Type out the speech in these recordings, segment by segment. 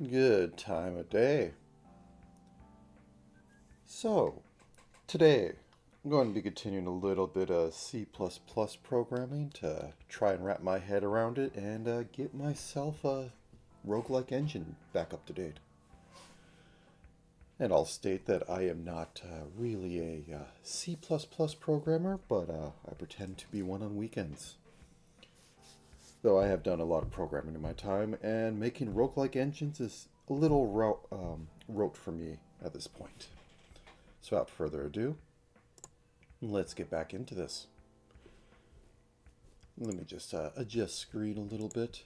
Good time of day. So, today I'm going to be continuing a little bit of C++ programming to try and wrap my head around it and get myself a roguelike engine back up to date. And I'll state that I am not really a C++ programmer, but I pretend to be one on weekends. Though I have done a lot of programming in my time, and making roguelike engines is a little rote for me at this point. So without further ado, let's get back into this. Let me just adjust screen a little bit.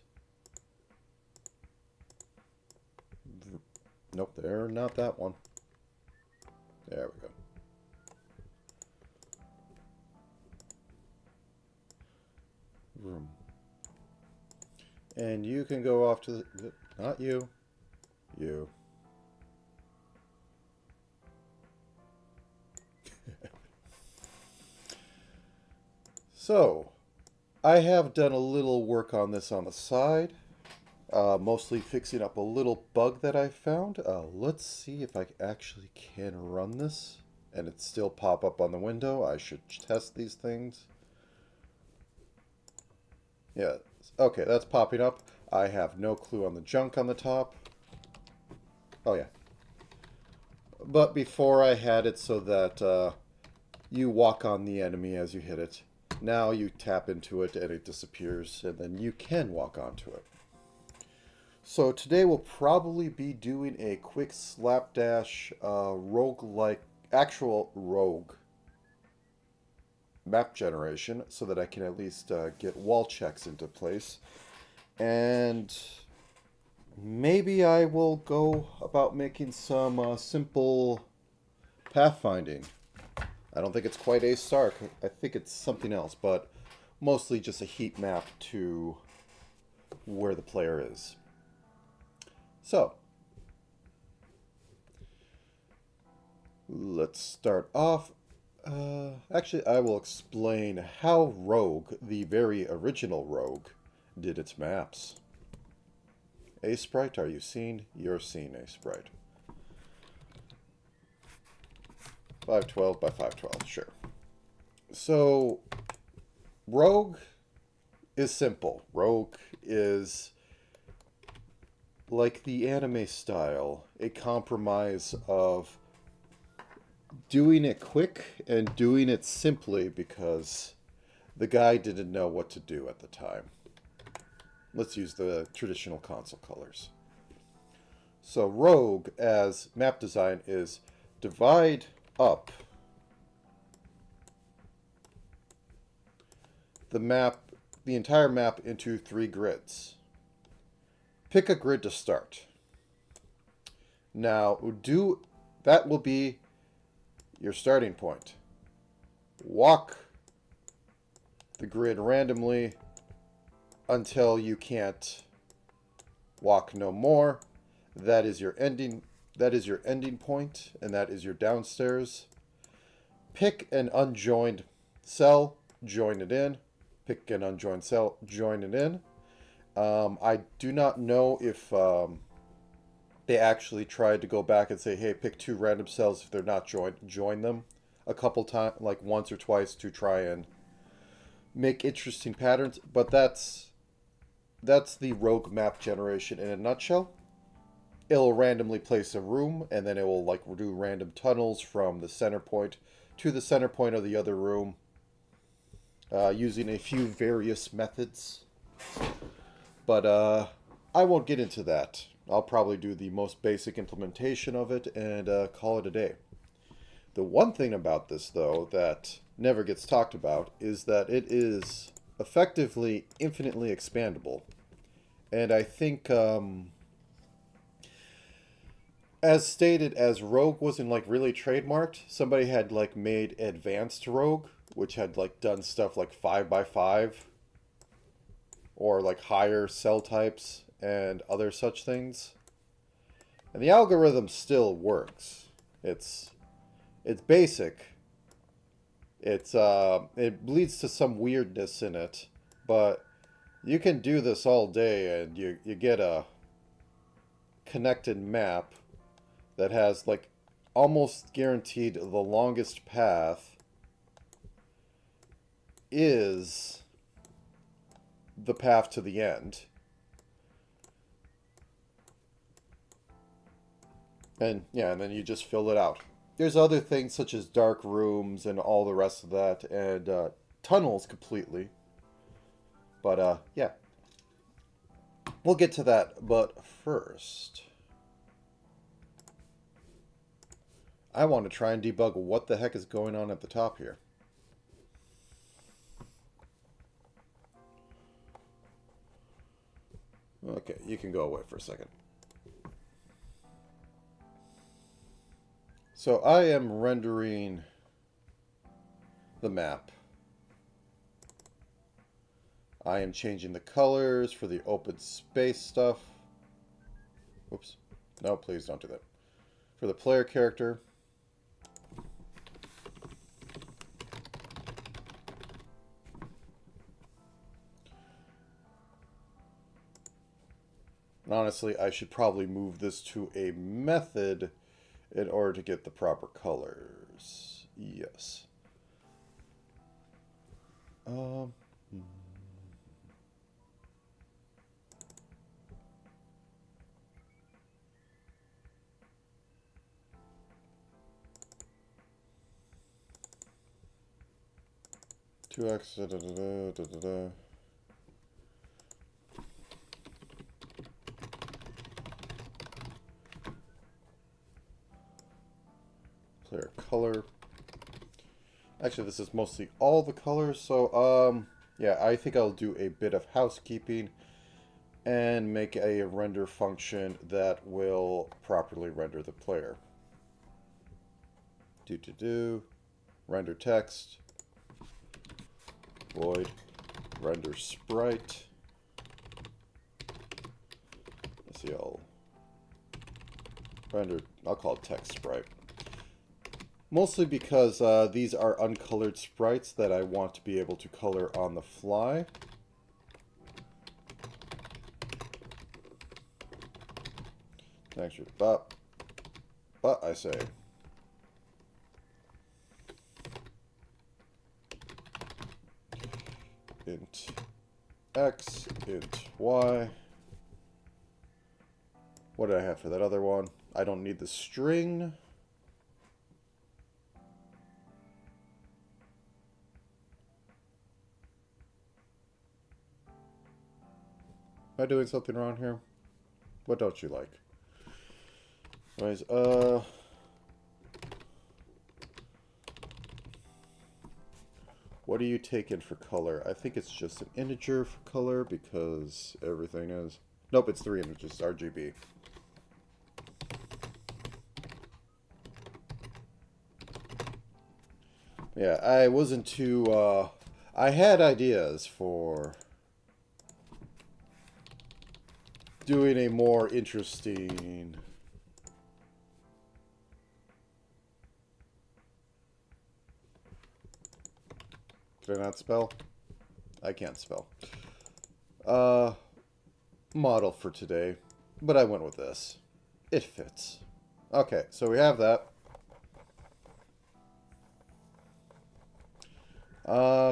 Nope, there, not that one. There we go. Room. And you can go off to the... Not you. You. So, I have done a little work on this on the side. Mostly fixing up a little bug that I found. Let's see if I actually can run this and it still pop up on the window. I should test these things. Yeah, okay, that's popping up. I have no clue on the junk on the top. Oh yeah. But before I had it so that you walk on the enemy as you hit it. Now you tap into it and it disappears, and then you can walk onto it. So today we'll probably be doing a quick slapdash roguelike, actual rogue map generation so that I can at least get wall checks into place. And maybe I will go about making some simple pathfinding. I don't think it's quite a Stark. I think it's something else, but mostly just a heat map to where the player is. So, let's start off. Actually, I will explain how Rogue, the very original Rogue, did its maps. A sprite, are you seen? You're seen, a sprite. 512 by 512, sure. So, Rogue is simple. Rogue is like the anime style, a compromise of doing it quick and doing it simply because the guy didn't know what to do at the time. Let's use the traditional console colors. So Rogue as map design is divide up the map, the entire map into 3 grids. Pick a grid to start. Now, that will be your starting point. Walk the grid randomly until you can't walk no more. That is your ending. That is your ending point, and that is your downstairs. Pick an unjoined cell, join it in. Pick an unjoined cell, join it in. I do not know if they actually tried to go back and say, hey, pick 2 random cells if they're not joined, join them a couple times, like once or twice, to try and make interesting patterns. But that's the rogue map generation in a nutshell. It'll randomly place a room, and then it will like do random tunnels from the center point to the center point of the other room, using a few various methods. But I won't get into that. I'll probably do the most basic implementation of it and call it a day. The one thing about this, though, that never gets talked about is that it is effectively infinitely expandable. And I think, as stated, as Rogue wasn't like really trademarked, somebody had like made Advanced Rogue, which had like done stuff like 5x5 or like higher cell types and other such things. And the algorithm still works. It's basic. It leads to some weirdness in it, but you can do this all day and you get a connected map that has like almost guaranteed the longest path is the path to the end. And yeah, and then you just fill it out. There's other things such as dark rooms and all the rest of that, and tunnels completely. But yeah, we'll get to that. But first, I want to try and debug what the heck is going on at the top here. Okay, you can go away for a second. So I am rendering the map. I am changing the colors for the open space stuff. Whoops. No, please don't do that. For the player character. And honestly, I should probably move this to a method in order to get the proper colors. Yes. Two X. Da, da, da, da, da, da, da. Player color. Actually, this is mostly all the colors, so yeah, I think I'll do a bit of housekeeping and make a render function that will properly render the player. Render text, void, render sprite. Let's see, I'll call it text sprite. Mostly because these are uncolored sprites that I want to be able to color on the fly. Texture, but I say. Int X, int Y. What did I have for that other one? I don't need the string. Am I doing something wrong here? What don't you like? Anyways, what do you take in for color? I think it's just an integer for color because everything is. Nope, it's 3 integers, RGB. Yeah, I wasn't too, I had ideas for doing a more interesting Did I not spell? I can't spell. Model for today, but I went with this. It fits. Okay, so we have that.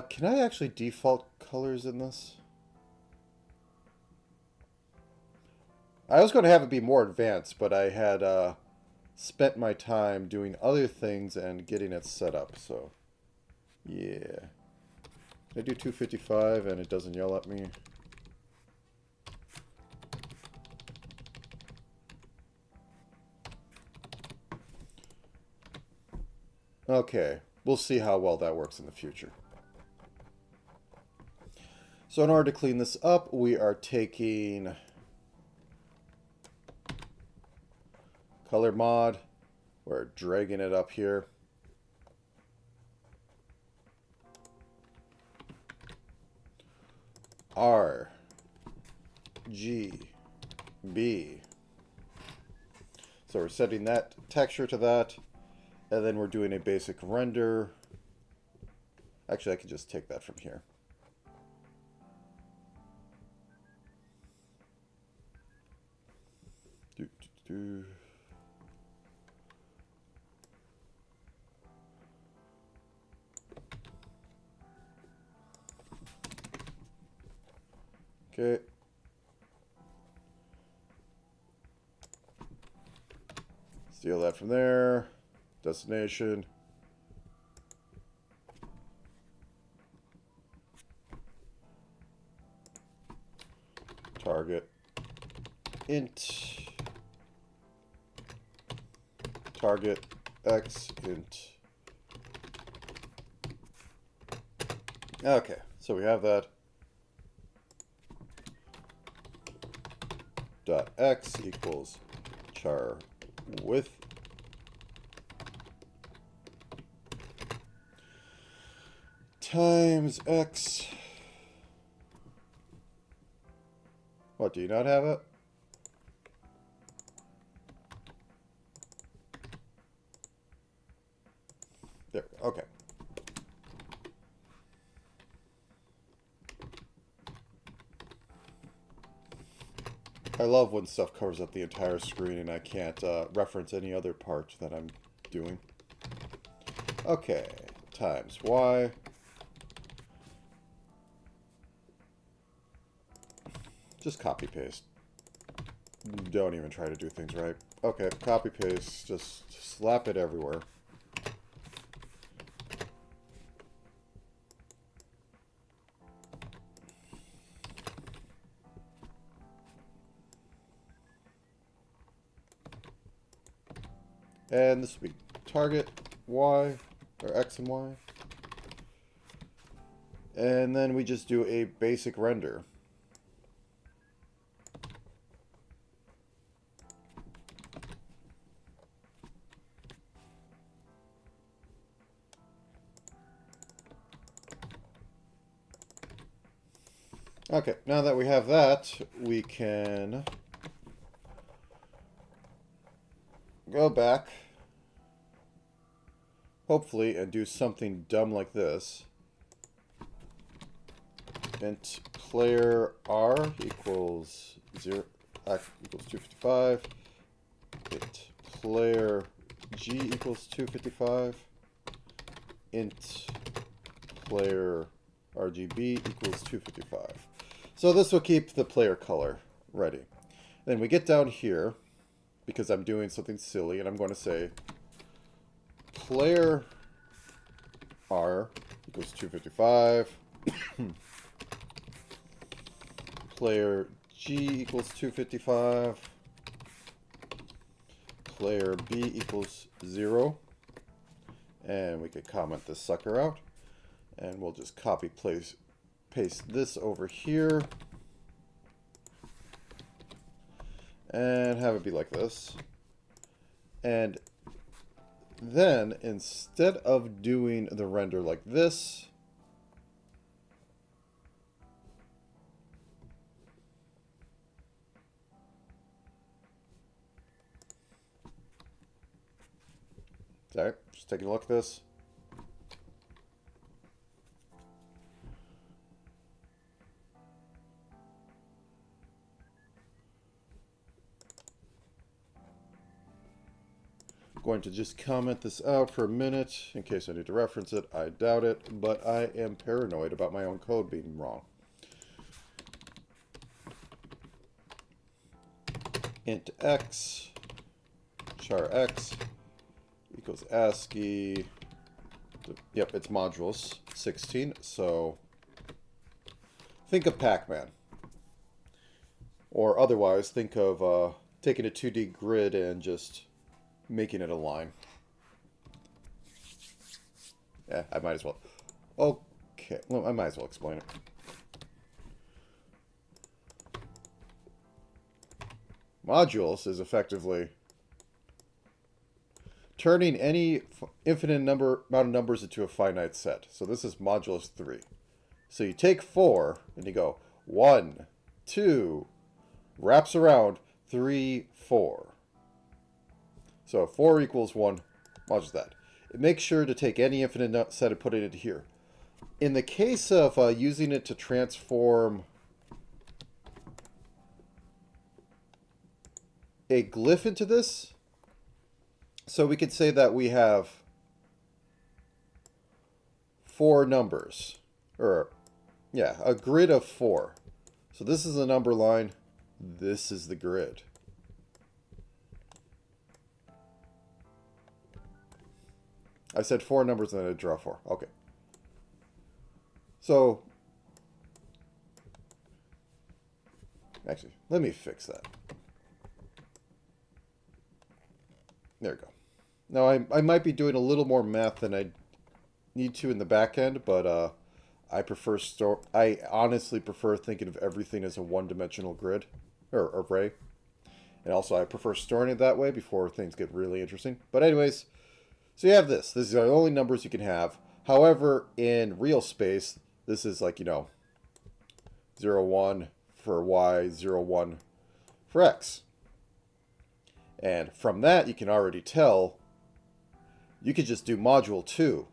Can I actually default colors in this? I was going to have it be more advanced, but I had spent my time doing other things and getting it set up, so yeah. I do 255 and it doesn't yell at me. Okay, we'll see how well that works in the future. So in order to clean this up, we are taking color mod. We're dragging it up here. R, G, B. So we're setting that texture to that. And then we're doing a basic render. Actually, I can just take that from here. do. Okay. Steal that from there. Destination. Target. Int. Target X int. Okay, so we have that. Dot X equals char width times X. What, do you not have it? There, okay. I love when stuff covers up the entire screen and I can't reference any other part that I'm doing. Okay, times Y. Just copy paste. Don't even try to do things right. Okay, copy paste, just slap it everywhere. And this will be target Y, or X and Y. And then we just do a basic render. Okay, now that we have that, we can go back, hopefully, and do something dumb like this. Int player R equals 0, X equals 255. Int player G equals 255. Int player RGB equals 255. So this will keep the player color ready. Then we get down here, because I'm doing something silly, and I'm going to say player R equals 255. Player G equals 255. Player B equals 0. And we could comment this sucker out. And we'll just copy, paste this over here. And have it be like this. And then, instead of doing the render like this, sorry, just taking a look at this. Going to just comment this out for a minute in case I need to reference it. I doubt it, but I am paranoid about my own code being wrong. Int X, char X equals ASCII. Yep, it's modules 16. So think of Pac-Man. Or otherwise, think of taking a 2D grid and just making it a line. Yeah, I might as well. Okay, well, I might as well explain it. Modules is effectively turning any infinite amount of numbers into a finite set. So this is modulus 3. So you take 4 and you go 1, 2, wraps around 3, 4. So 4 equals 1, modulus that. Make sure to take any infinite set and put it into here. In the case of using it to transform a glyph into this. So we could say that we have 4 numbers. Or, yeah, a grid of 4. So this is the number line. This is the grid. I said 4 numbers and then I draw 4. Okay. So, actually, let me fix that. There we go. Now, I might be doing a little more math than I need to in the back end, but I honestly prefer thinking of everything as a one-dimensional grid or array. And also I prefer storing it that way before things get really interesting. But anyways, so you have this. These are the only numbers you can have. However, in real space, this is like, 0, 1 for y, 0, 1 for x. And from that, you can already tell you could just do module 2.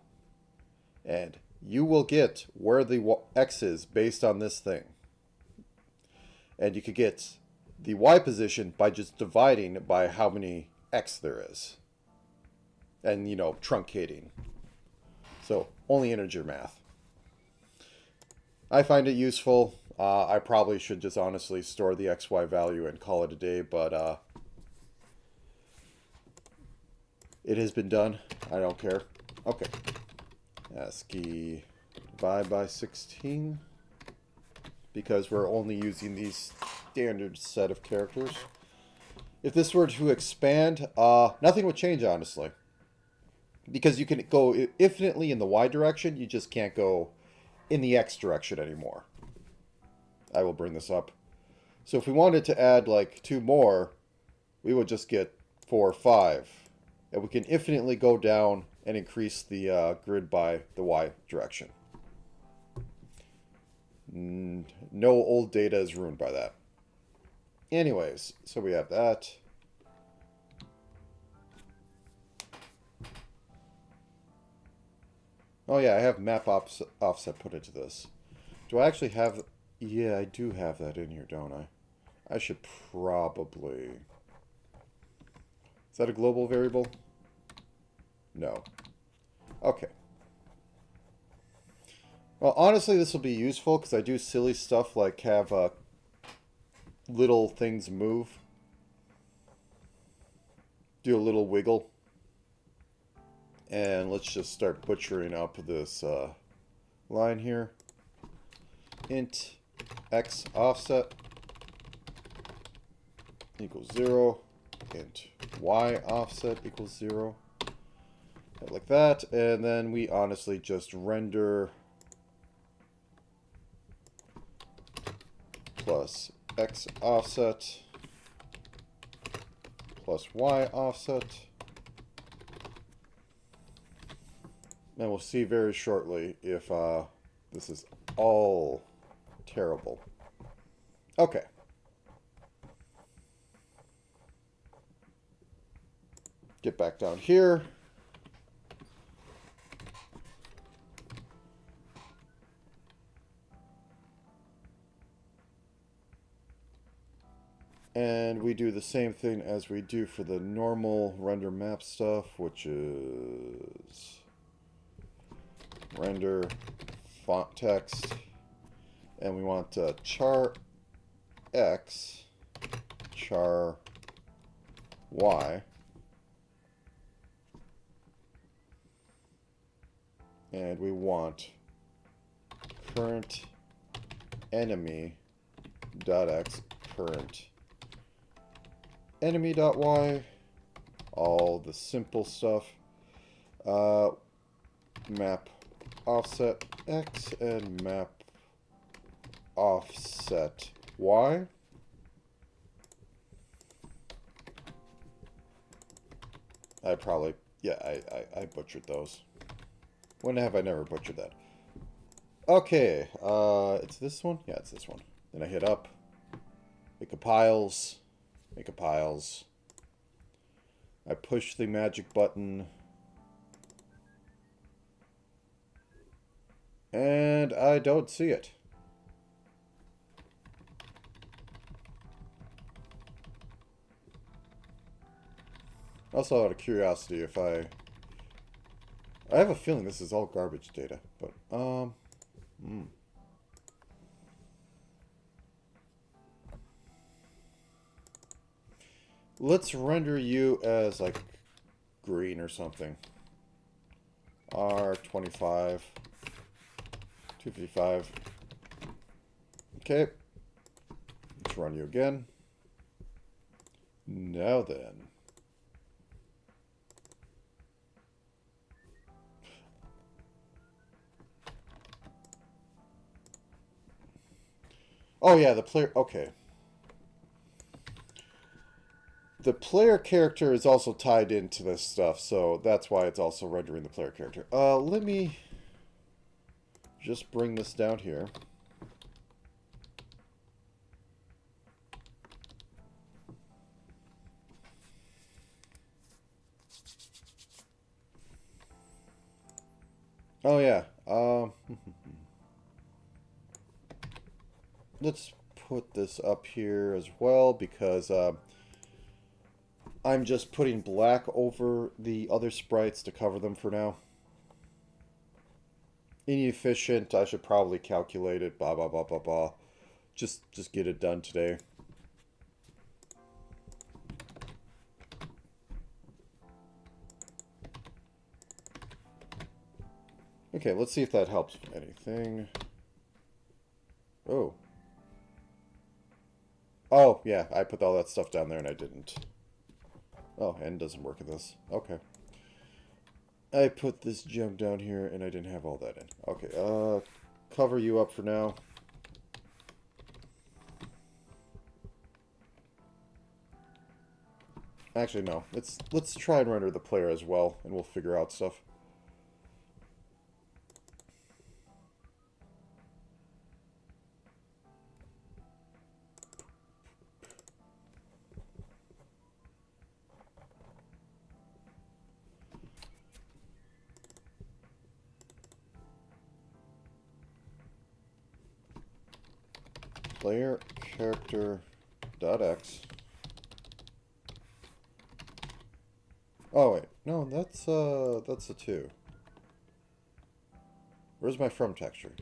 And you will get where the x is based on this thing. And you could get the y position by just dividing by how many x there is. And, truncating. So, only integer math. I find it useful. I probably should just honestly store the xy value and call it a day, but it has been done. I don't care. Okay. ASCII divide by 16, because we're only using these standard set of characters. If this were to expand, nothing would change, honestly. Because you can go infinitely in the y direction, you just can't go in the x direction anymore. I will bring this up. So if we wanted to add like 2 more, we would just get 4 or 5. And we can infinitely go down and increase the grid by the y direction. No old data is ruined by that. Anyways, so we have that. Oh yeah, I have map offset put into this. Do I actually have... Yeah, I do have that in here, don't I? I should probably... Is that a global variable? No. Okay. Well, honestly, this will be useful because I do silly stuff like have little things move. Do a little wiggle. And let's just start butchering up this line here. Int x offset equals 0. Int y offset equals 0. Like that. And then we honestly just render plus x offset plus y offset. And we'll see very shortly if this is all terrible. Okay. Get back down here. And we do the same thing as we do for the normal render map stuff, which is render font text, and we want char x, char y, and we want current enemy dot x, current enemy.y, all the simple stuff. Map offset x and map offset y. I probably, yeah, I butchered those. When have I never butchered that? Okay, it's this one? Yeah, it's this one. Then I hit up. It compiles. It compiles. I push the magic button. And I don't see it. Also, out of curiosity, if I have a feeling this is all garbage data, but, let's render you as, like, green or something. R25, 255. Okay. Let's run you again. Now then. Oh yeah, the player... Okay. The player character is also tied into this stuff, so that's why it's also rendering the player character. Let me just bring this down here. Oh yeah. Let's put this up here as well because I'm just putting black over the other sprites to cover them for now. Inefficient, I should probably calculate it, blah, blah, blah, blah, blah. Just get it done today. Okay, let's see if that helps anything. Oh. Oh, yeah, I put all that stuff down there and I didn't. Oh, N doesn't work with this. Okay. I put this junk down here and I didn't have all that in. Okay, cover you up for now. Actually, no. Let's try and render the player as well, and we'll figure out stuff. Player character dot x. Oh wait, no, that's a 2. Where's my from texture?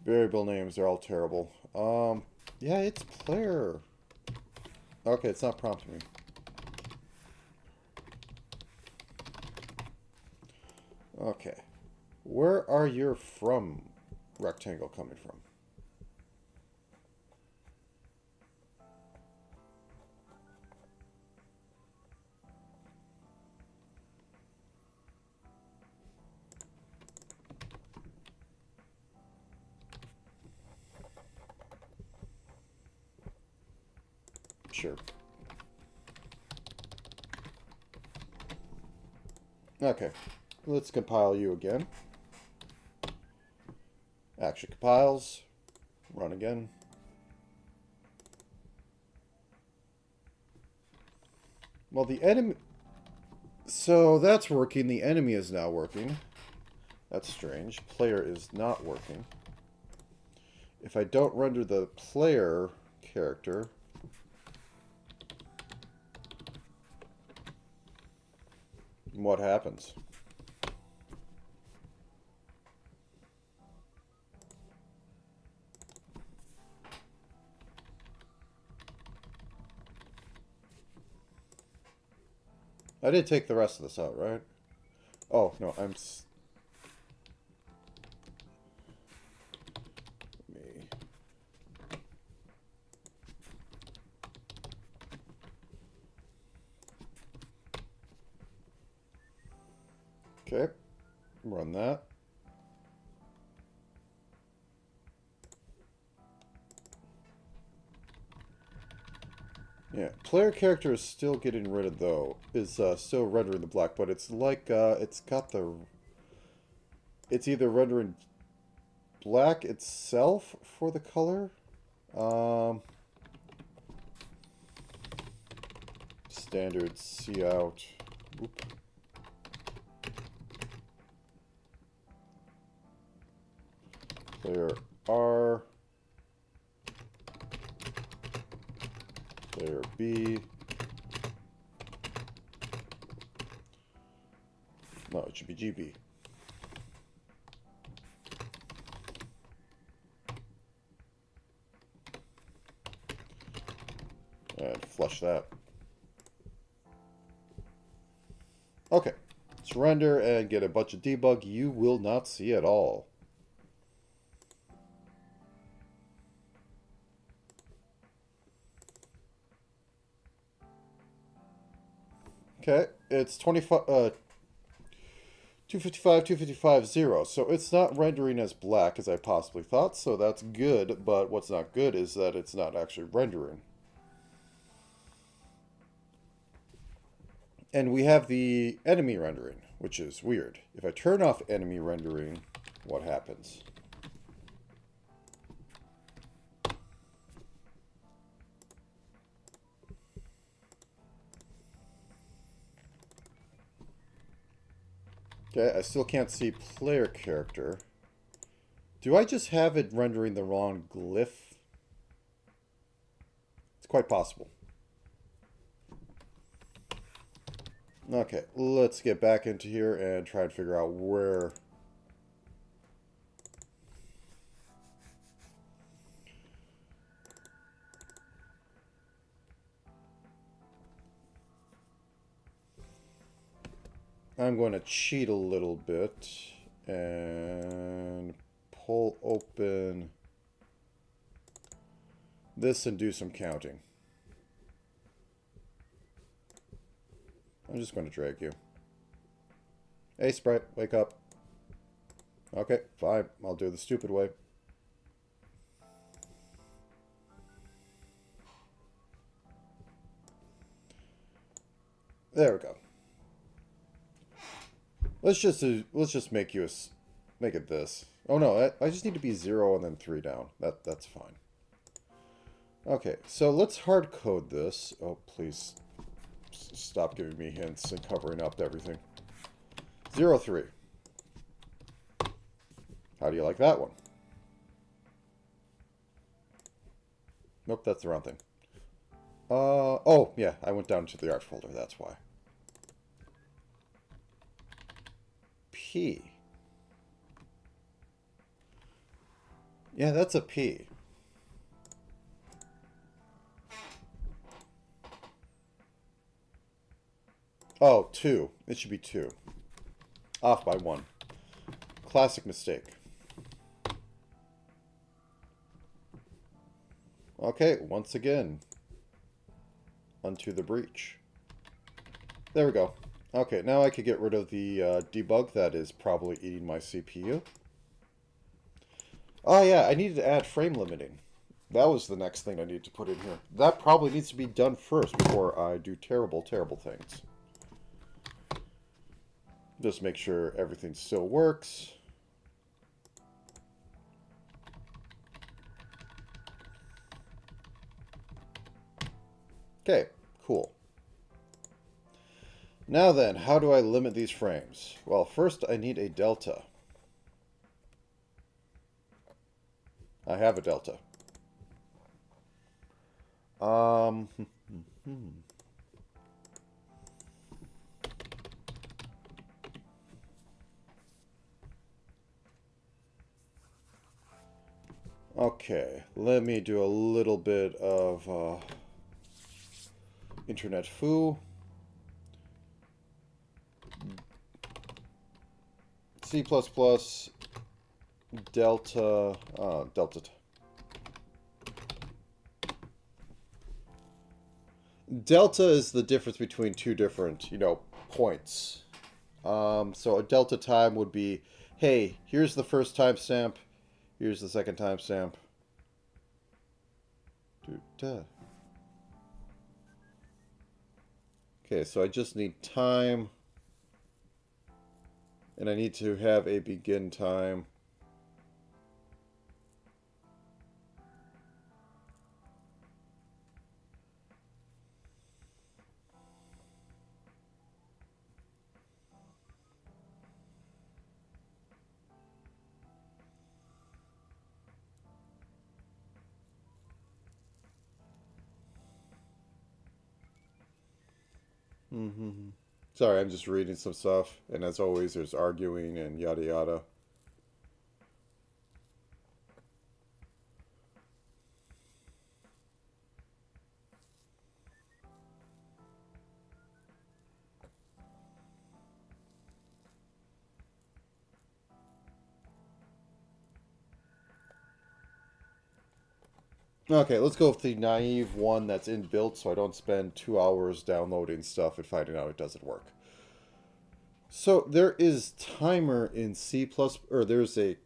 Variable names, they're all terrible. Yeah, it's player. Okay, it's not prompting me. Okay. Where are your from rectangle coming from? Sure. Okay. Let's compile you again. Action compiles. Run again. Well, the enemy... So that's working. The enemy is now working. That's strange. Player is not working. If I don't render the player character... What happens? I did take the rest of this out, right? Oh, no, I'm... Me. Okay. Run that. Yeah, player character is still getting rid of, though. Is still rendering the black, but it's like, it's got the... It's either rendering black itself for the color. Standard cout. Oop. Layer R. Layer B. No, it should be GB. And flush that. Okay. Let's render and get a bunch of debug you will not see at all. Okay, it's 255, 255, 0. So it's not rendering as black as I possibly thought, so that's good, but what's not good is that it's not actually rendering. And we have the enemy rendering, which is weird. If I turn off enemy rendering, what happens? Okay, I still can't see player character. Do I just have it rendering the wrong glyph? It's quite possible. Okay, let's get back into here and try and figure out where... I'm going to cheat a little bit and pull open this and do some counting. I'm just going to drag you. Hey, Sprite, wake up. Okay, fine. I'll do it the stupid way. There we go. Let's just make it this. Oh no, I just need to be 0 and then 3 down. That's fine. Okay, so let's hard code this. Oh, please stop giving me hints and covering up everything. 0, 3. How do you like that one? Nope, that's the wrong thing. Oh, yeah, I went down to the art folder, that's why. P. Yeah, that's a P. Oh, 2. It should be 2. Off by 1. Classic mistake. Okay, once again. Unto the breach. There we go. Okay, now I could get rid of the debug that is probably eating my CPU. Oh yeah, I needed to add frame limiting. That was the next thing I need to put in here. That probably needs to be done first before I do terrible, terrible things. Just make sure everything still works. Okay, cool. Now then, how do I limit these frames? Well, first I need a delta. I have a delta. Okay, let me do a little bit of internet foo. C++ delta delta is the difference between two different, points. So a delta time would be, hey, here's the first timestamp, here's the second timestamp. Okay, so I just need time, and I need to have a begin time. Mm-hmm. Sorry, I'm just reading some stuff, and as always, there's arguing and yada yada. Okay, let's go with the naive one that's inbuilt so I don't spend 2 hours downloading stuff and finding out it doesn't work. So there is timer in C++, or there's a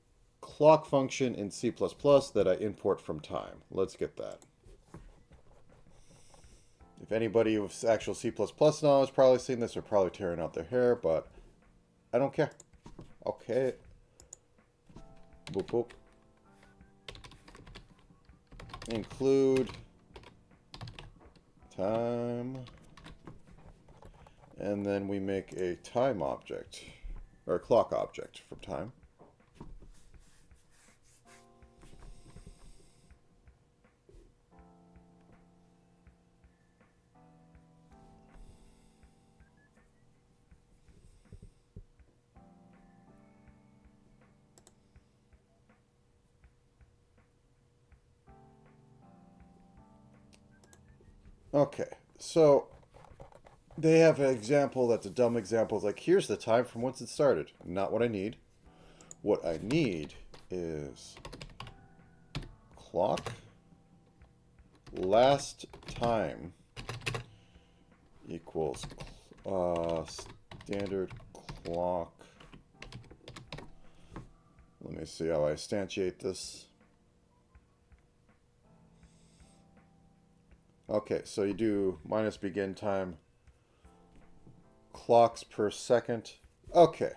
clock function in C++ that I import from time. Let's get that. If anybody with actual C++ knowledge probably seen this, they're probably tearing out their hair, but I don't care. Okay. Boop boop. Include time, and then we make a time object, or a clock object from time. Okay, so they have an example that's a dumb example. It's like, here's the time from whence it started. Not what I need. What I need is clock last time equals standard clock. Let me see how I instantiate this. Okay, so you do minus begin time, clocks per second. Okay.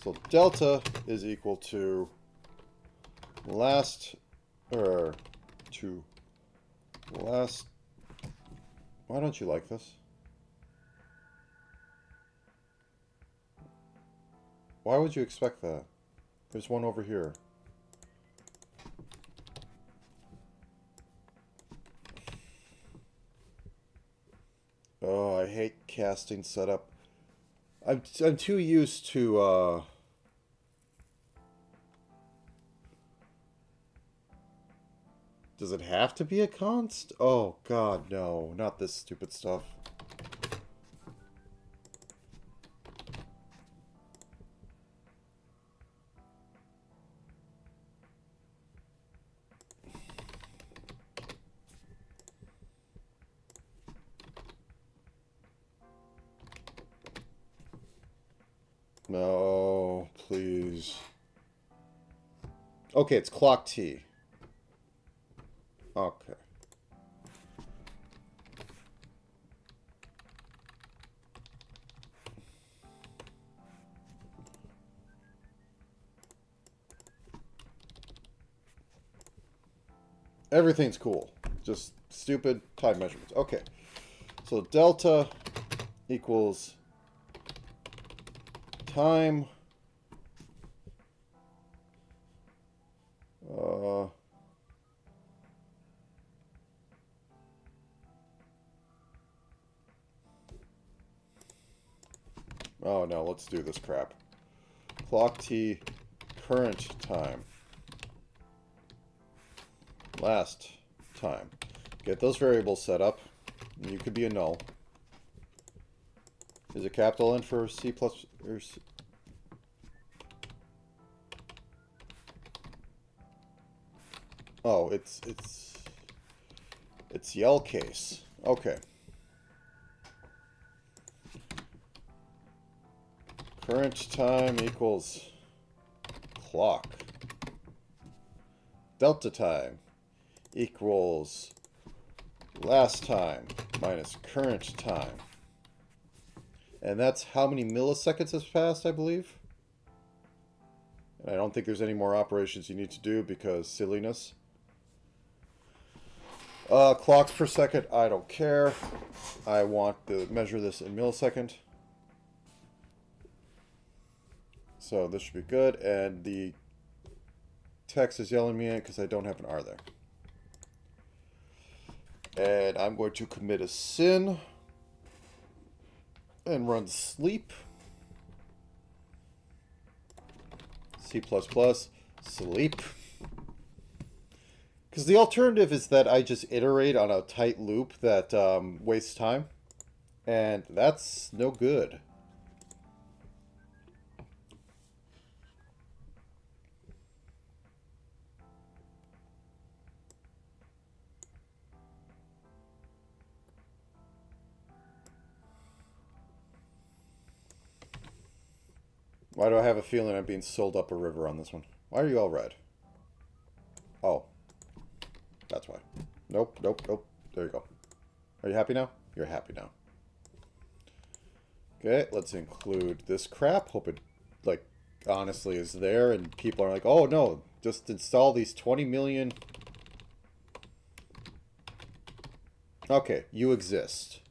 So delta is equal to last, or to last, why don't you like this? Why would you expect that? There's one over here. Oh, I hate casting setup. I'm too used to does it have to be a const? Oh god, no, not this stupid stuff. No, please. Okay, it's clock T. Okay. Everything's cool. Just stupid time measurements. Okay. So delta equals time. Oh no, let's do this crap. Clock T current time. Last time. Get those variables set up. You could be a null. Is it capital N for C plus or C? Oh, it's yell case. Okay. Current time equals clock. Delta time equals last time minus current time. And that's how many milliseconds has passed, I believe. And I don't think there's any more operations you need to do because silliness. Clocks per second, I don't care. I want to measure this in millisecond. So this should be good. And the text is yelling me at because I don't have an R there. And I'm going to commit a sin and run sleep. C++, sleep. Because the alternative is that I just iterate on a tight loop that wastes time. And that's no good. Why do I have a feeling I'm being sold up a river on this one? Why are you all red? Oh. That's why. Nope, nope, nope. There you go. Are you happy now? You're happy now. Okay, let's include this crap. Hope it, like, honestly is there. And people are like, oh, no. Just install these 20 million. Okay, you exist.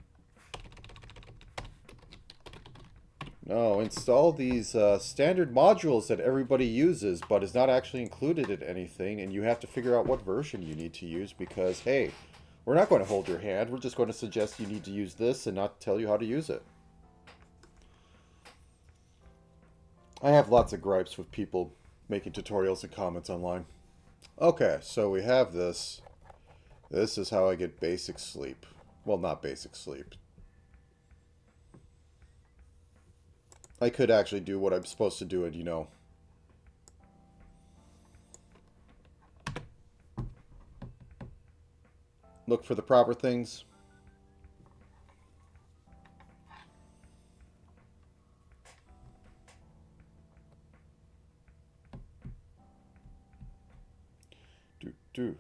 No, install these standard modules that everybody uses, but is not actually included in anything, and you have to figure out what version you need to use because, hey, we're not going to hold your hand. We're just going to suggest you need to use this and not tell you how to use it. I have lots of gripes with people making tutorials and comments online. Okay, so we have this. This is how I get basic sleep. Well, not basic sleep. I could actually do what I'm supposed to do and, you know, look for the proper things. Do.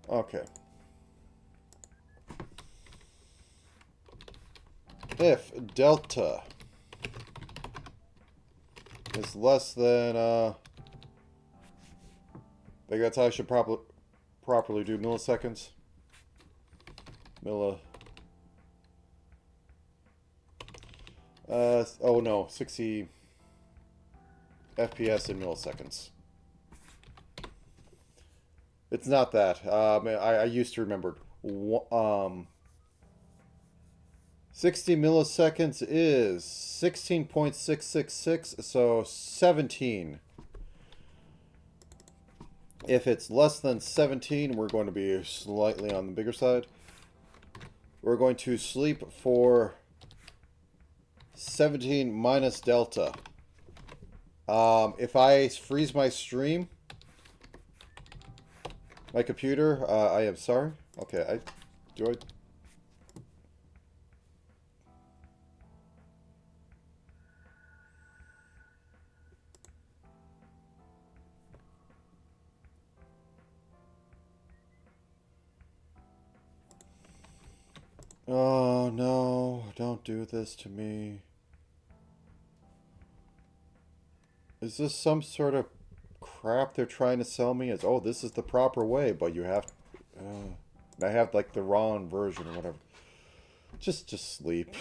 Okay. If delta is less than, I think that's how I should properly do milliseconds. Oh no, 60 FPS in milliseconds. It's not that. I used to remember. 60 milliseconds is 16.666, so 17. If it's less than 17, we're going to be slightly on the bigger side. We're going to sleep for 17 minus delta. If I freeze my stream, my computer, I am sorry. Okay, do I... Oh no, don't do this to me. Is this some sort of crap they're trying to sell me as, oh, this is the proper way, but you have... I have, like, the wrong version or whatever. Just sleep.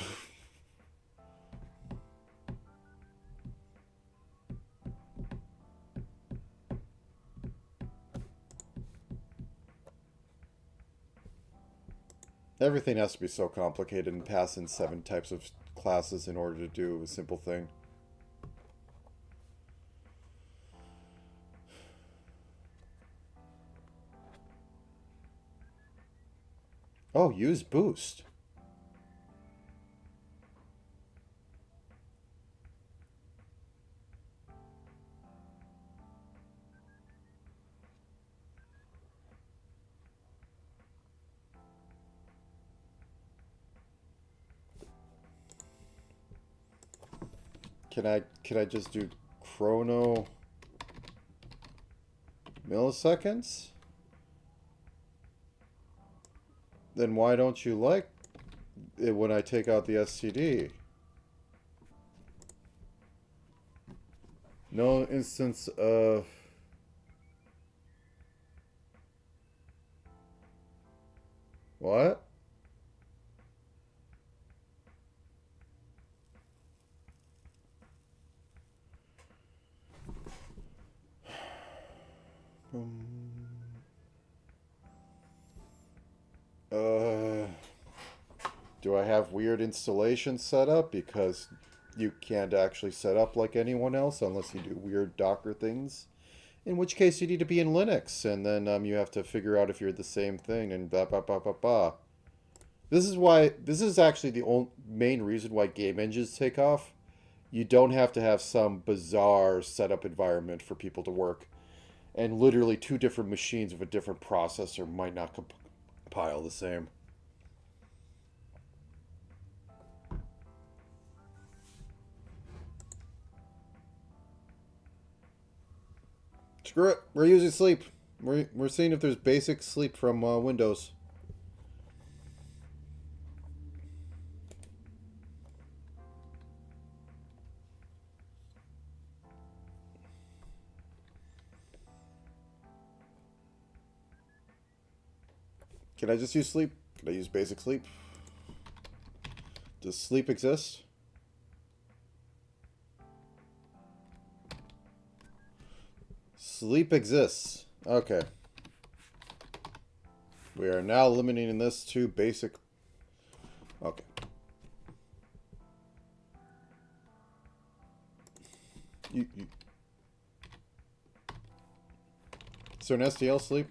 Everything has to be so complicated and pass in 7 types of classes in order to do a simple thing. Oh, use boost. Can I just do chrono milliseconds? Then why don't you like it when I take out the STD? No instance of... What? Do I have weird installation set up? Because you can't actually set up like anyone else unless you do weird Docker things. In which case you need to be in Linux, and then you have to figure out if you're the same thing, and blah, blah, blah, blah, blah. This is actually the main reason why game engines take off. You don't have to have some bizarre setup environment for people to work. And literally two different machines with a different processor might not compile the same. Screw it. We're using sleep. We're seeing if there's basic sleep from Windows. Can I just use sleep? Can I use basic sleep? Does sleep exist? Sleep exists. Okay. We are now limiting this to basic. Okay. Is there an SDL sleep?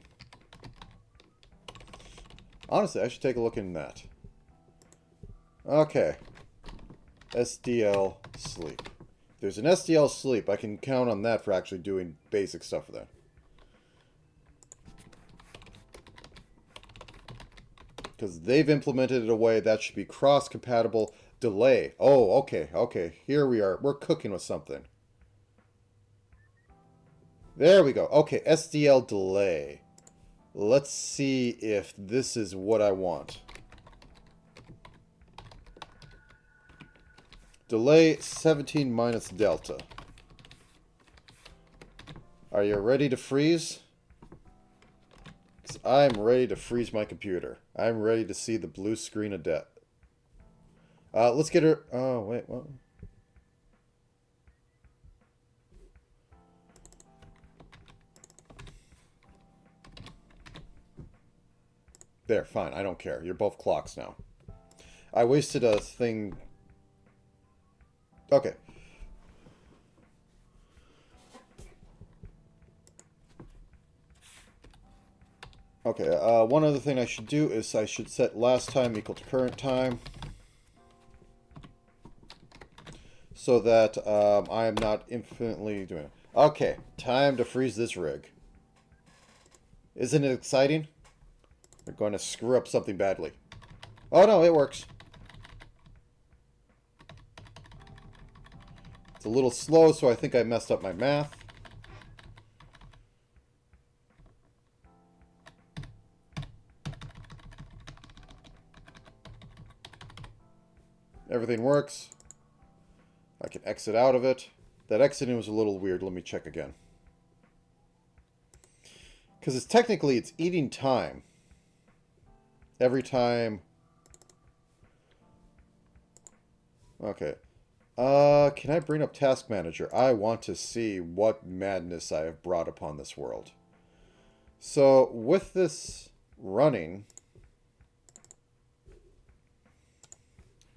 Honestly, I should take a look in that. Okay. SDL sleep. If there's an SDL sleep, I can count on that for actually doing basic stuff with that. Because they've implemented it a way that should be cross-compatible. Delay. Oh, okay, okay. Here we are. We're cooking with something. There we go. Okay, SDL delay. Let's see if this is what I want. Delay 17 minus delta. Are you ready to freeze? Because I'm ready to freeze my computer. I'm ready to see the blue screen of death. Let's get her... Oh, wait, what? There, fine. I don't care. You're both clocks now. I wasted a thing... Okay. Okay, one other thing I should do is I should set last time equal to current time. So that I am not infinitely doing it. Okay, time to freeze this rig. Isn't it exciting? We're going to screw up something badly. Oh no, it works. It's a little slow, so I think I messed up my math. Everything works. I can exit out of it. That exiting was a little weird. Let me check again. Because it's eating time. Every time. Okay. Can I bring up Task Manager? I want to see what madness I have brought upon this world. So, with this running...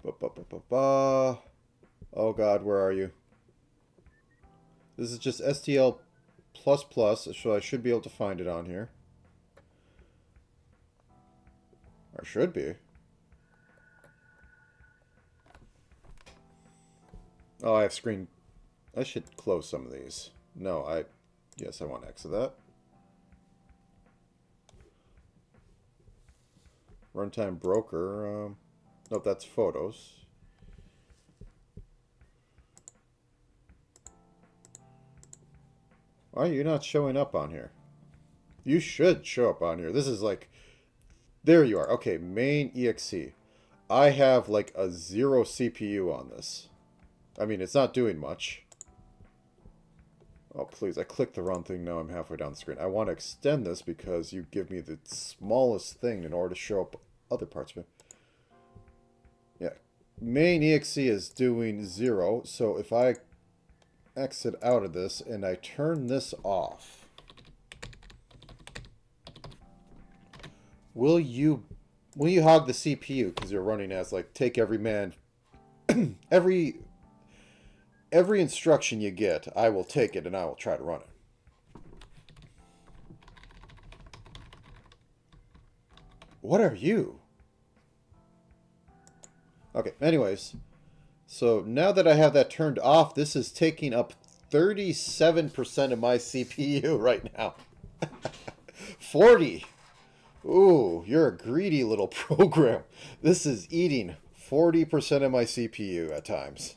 Oh god, where are you? This is just STL++, so I should be able to find it on here. Or should be. Oh, I have screen... I should close some of these. No, Yes, I want to exit that. Runtime broker. Nope, that's photos. Why are you not showing up on here? You should show up on here. This is like... There you are. Okay, main exe. I have like a 0 CPU on this. I mean, it's not doing much. Oh, please. I clicked the wrong thing. Now I'm halfway down the screen. I want to extend this because you give me the smallest thing in order to show up other parts of it. Yeah. Main exe is doing 0. So if I exit out of this and I turn this off, Will you hog the CPU because you're running as like take every man every instruction you get, I will take it and I will try to run it. What are you? Okay, anyways. So now that I have that turned off, this is taking up 37% of my CPU right now. 40. Ooh, you're a greedy little program. This is eating 40% of my CPU at times.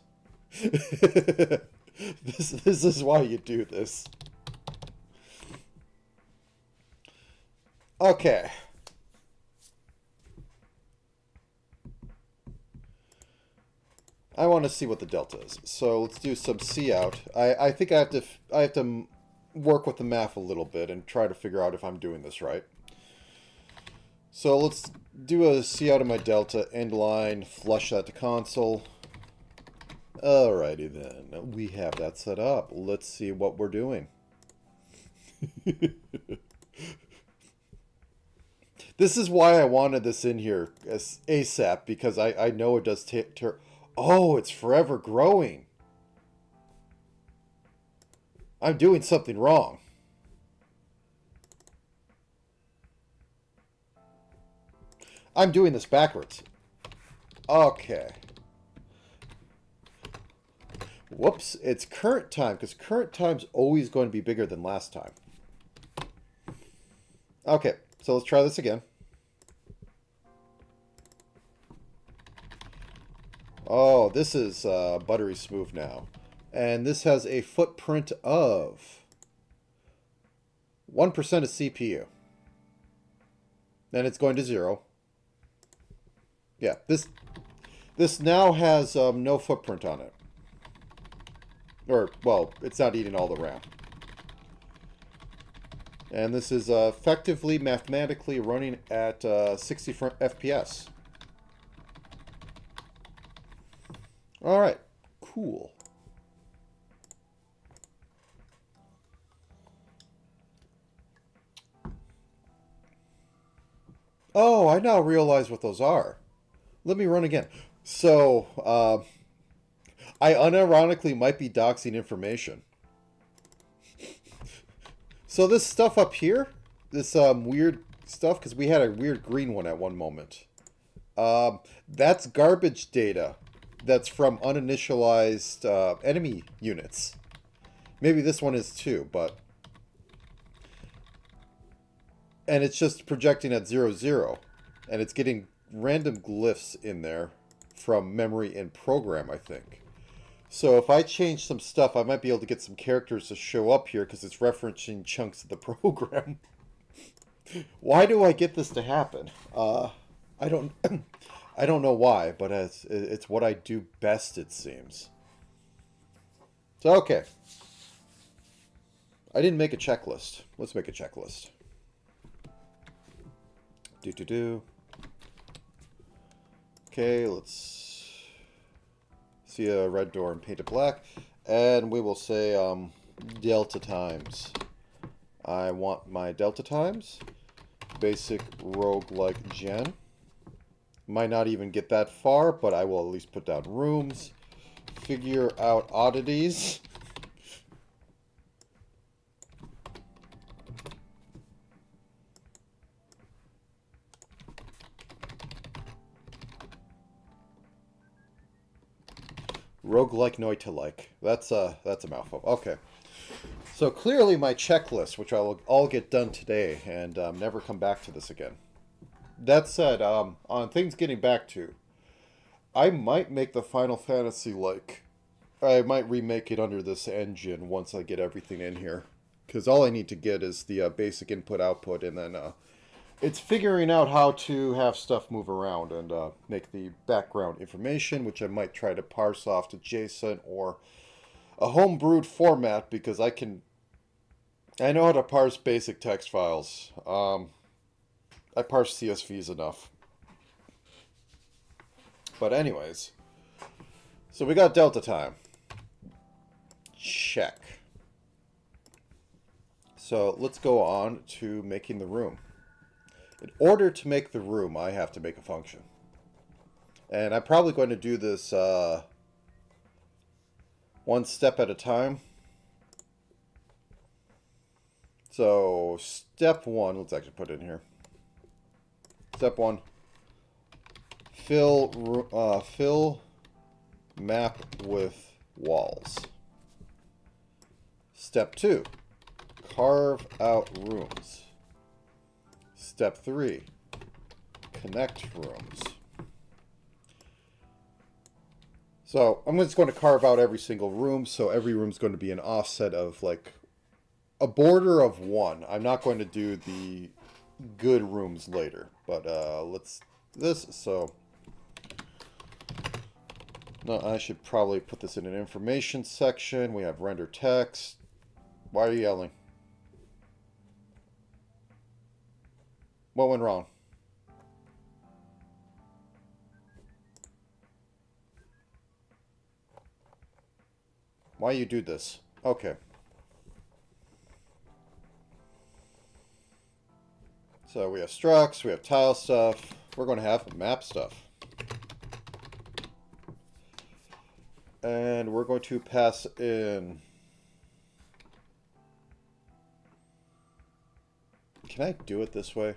This is why you do this. Okay. I want to see what the delta is. So let's do some C out. I think I have to work with the math a little bit and try to figure out if I'm doing this right. So let's do a C out of my delta, end line, flush that to console. Alrighty then, we have that set up. Let's see what we're doing. This is why I wanted this in here as ASAP, because I know it does oh, it's forever growing. I'm doing something wrong. I'm doing this backwards. Okay. Whoops, it's current time, because current time's always going to be bigger than last time. Okay, so let's try this again. Oh, this is buttery smooth now. And this has a footprint of 1% of CPU. Then it's going to 0. Yeah, this now has no footprint on it. Or, well, it's not eating all the RAM. And this is effectively, mathematically running at 60 FPS. Alright, cool. Oh, I now realize what those are. Let me run again. So, I unironically might be doxing information. So this stuff up here, this weird stuff, because we had a weird green one at one moment. That's garbage data. That's from uninitialized enemy units. Maybe this one is too, but... And it's just projecting at 0, 0. And it's getting random glyphs in there from memory and program, I think. So if I change some stuff, I might be able to get some characters to show up here because it's referencing chunks of the program. Why do I get this to happen? I don't... I don't know why, but it's what I do best, it seems. So, okay. I didn't make a checklist. Let's make a checklist. Okay, let's see a red door and paint it black. And we will say delta times. I want my delta times. Basic roguelike gen. Might not even get that far, but I will at least put down rooms. Figure out oddities. Roguelike noita-like. That's a mouthful. Okay. So clearly my checklist, which I will all get done today, and never come back to this again. That said, on things getting back to, I might make the Final Fantasy like, I might remake it under this engine once I get everything in here. Because all I need to get is the basic input-output, and then it's figuring out how to have stuff move around and make the background information, which I might try to parse off to JSON or a homebrewed format, because I know how to parse basic text files. I parse CSVs enough. But anyways, so we got delta time. Check. So let's go on to making the room. In order to make the room, I have to make a function. And I'm probably going to do this one step at a time. So, step one, let's actually put it in here. Step one, fill map with walls. Step two, carve out rooms. Step three, connect rooms. So I'm just going to carve out every single room. So every room is going to be an offset of like a border of 1. I'm not going to do the good rooms later, but let's this. So no, I should probably put this in an information section. We have render text. Why are you yelling? What went wrong? Why you do this? Okay. So we have structs, we have tile stuff. We're going to have map stuff. And we're going to pass in... Can I do it this way?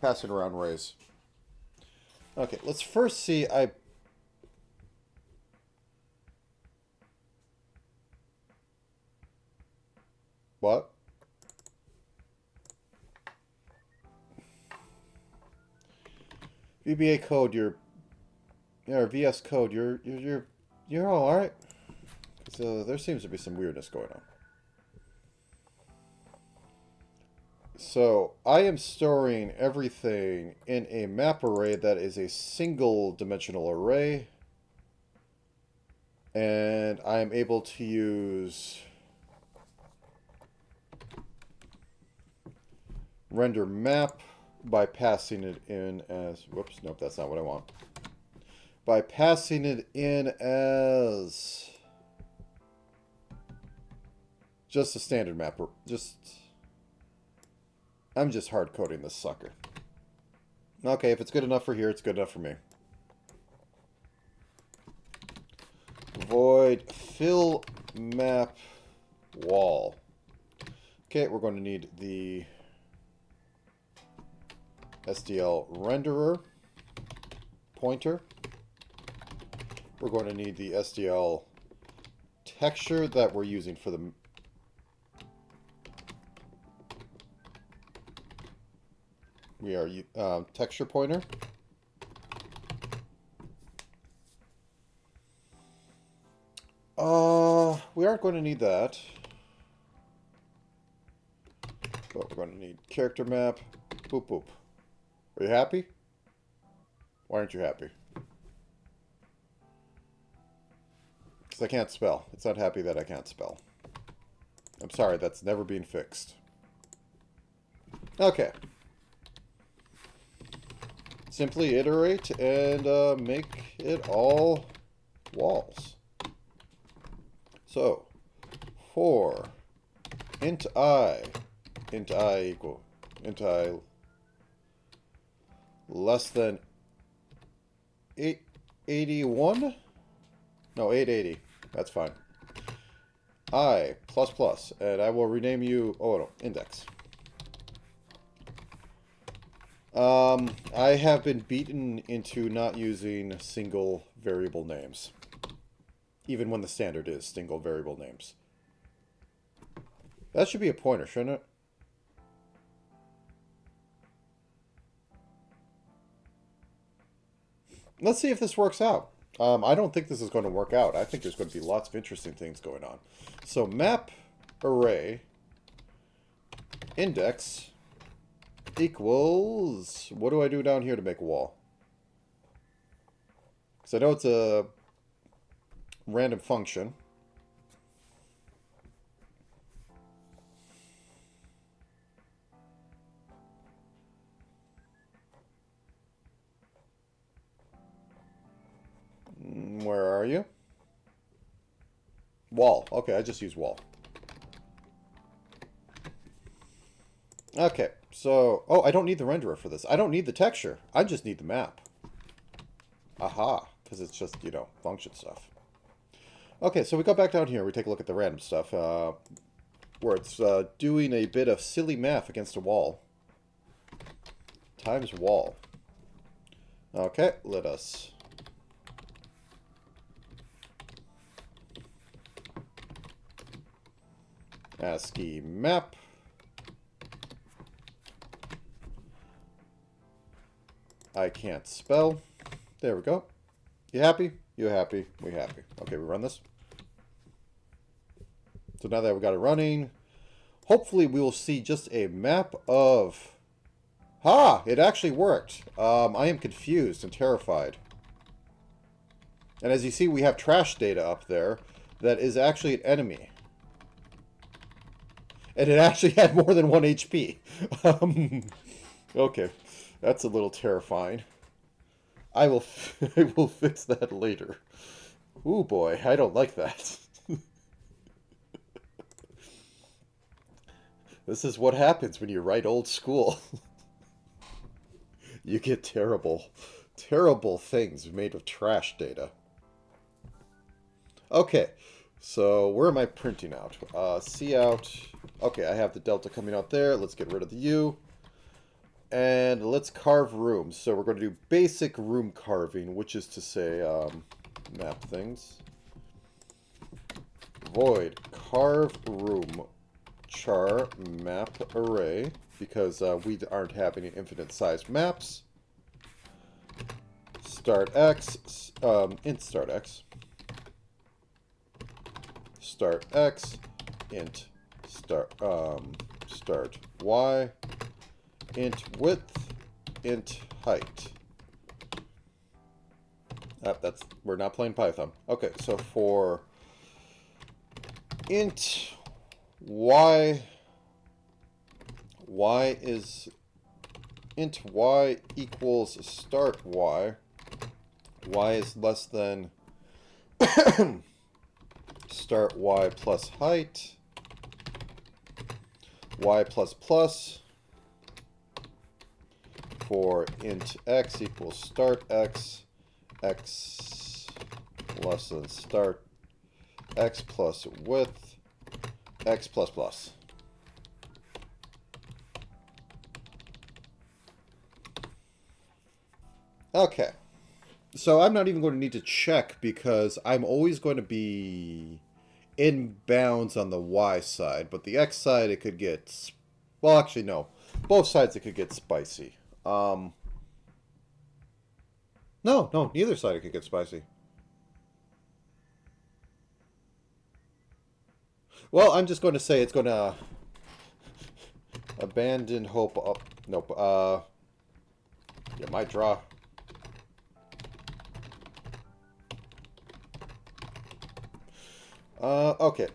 Passing around rays. Okay, let's first see. What? VBA code, or VS code, you're all right. So there seems to be some weirdness going on. So I am storing everything in a map array that is a single dimensional array. And I am able to use render map by passing it in as, whoops, nope, that's not what I want. By passing it in as just a standard map, I'm just hard coding this sucker. Okay, if it's good enough for here, it's good enough for me. Void fill map wall. Okay, we're going to need the SDL renderer pointer. We're going to need the SDL texture that we're using for the texture pointer. We aren't going to need that. But we're going to need character map. Boop boop. Are you happy? Why aren't you happy? Because I can't spell. It's not happy that I can't spell. I'm sorry, that's never been fixed. Okay. Simply iterate and make it all walls. So, for int I less than 881? No, 880. That's fine. I plus plus, and I will rename you, oh no, index. I have been beaten into not using single variable names. Even when the standard is single variable names. That should be a pointer, shouldn't it? Let's see if this works out. I don't think this is going to work out. I think there's going to be lots of interesting things going on. So map array index equals... What do I do down here to make a wall? Because I know it's a random function. Where are you? Wall. Okay, I just use wall. Okay, so... Oh, I don't need the renderer for this. I don't need the texture. I just need the map. Aha, because it's just, you know, function stuff. Okay, so we go back down here. We take a look at the random stuff, where it's doing a bit of silly math against a wall. Times wall. Okay, let us... ASCII map. I can't spell. There we go. You happy? You happy? We happy. Okay, we run this. So now that we got it running, hopefully we will see just a map of... Ha! It actually worked. I am confused and terrified. And as you see, we have trash data up there that is actually an enemy. And it actually had more than 1 HP. Okay, that's a little terrifying. I will fix that later. Ooh boy, I don't like that. This is what happens when you write old school. You get terrible, terrible things made of trash data. Okay, so where am I printing out? C out. Okay, I have the delta coming out there. Let's get rid of the U. And let's carve rooms. So we're going to do basic room carving, which is to say, map things. Void carve room char map array, because we aren't having infinite size maps. Start x, int start x. Start x, int start y. Int width, int height. We're not playing Python. Okay, so for int y is int y equals start y. Y is less than start y plus height. Y plus plus. For int x equals start x, x less than start x plus width, x plus plus. Okay, so I'm not even going to need to check because I'm always going to be in bounds on the y side, but the x side it could get, well actually no, both sides it could get spicy. No, neither side it could get spicy. Well, I'm just going to say it's going to abandon hope up. Nope. Yeah, might draw. Okay.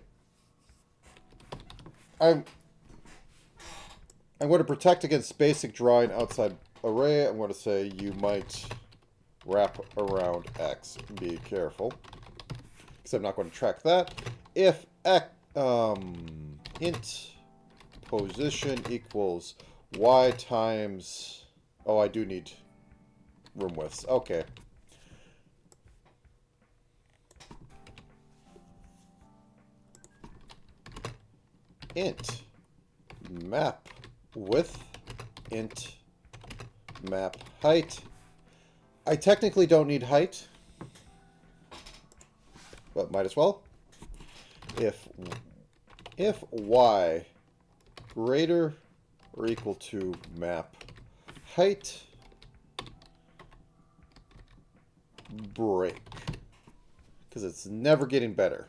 I'm going to protect against basic drawing outside array. I'm going to say you might wrap around x. Be careful, because I'm not going to track that. If x, int position equals y times... Oh, I do need room widths. Okay. Int map width, int map height. I technically don't need height, but might as well. If y greater or equal to map height, break, because it's never getting better.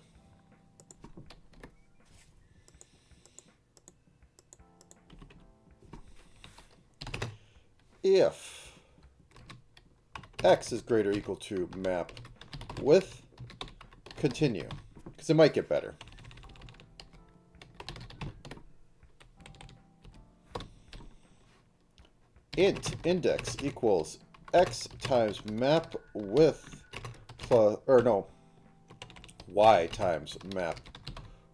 If x is greater or equal to map width, continue, because it might get better. Int index equals x times map width plus, or no, y times map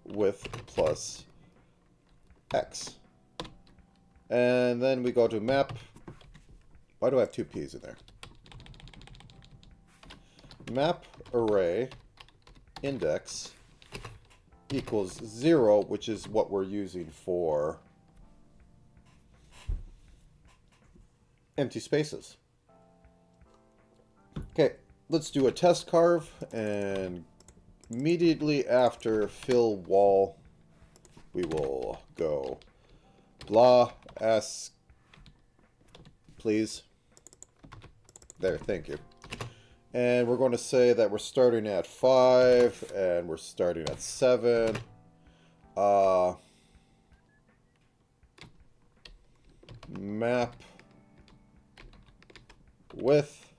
width plus x. And then we go to map. Why do I have two P's in there? Map array index equals 0, which is what we're using for empty spaces. Okay, let's do a test carve, and immediately after fill wall, we will go blah ask please. There, thank you. And we're going to say that we're starting at 5 and we're starting at 7. Map width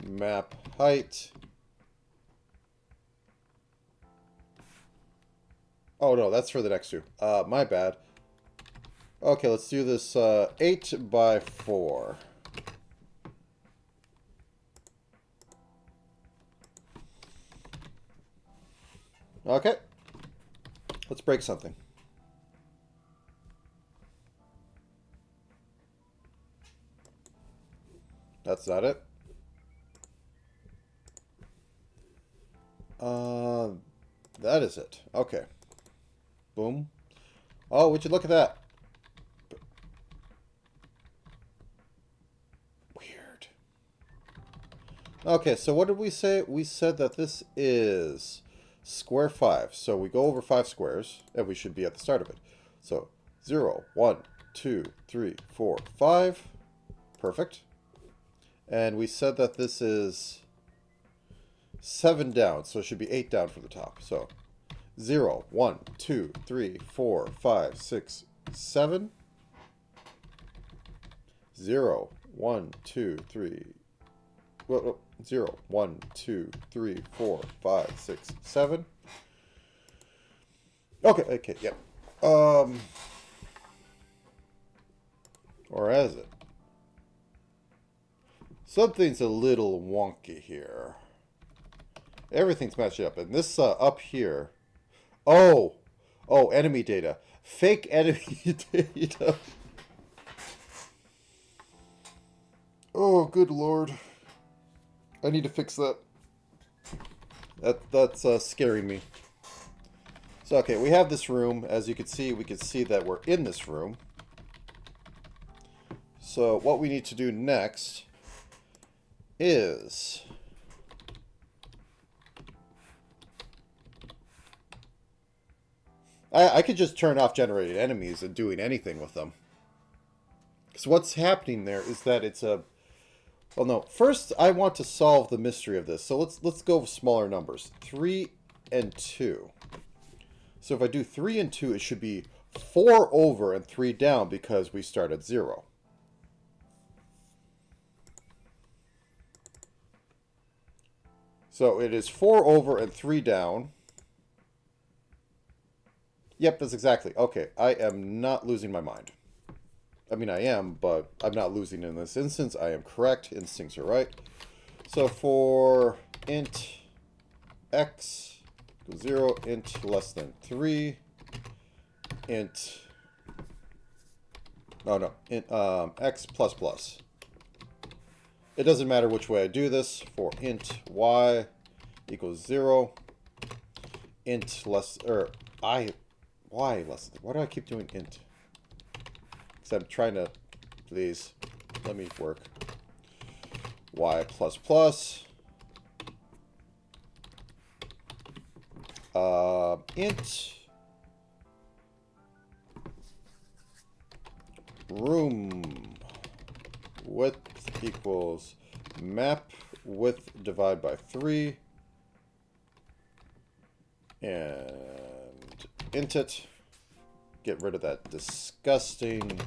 map height. Oh no, that's for the next two. My bad. Okay, let's do this 8 by 4. Okay. Let's break something. That's not it. That is it. Okay. Boom. Oh, would you look at that? Weird. Okay, so what did we say? We said that this is square 5. So we go over 5 squares, and we should be at the start of it. So 0, 1, 2, 3, 4, 5. Perfect. And we said that this is 7 down, so it should be 8 down from the top. So 0, 1, 2, 3, 4, 5, 6, 7. 0, 1, 2, 3. Well, 0, 1, 2, 3, 4, 5, 6, 7. Okay, yep. Or is it? Something's a little wonky here. Everything's matching up. And this up here... Oh, enemy data. Fake enemy data. Oh, good lord. I need to fix that. That's scaring me. So, okay, we have this room. As you can see, we can see that we're in this room. So, what we need to do next is... I could just turn off generated enemies and doing anything with them. Because what's happening there is that it's a... Well, no. First, I want to solve the mystery of this. So let's go with smaller numbers. 3 and 2. So if I do 3 and 2, it should be 4 over and 3 down because we start at 0. So it is 4 over and 3 down. Yep, that's exactly. Okay, I am not losing my mind. I mean, I am, but I'm not losing in this instance. I am correct. Instincts are right. So for int x equals 0, int less than 3, int... int x plus plus. It doesn't matter which way I do this. For int y equals 0, int less... y less than... Why do I keep doing int? Because I'm trying to... Please, let me work. Y plus plus. Int room width equals map width divided by 3. And int it. Get rid of that disgusting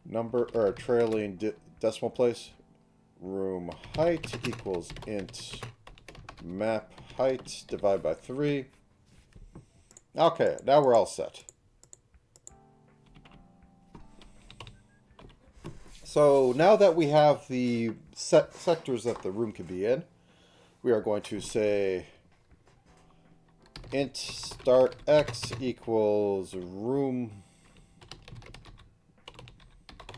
number or trailing decimal place. Room height equals int map height divided by 3. Okay, now we're all set. So now that we have the sectors that the room can be in, we are going to say int start x equals room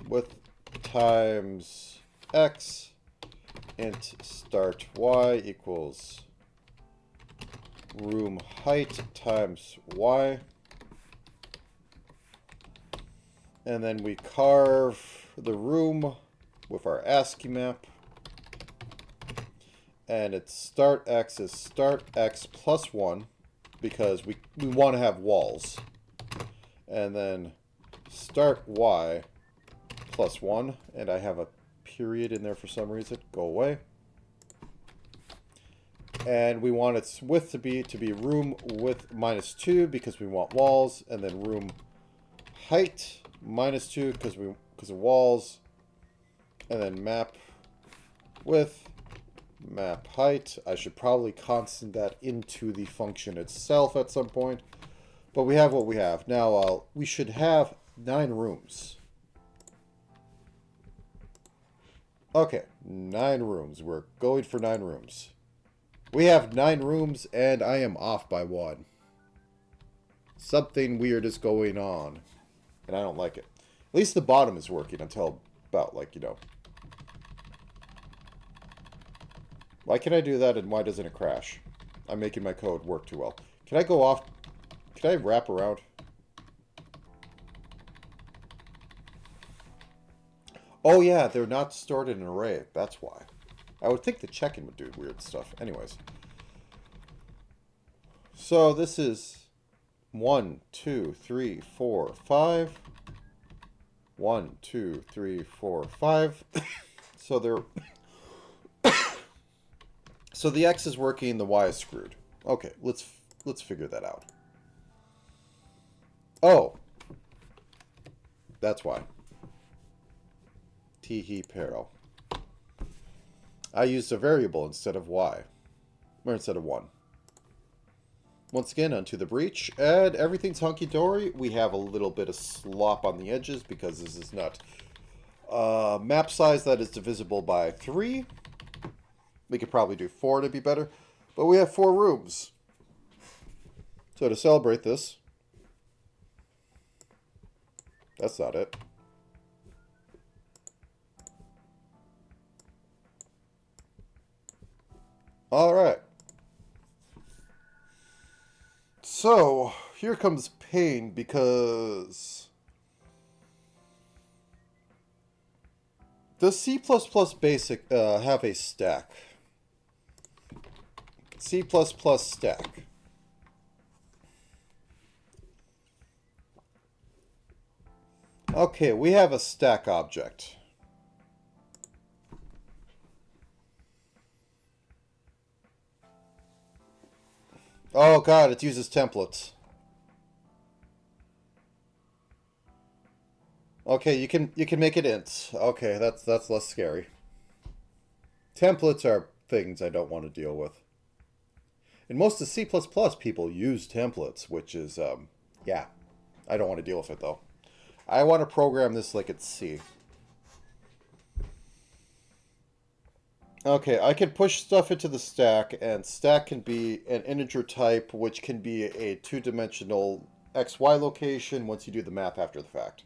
width times x. Int start y equals room height times y. And then we carve the room with our ASCII map. And its start x is start x plus 1 because we want to have walls. And then start y plus 1. And I have a period in there for some reason. Go away. And we want its width to be room width minus 2 because we want walls. And then room height minus 2 because of walls. And then map width, map height. I should probably constant that into the function itself at some point. But we have what we have. Now, we should have 9 rooms. Okay, 9 rooms. We're going for 9 rooms. We have 9 rooms, and I am off by 1. Something weird is going on, and I don't like it. At least the bottom is working until about, like, you know. Why can I do that, and why doesn't it crash? I'm making my code work too well. Can I go off? Can I wrap around? Oh yeah, they're not stored in an array. That's why. I would think the check-in would do weird stuff. Anyways. So this is 1, 2, 3, 4, 5. 1, 2, 3, 4, 5. So they're... So the X is working, the Y is screwed. Okay, let's figure that out. Oh. That's why. Teehee peril. I used a variable instead of Y. Or instead of 1. Once again, onto the breach. And everything's hunky-dory. We have a little bit of slop on the edges because this is not map size that is divisible by 3. We could probably do 4 to be better. But we have 4 rooms. So to celebrate this... That's not it. Alright. So, here comes pain because... Does C++ Basic have a stack? C++ stack. Okay, we have a stack object. Oh god, it uses templates. Okay, you can make it int. Okay, that's less scary. Templates are things I don't want to deal with. And most of C++ people use templates, which is yeah. I don't want to deal with it though. I want to program this like it's C. Okay, I can push stuff into the stack, and stack can be an integer type, which can be a 2-dimensional XY location once you do the math after the fact.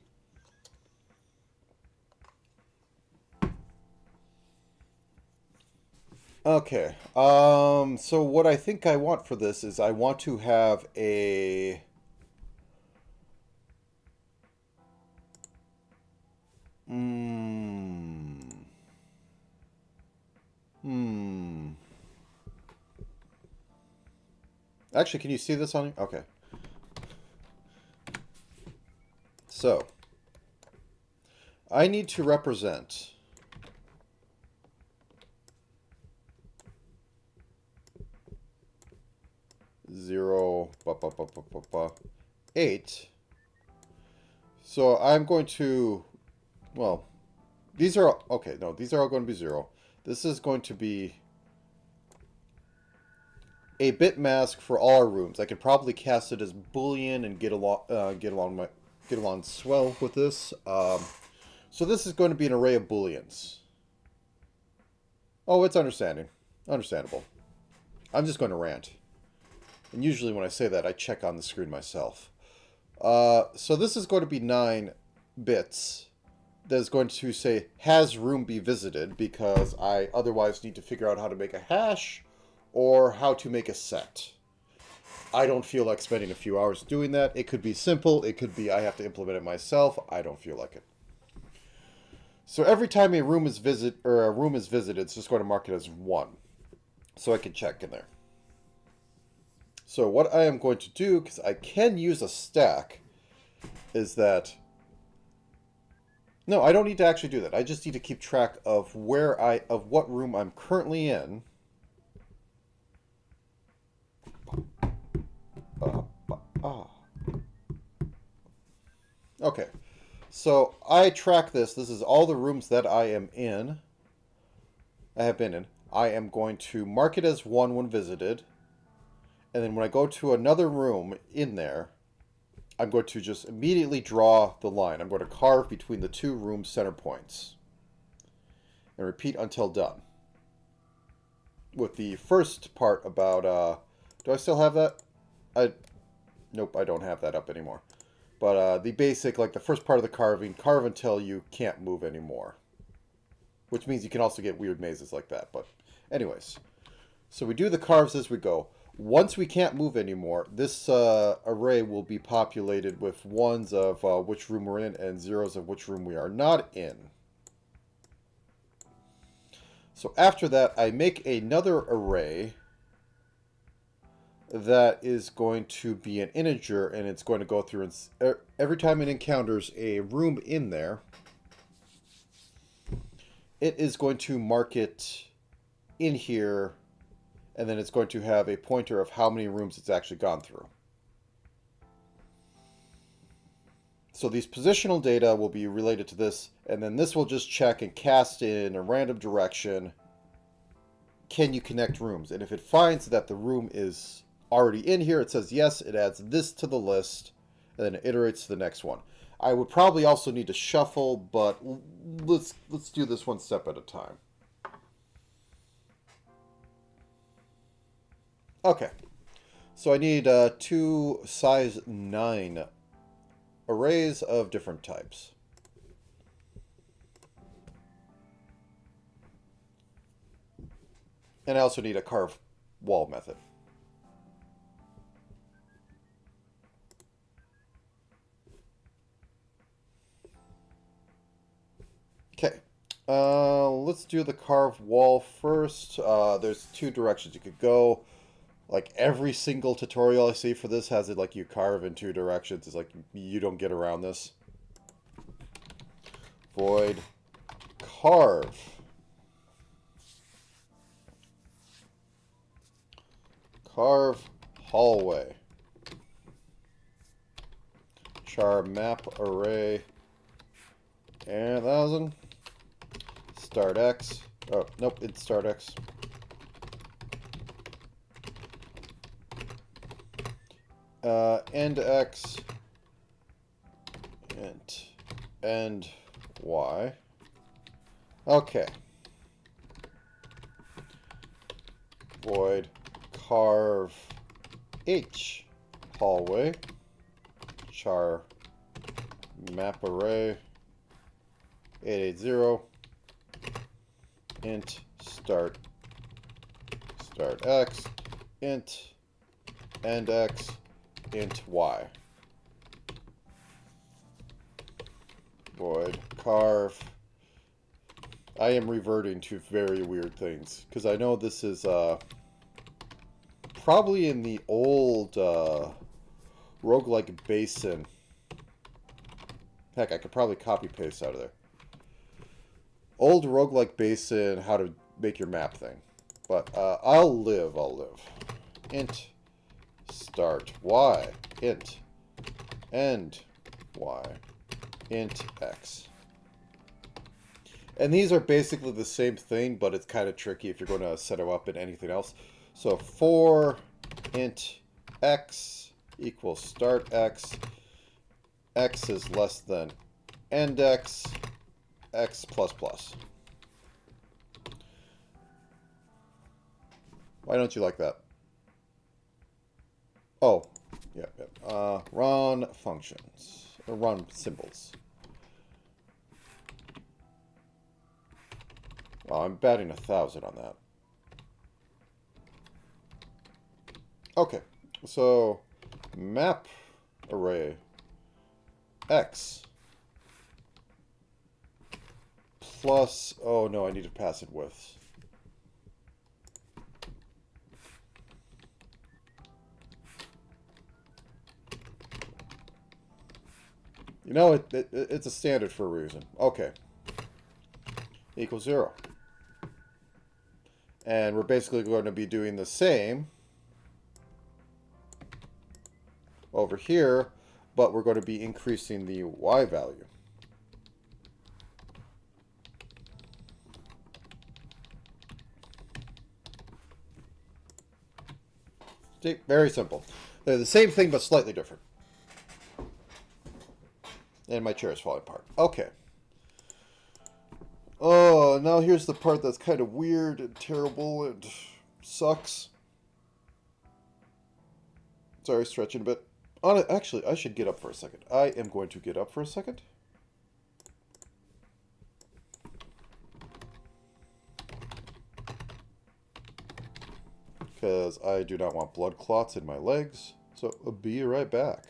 Okay, so what I think I want for this is I want to have a... Actually, can you see this on? Okay. So, I need to represent 0, 8. So I'm going to, well, these are, okay, no, these are all going to be 0. This is going to be a bit mask for all our rooms. I could probably cast it as Boolean and get along swell with this. So this is going to be an array of Booleans. Oh, it's understandable. I'm just going to rant. And usually when I say that, I check on the screen myself. So this is going to be 9 bits. That is going to say, has room be visited, because I otherwise need to figure out how to make a hash or how to make a set. I don't feel like spending a few hours doing that. It could be simple. It could be I have to implement it myself. I don't feel like it. So every time a room is visited, it's just going to mark it as 1. So I can check in there. So what I am going to do, because I can use a stack, is that... No, I don't need to actually do that. I just need to keep track of what room I'm currently in. Okay. So I track this. This is all the rooms that I am in. I have been in. I am going to mark it as 1 when visited. And then when I go to another room in there, I'm going to just immediately draw the line. I'm going to carve between the 2 room center points. And repeat until done. With the first part about, do I still have that? Nope, I don't have that up anymore. But the basic, like the first part of the carving, carve until you can't move anymore. Which means you can also get weird mazes like that. But anyways, so we do the carves as we go. Once we can't move anymore, this array will be populated with 1s of which room we're in and 0s of which room we are not in. So after that, I make another array that is going to be an integer, and it's going to go through and every time it encounters a room in there, it is going to mark it in here. And then it's going to have a pointer of how many rooms it's actually gone through. So these positional data will be related to this. And then this will just check and cast in a random direction. Can you connect rooms? And if it finds that the room is already in here, it says yes, it adds this to the list. And then it iterates to the next one. I would probably also need to shuffle, but let's do this one step at a time. Okay, so I need 2 size 9 arrays of different types. And I also need a carve wall method. Okay, let's do the carve wall first. There's 2 directions you could go. Like every single tutorial I see for this has it like you carve in 2 directions. It's like you don't get around this. Void carve. Carve hallway. Char map array. And 1000. Start X. Oh, nope, it's start X. End X. End Y. Okay. Void carve H hallway. Char map array 880 int start X int end X int Y. Void carve. I am reverting to very weird things because I know this is probably in the old roguelike basin. Heck, I could probably copy paste out of there. Old roguelike basin, how to make your map thing. But I'll live. Int start Y. Int end Y. Int X. And these are basically the same thing, but it's kind of tricky if you're going to set them up in anything else. So for int X equals start X, X is less than end X, X plus plus. Why don't you like that? Oh, yeah, yeah. Run functions. Or run symbols. Well, I'm batting 1,000 on that. Okay, so map array x plus, oh no, I need to pass it with. You know, it's a standard for a reason. Okay. Equals 0. And we're basically going to be doing the same over here, but we're going to be increasing the y value. See, very simple. They're the same thing, but slightly different. And my chair is falling apart. Okay. Oh, now here's the part that's kind of weird and terrible and sucks. Sorry, stretching a bit. Actually, I should get up for a second. I am going to get up for a second. Because I do not want blood clots in my legs. So I'll be right back.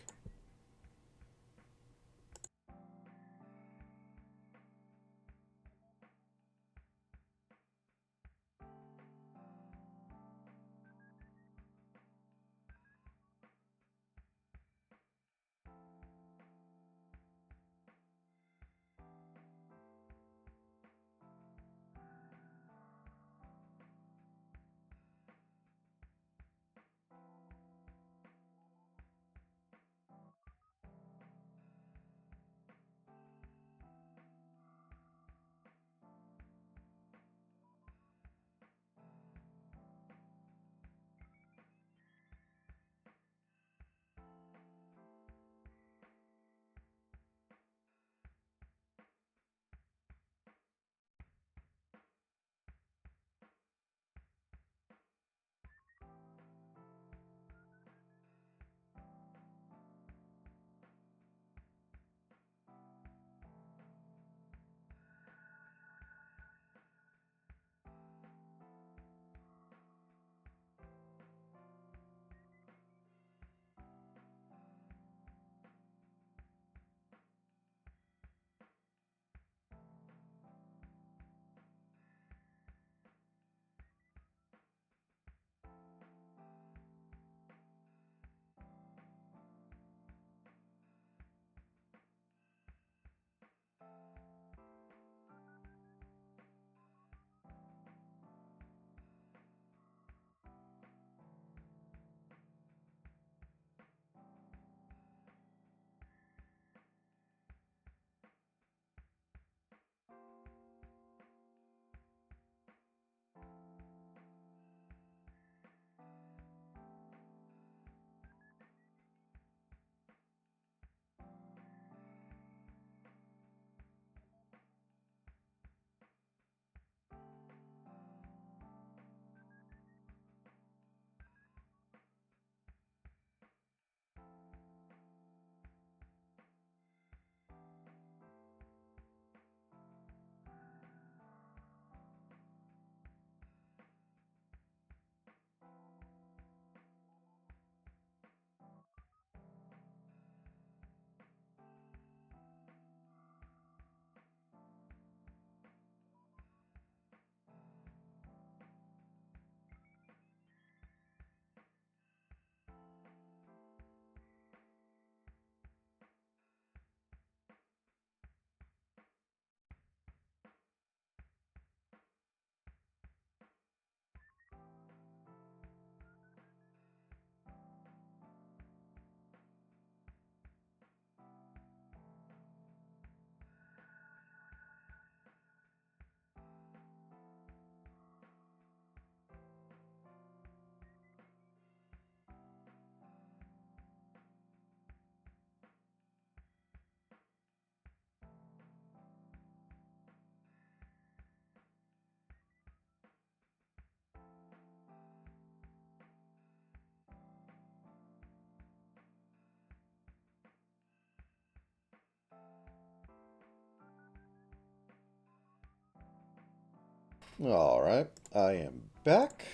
Alright, I am back.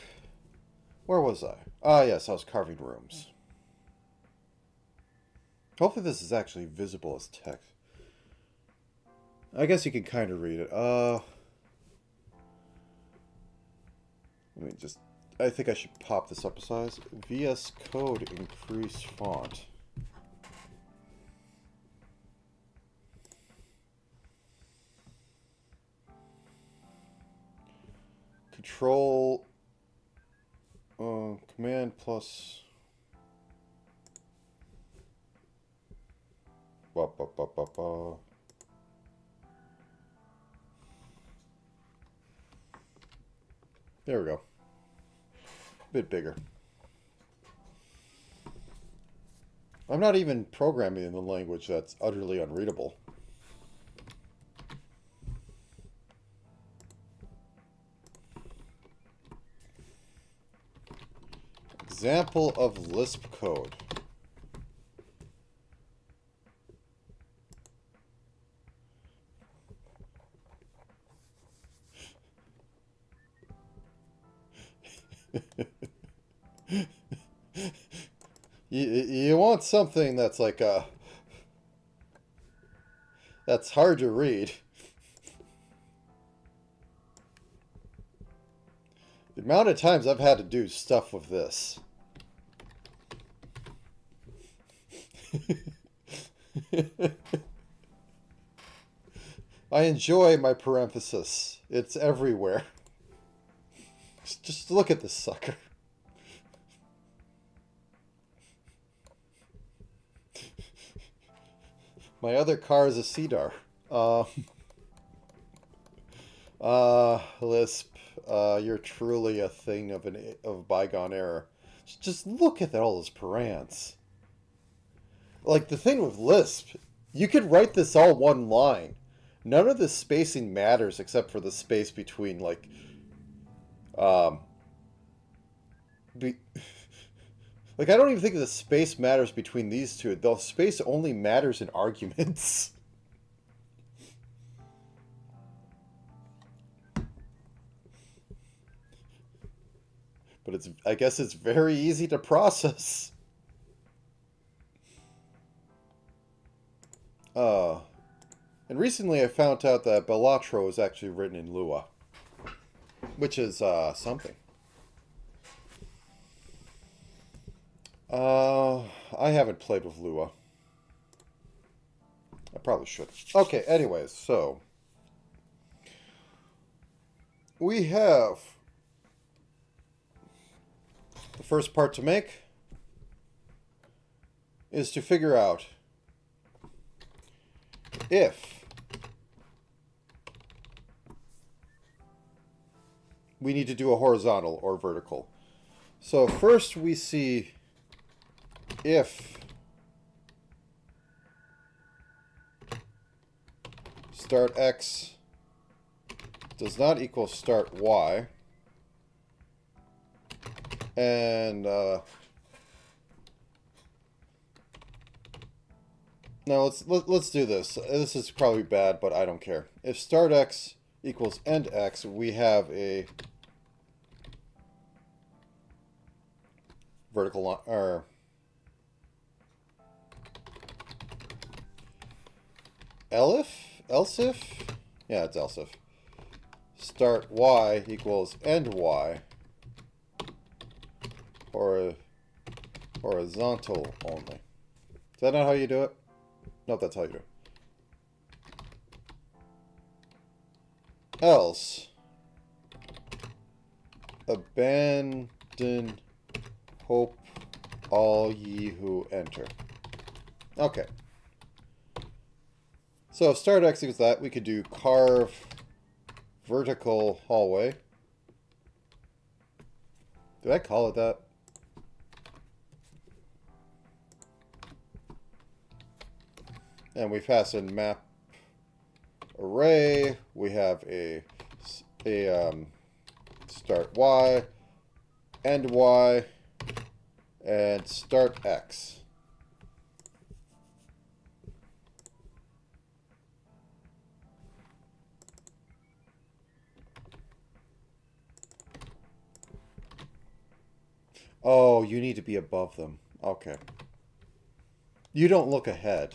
Where was I? Ah, yes, I was carving rooms. Hopefully this is actually visible as text. I guess you can kind of read it. Let me just... I think I should pop this up a size. VS Code increase font. Control... command plus... Ba, ba, ba, ba, ba. There we go. A bit bigger. I'm not even programming in the language that's utterly unreadable. Example of Lisp code. You want something that's like that's hard to read. The amount of times I've had to do stuff with this. I enjoy my parenthesis. It's everywhere. Just look at this sucker. My other car is a Cedar. Lisp, you're truly a thing of bygone era. Just look at all those parents. Like, the thing with Lisp, you could write this all one line. None of the spacing matters except for the space between, like, like, I don't even think the space matters between these two. The space only matters in arguments. But I guess it's very easy to process. And recently I found out that Bellatro is actually written in Lua. Which is, something. I haven't played with Lua. I probably should. Okay, anyways, so... we have... the first part to make is to figure out if we need to do a horizontal or vertical. So first we see if start x does not equal start y, and now let's do this. This is probably bad, but I don't care. If start x equals end x, we have a vertical line, or else if? Yeah, it's else if. Start y equals end y, or horizontal only. Is that not how you do it? No, that's how you do it. Else, abandon hope all ye who enter. Okay. So if start x equals that, we could do carve vertical hallway. Did I call it that? And we pass in map array. We have a start y, end y, and start x. Oh, you need to be above them. Okay. You don't look ahead.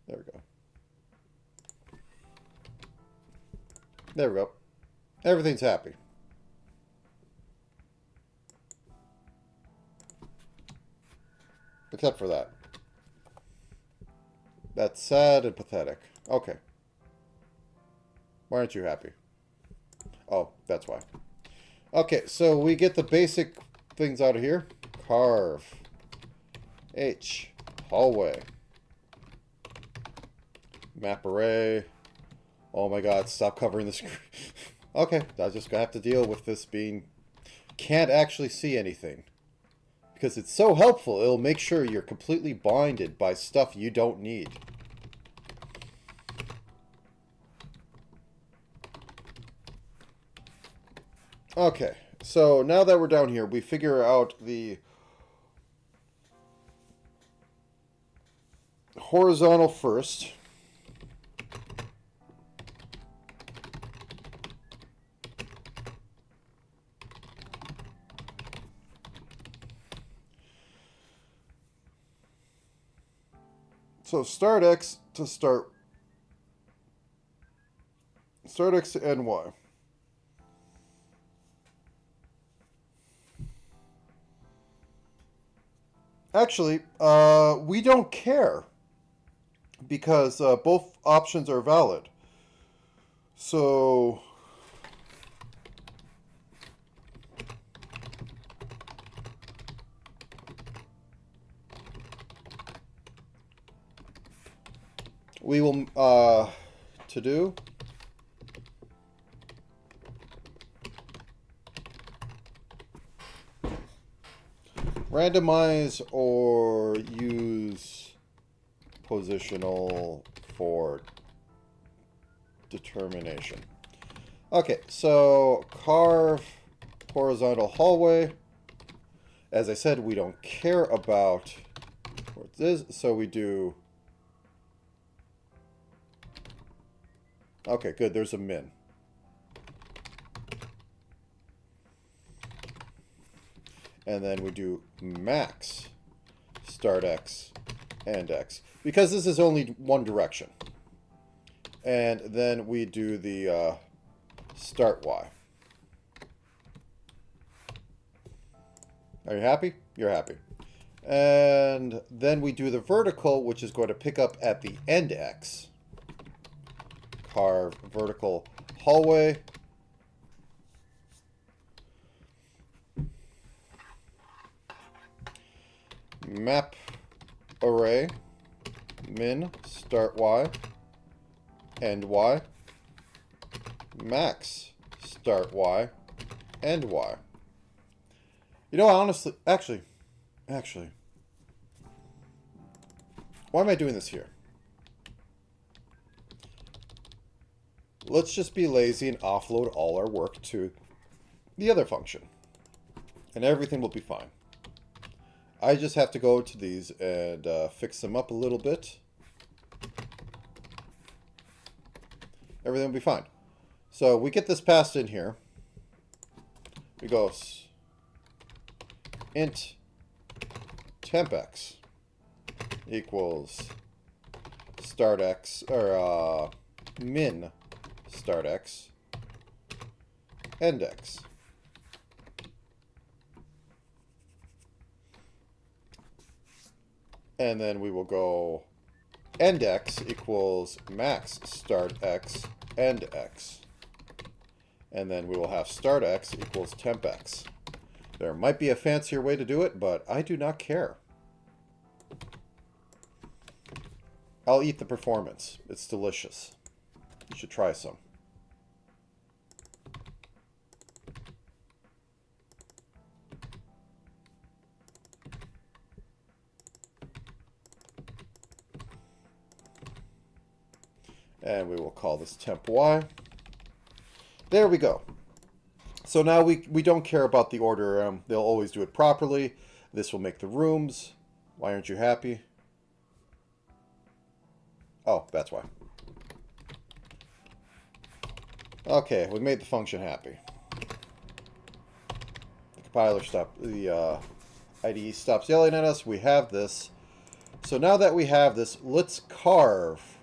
There we go. There we go. Everything's happy. Except for that. That's sad and pathetic. Okay. Why aren't you happy? Oh, that's why. Okay, so we get the basic things out of here. Carve. H. Hallway. Map array. Oh my god, stop covering the screen. Okay, I just have to deal with this being... Can't actually see anything. Because it's so helpful, it'll make sure you're completely blinded by stuff you don't need. Okay, so now that we're down here, we figure out the horizontal first. So start X to start X to end Y. Actually, we don't care because both options are valid. So we will to do randomize or use positional for determination. Okay, so carve horizontal hallway. As I said, we don't care about what it is, so we do... Okay, good, there's a min. And then we do max start X and X. Because this is only one direction. And then we do the start Y. Are you happy? You're happy. And then we do the vertical, which is going to pick up at the end X. Carve vertical hallway. Map array, min, start Y, end Y, max, start Y, end Y. You know, honestly, actually, why am I doing this here? Let's just be lazy and offload all our work to the other function. And everything will be fine. I just have to go to these and fix them up a little bit. Everything will be fine. So we get this passed in here. We go int temp x equals start x, or min start x, end x. And then we will go end x equals max start x, end x. And then we will have start x equals temp x. There might be a fancier way to do it, but I do not care. I'll eat the performance. It's delicious. You should try some. And we will call this temp y. There we go. So now we don't care about the order. They'll always do it properly. This will make the rooms. Why aren't you happy? Oh, that's why. Okay, we made the function happy. The compiler the IDE stops yelling at us. We have this. So now that we have this, let's carve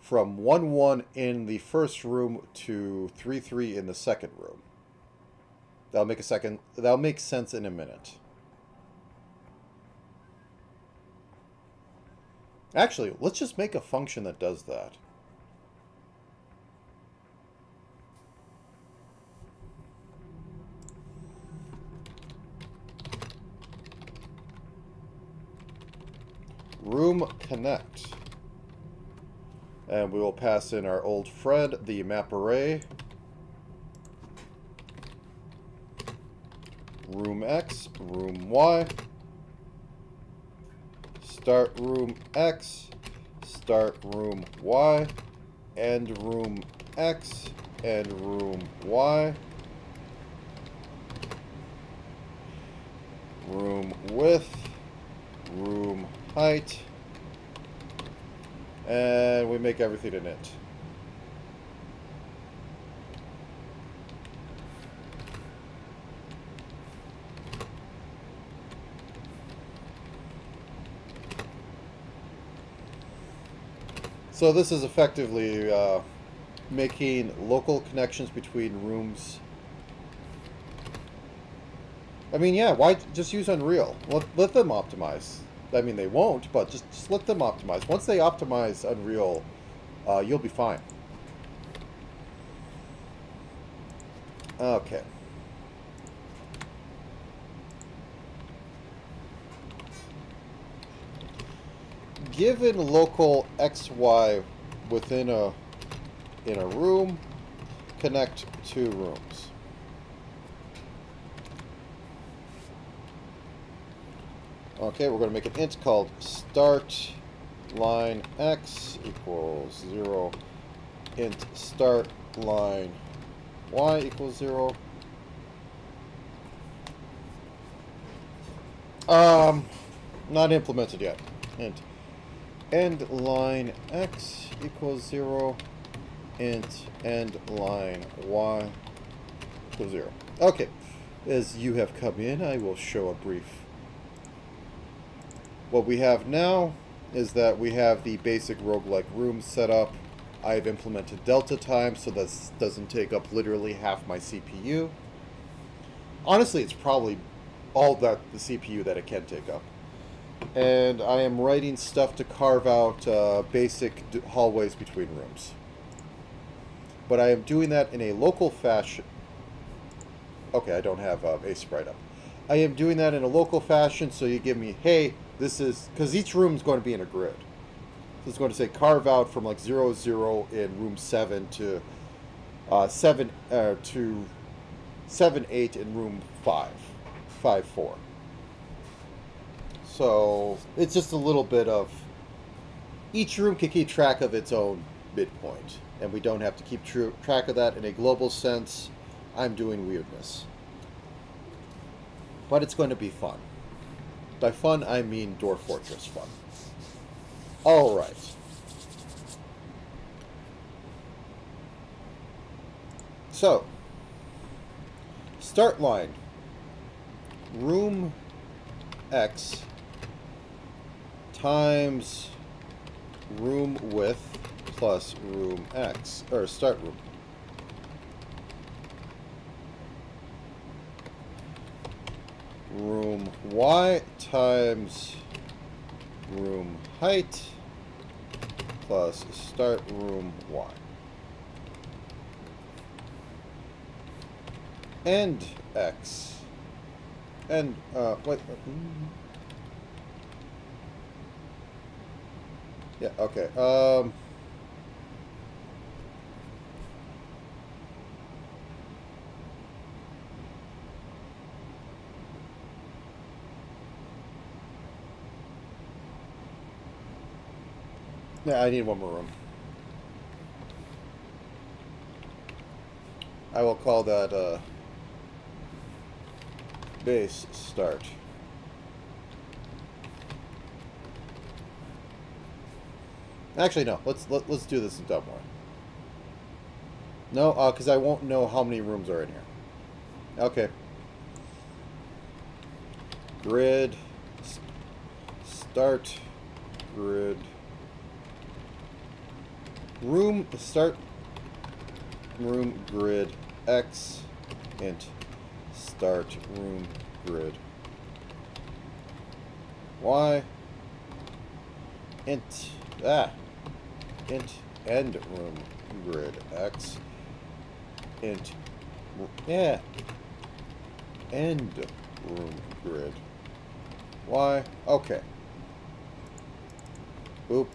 from 1-1 in the first room to 3-3 in the second room. That'll make sense in a minute. Actually, let's just make a function that does that. Room connect. And we will pass in our old friend, the map array. Room X, room Y. Start room X, start room Y, end room X, end room Y. Room width, room height, and we make everything an int. So this is effectively making local connections between rooms. I mean, yeah, why just use Unreal? Let them optimize. I mean, they won't, but just let them optimize. Once they optimize Unreal, you'll be fine. Okay. Given local XY within in a room, connect two rooms. Okay, we're going to make an int called start line x equals 0, int start line y equals 0. Not implemented yet. Int end line x equals 0, int end line y equals 0. Okay, as you have come in, I will show a brief. What we have now is that we have the basic roguelike room set up. I've implemented delta time, so this doesn't take up literally half my CPU. Honestly, it's probably all that the CPU that it can take up. And I am writing stuff to carve out basic hallways between rooms. But I am doing that in a local fashion. Okay, I don't have a sprite up. I am doing that in a local fashion, so you give me, hey, this is, because each room is going to be in a grid. So it's going to say carve out from like 0, 0 in room 7 to 7 to 7, 8 in room 5, 5, 4. So it's just a little bit of, each room can keep track of its own midpoint, and we don't have to keep track of that in a global sense. I'm doing weirdness. But it's going to be fun. By fun, I mean Dwarf Fortress fun. Alright. So, start line. Room X times room width plus room X, or start room. Room Y times room height plus start room Y. End X. And, wait. Yeah, okay. Yeah, I need one more room. I will call that, base start. Actually, no. Let's do this in dumb way. No, because I won't know how many rooms are in here. Okay. Grid. Start. Grid. Room. Start. Room grid. X. Int. Start room grid. Y. Int. Int. End room grid. X. Int. Yeah. End room grid. Y. Okay. Boop.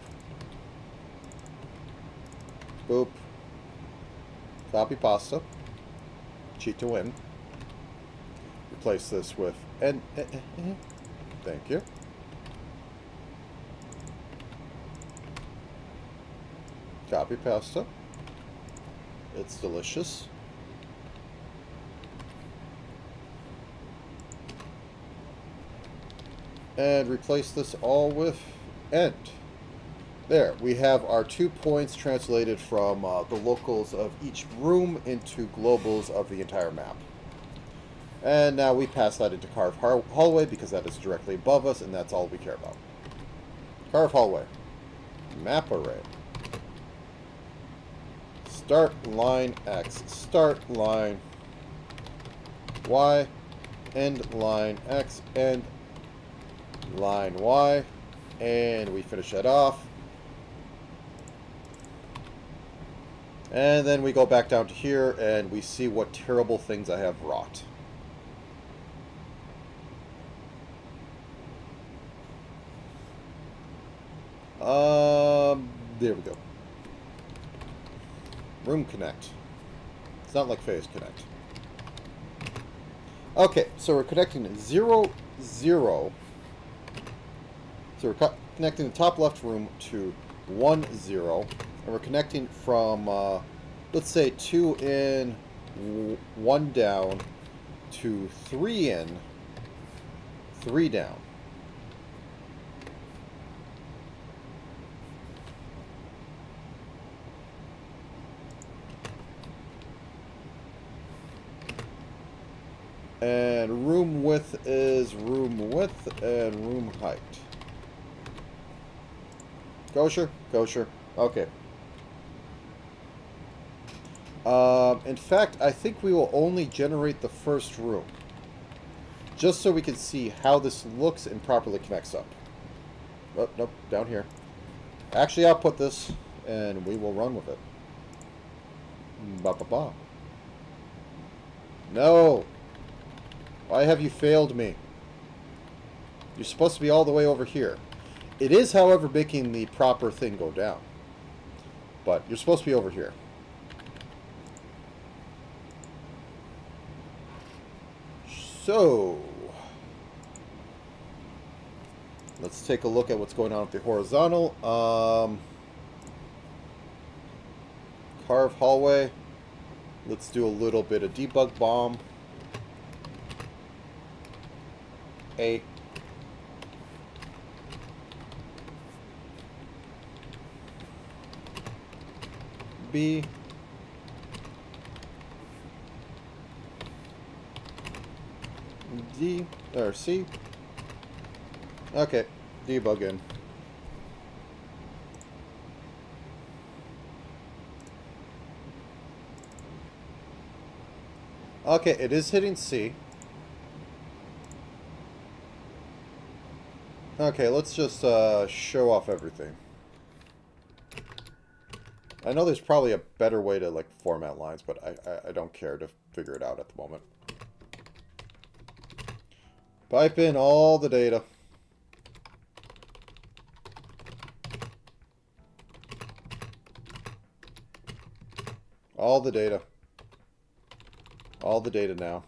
Boop. Copy pasta. Cheat to win. Replace this with end. Thank you. Copy pasta. It's delicious. And replace this all with end. There, we have our 2 points translated from the locals of each room into globals of the entire map. And now we pass that into Carved Hallway because that is directly above us, and that's all we care about. Carved Hallway. Map array. Start line X. Start line Y. End line X. End line Y. And we finish that off. And then we go back down to here, and we see what terrible things I have wrought. There we go. Room connect. It's not like phase connect. Okay, so we're connecting 0, 0. So we're connecting the top left room to 1, 0. And we're connecting from, let's say, 2 in, 1 down, to 3 in, 3 down. And room width is room width and room height. Kosher? Kosher. Okay. In fact, I think we will only generate the first room. Just so we can see how this looks and properly connects up. Oh, nope, down here. Actually, I'll put this, and we will run with it. Ba-ba-ba. No! Why have you failed me? You're supposed to be all the way over here. It is, however, making the proper thing go down. But you're supposed to be over here. So, let's take a look at what's going on with the horizontal. Carved hallway. Let's do a little bit of debug bomb. A. B. D. Or C. Okay. Debug in. Okay, it is hitting C. Okay, let's just show off everything. I know there's probably a better way to like format lines, but I don't care to figure it out at the moment. Pipe in all the data. All the data. All the data now.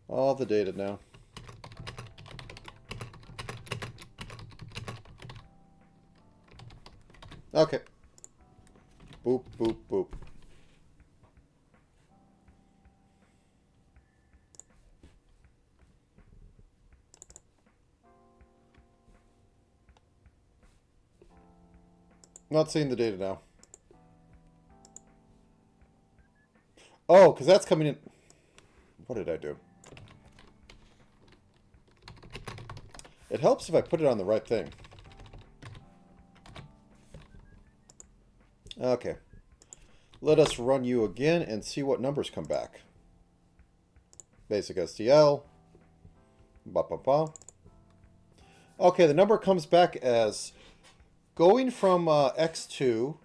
All the data now. Okay. Boop, boop, boop. Not seeing the data now. Oh, because that's coming in. What did I do? It helps if I put it on the right thing. Okay. Let us run you again and see what numbers come back. Basic SDL. Ba ba ba. Okay, the number comes back as going from x2,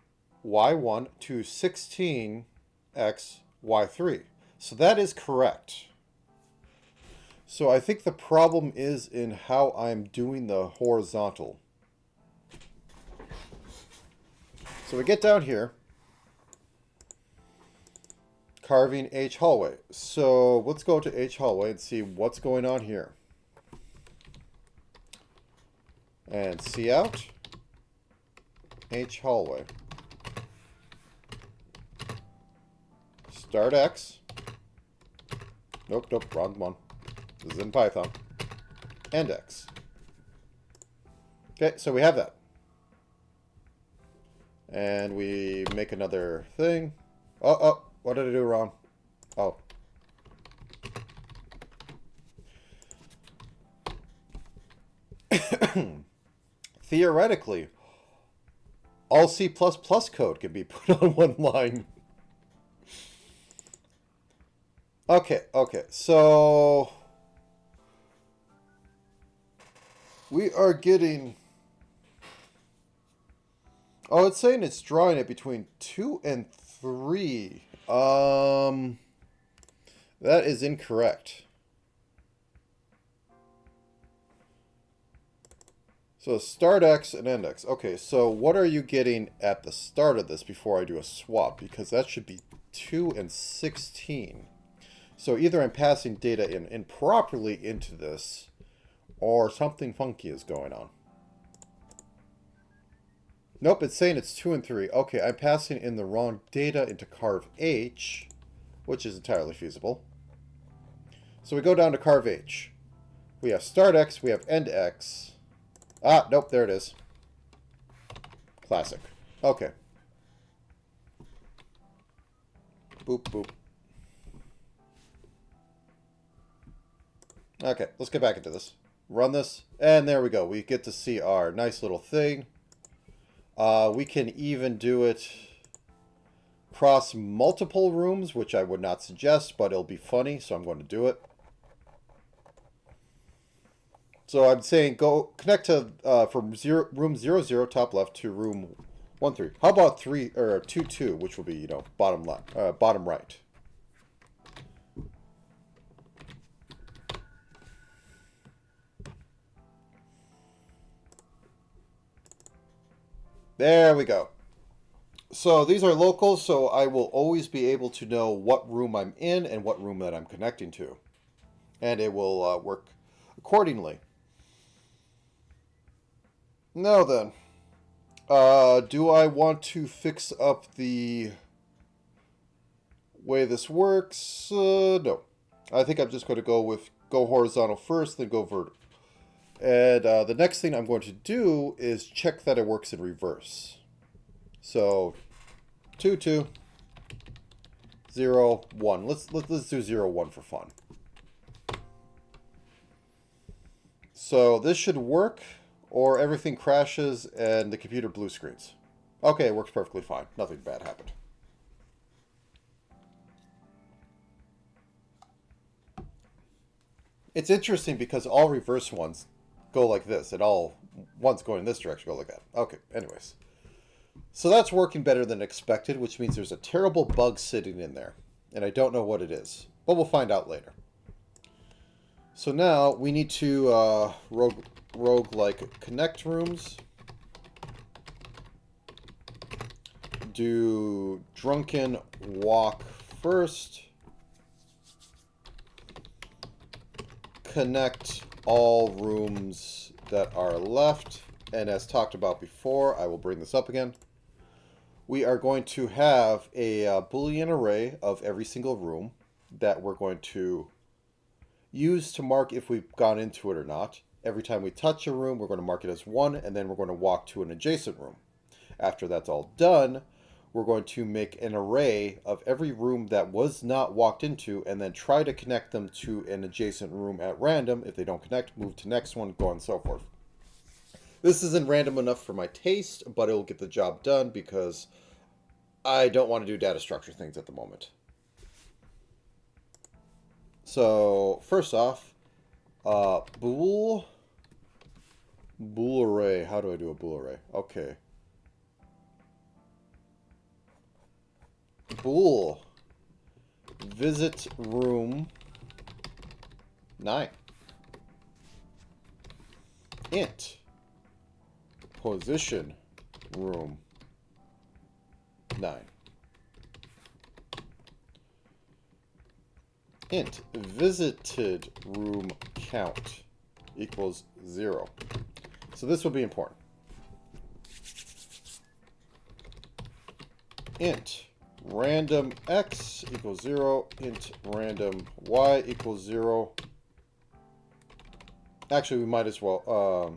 y1 to 16x, y3. So that is correct. So I think the problem is in how I'm doing the horizontal. So we get down here. Carving H hallway. So let's go to H hallway and see what's going on here. And C out. H hallway. Start X. Nope, nope, wrong one. This is in Python. And X. Okay, so we have that. And we make another thing. Oh, what did I do wrong? Oh. Theoretically, all C++ code can be put on one line. Okay, so we are getting... Oh, it's saying it's drawing it between 2 and 3. That is incorrect. So start X and end X. Okay, so what are you getting at the start of this before I do a swap? Because that should be 2 and 16. So either I'm passing data in improperly into this, or something funky is going on. Nope, it's saying it's 2 and 3. Okay, I'm passing in the wrong data into carve H, which is entirely feasible. So we go down to carve H. We have start X, we have end X. Ah, nope, there it is. Classic. Okay. Boop, boop. Okay, let's get back into this. Run this, and there we go. We get to see our nice little thing. We can even do it across multiple rooms, which I would not suggest, but it'll be funny, so I'm going to do it. So I'm saying go connect to from room 00 top left to room 13. How about 22, which will be, you know, bottom left, bottom right. There we go. So these are local, so I will always be able to know what room I'm in and what room that I'm connecting to. And it will work accordingly. Now then, do I want to fix up the way this works? No. I think I'm just going to go horizontal first, then go vertical. And the next thing I'm going to do is check that it works in reverse. So 2, 2, 0, 1. Let's do 0, 1 for fun. So this should work, or everything crashes and the computer blue screens. Okay, it works perfectly fine. Nothing bad happened. It's interesting because all reverse ones go like this, and all ones going in this direction go like that. Okay, anyways. So that's working better than expected, which means there's a terrible bug sitting in there. And I don't know what it is, but we'll find out later. So now we need to roguelike connect rooms. Do drunken walk first. Connect all rooms that are left. And as talked about before, I will bring this up again. We are going to have a Boolean array of every single room that we're going to use to mark if we've gone into it or not. Every time we touch a room, we're going to mark it as 1, and then we're going to walk to an adjacent room. After that's all done, we're going to make an array of every room that was not walked into and then try to connect them to an adjacent room at random. If they don't connect, move to next one, go on and so forth. This isn't random enough for my taste, but it'll get the job done because I don't want to do data structure things at the moment. So, first off, bool array. How do I do a bool array? Okay. Bool. Visit room 9. Int. Position room 9. Int visited room count equals 0. So this will be important. Int random x equals 0. Int random y equals 0. Actually, we might as well.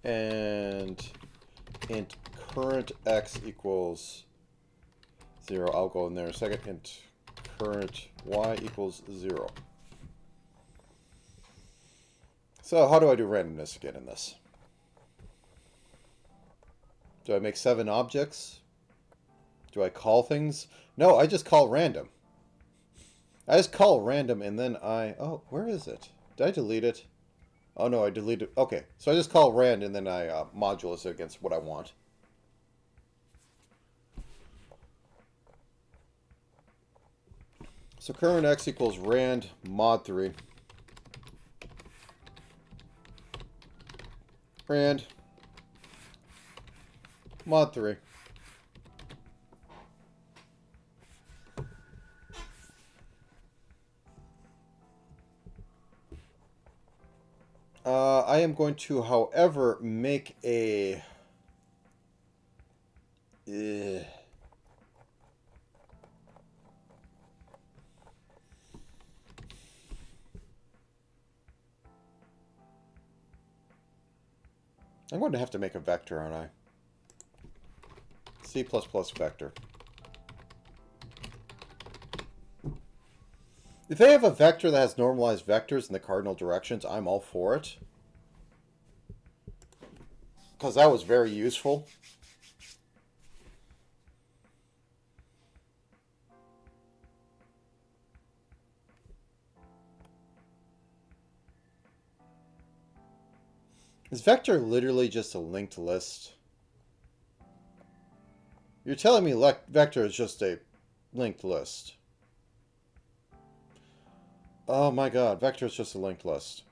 And int current x equals 0. I'll go in there in a second. Int current y equals 0. So how do I do randomness again in this? Do I make 7 objects? Do I call things? No, I just call random. I just call random and then I... Oh, where is it? Did I delete it? Oh no, I deleted... Okay, so I just call rand and then I modulus it against what I want. So current x equals rand mod 3. Rand mod 3. I am going to, however, make a... I'm going to have to make a vector, aren't I? C++ vector. If they have a vector that has normalized vectors in the cardinal directions, I'm all for it. Because that was very useful. Is vector literally just a linked list? You're telling me vector is just a linked list. Oh my god, vector is just a linked list.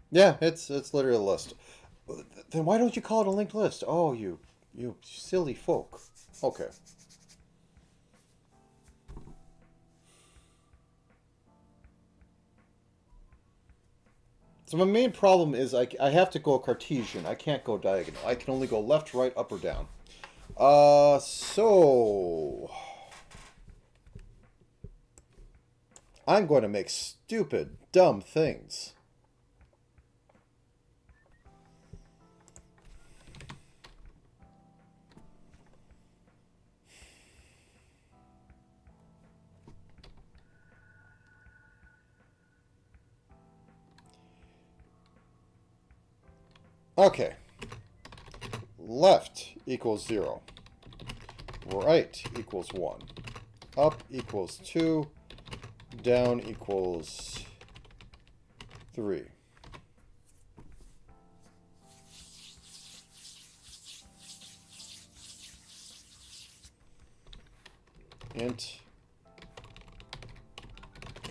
Yeah, it's literally a list. Then why don't you call it a linked list? Oh, you silly folk. Okay. So my main problem is I have to go Cartesian. I can't go diagonal. I can only go left, right, up, or down. So... I'm going to make stupid, dumb things. Okay. Left equals 0. Right equals 1. Up equals 2. Down equals 3. Int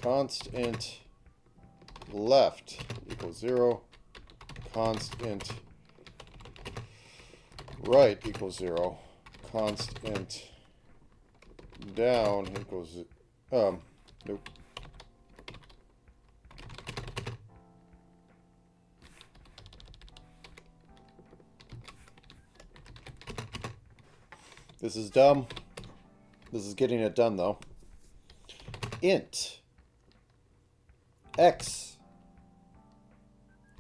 const int left equals 0. Const int right equals 0. Const int down equals nope. This is dumb. This is getting it done, though. Int x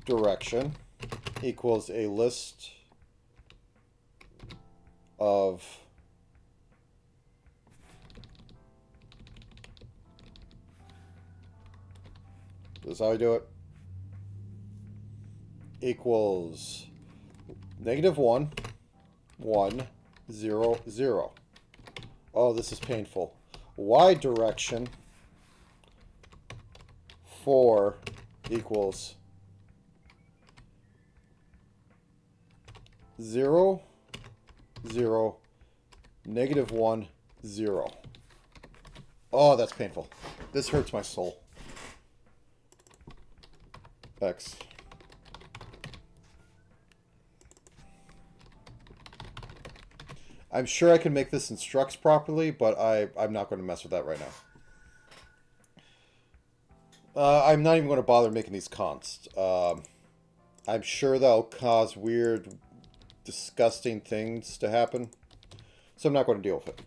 direction equals a list of this is how I do it. Equals -1, 1, 0, 0. Oh, this is painful. Y direction 4 equals 0, 0, -1, 0. Oh, that's painful. This hurts my soul. X. I'm sure I can make this in structs properly, but I'm not going to mess with that right now. I'm not even going to bother making these const. I'm sure that'll cause weird, disgusting things to happen, so I'm not going to deal with it.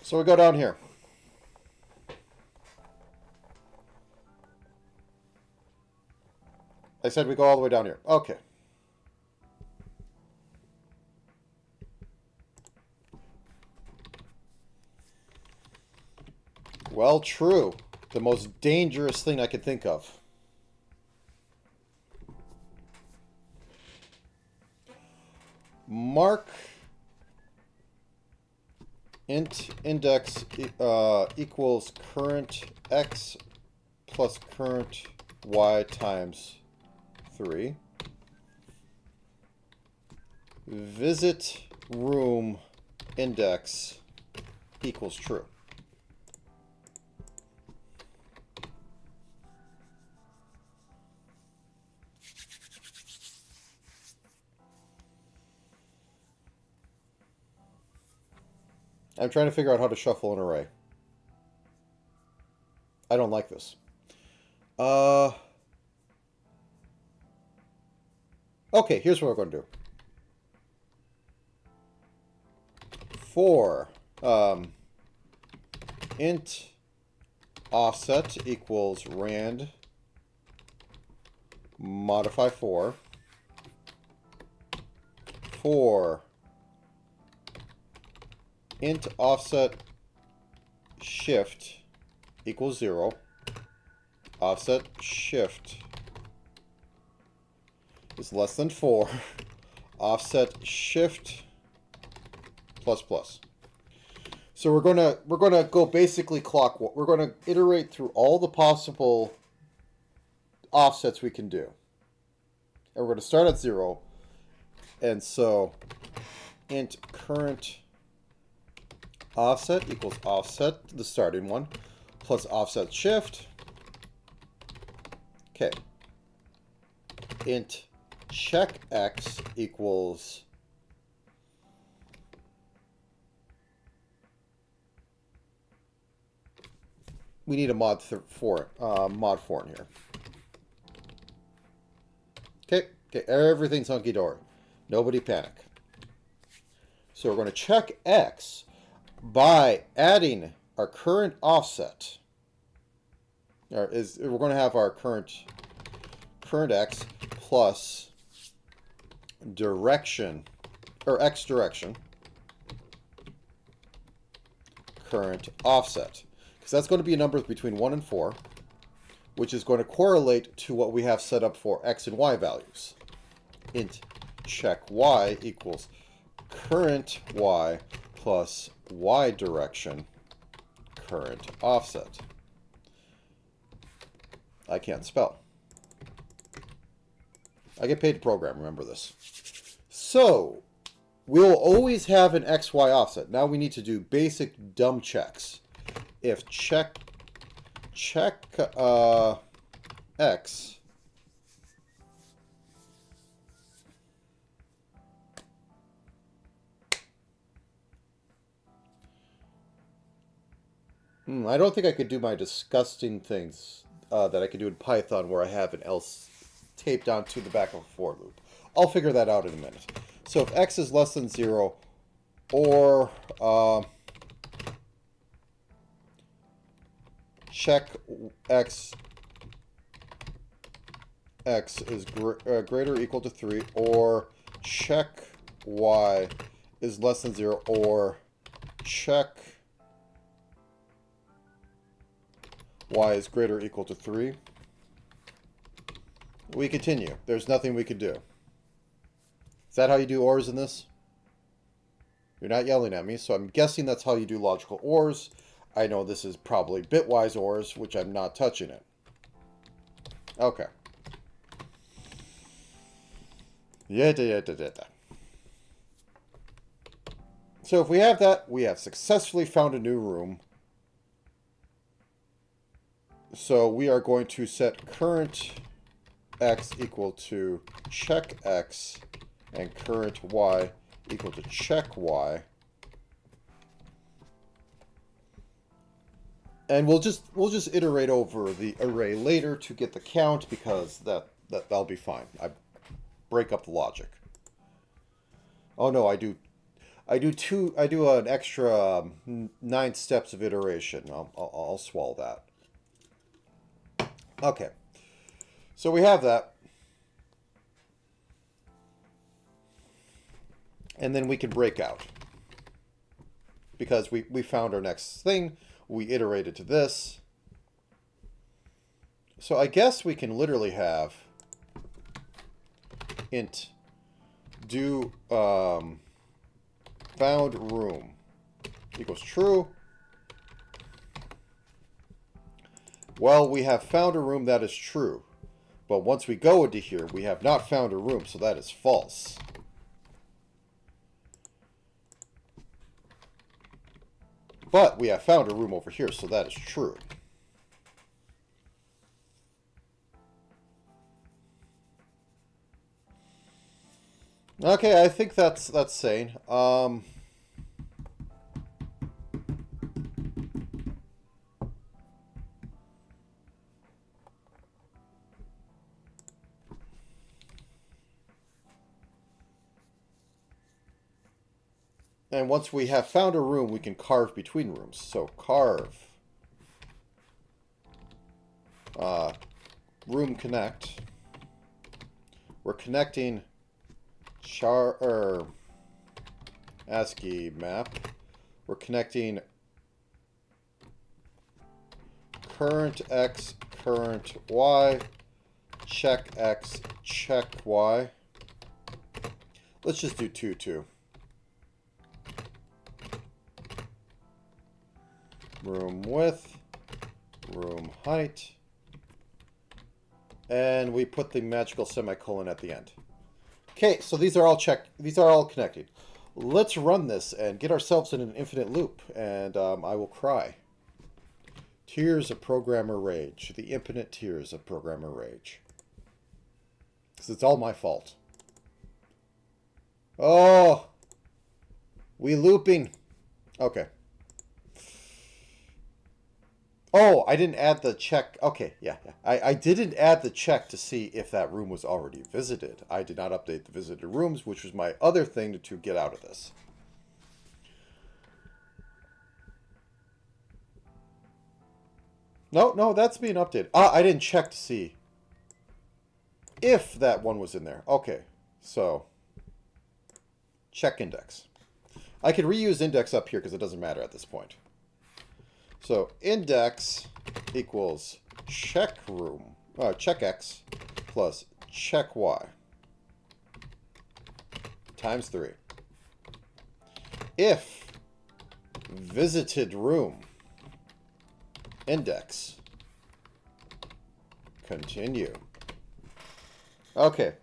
So we go down here. I said we go all the way down here. Okay. Well, true. The most dangerous thing I could think of. Mark int index equals current x plus current y times 3. Visit room index equals true. I'm trying to figure out how to shuffle an array. I don't like this. Okay, here's what we're going to do. For int offset equals rand modify 4. For int offset shift equals 0. Offset shift is less than 4. Offset shift plus plus. So we're gonna go basically clockwise. We're gonna iterate through all the possible offsets we can do, and we're gonna start at 0. And so int current offset equals offset, the starting one, plus offset shift. Okay. Int check x equals we need a mod 4 in here. Okay, everything's hunky dory. Nobody panic. So we're going to check x by adding our current offset. We're going to have our current x plus direction, or x direction, current offset. Because that's going to be a number between 1 and 4, which is going to correlate to what we have set up for x and y values. Int check y equals current y plus y direction current offset. I can't spell. I get paid to program, remember this. So, we'll always have an XY offset. Now we need to do basic dumb checks. If check x I don't think I could do my disgusting things that I could do in Python where I have an else taped onto the back of a for loop. I'll figure that out in a minute. So if x is less than 0 or check x is greater or equal to 3 or check y is less than 0 or check y is greater or equal to 3. We continue. There's nothing we could do. Is that how you do ORs in this? You're not yelling at me, so I'm guessing that's how you do logical ORs. I know this is probably bitwise ORs, which I'm not touching it. Okay. So if we have that, we have successfully found a new room. So we are going to set current x equal to check x and current y equal to check y. And we'll just iterate over the array later to get the count because that'll be fine. I break up the logic. Oh no, I do an extra 9 steps of iteration. I'll swallow that. Okay. So we have that. And then we can break out. Because we found our next thing. We iterated to this. So I guess we can literally have int do found room equals true. Well, we have found a room that is true. But once we go into here, we have not found a room, so that is false. But we have found a room over here, so that is true. Okay, I think that's sane. And once we have found a room, we can carve between rooms. So carve room connect. We're connecting ASCII map. We're connecting current x, current y, check x, check y. Let's just do 2, 2. Room width, room height, and we put the magical semicolon at the end. Okay, so these are all connected. Let's run this and get ourselves in an infinite loop, and I will cry. Tears of programmer rage, the infinite tears of programmer rage. Because it's all my fault. Oh, we looping. Okay. Oh, I didn't add the check. Okay, yeah. I didn't add the check to see if that room was already visited. I did not update the visited rooms, which was my other thing to get out of this. No, that's being updated. I didn't check to see if that one was in there. Okay, so check index. I could reuse index up here because it doesn't matter at this point. So index equals check x plus check y times 3. If visited room index continue. Okay.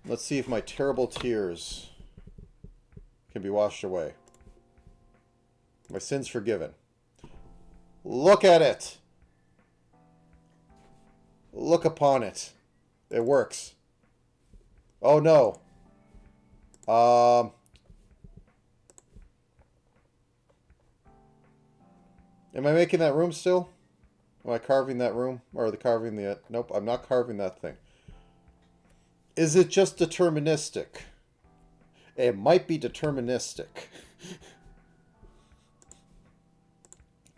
Let's see if my terrible tears can be washed away. My sins forgiven. Look at it. Look upon it. It works. Oh no. Am I making that room still? Am I carving that room? Or the carving the... Nope, I'm not carving that thing. Is it just deterministic? It might be deterministic.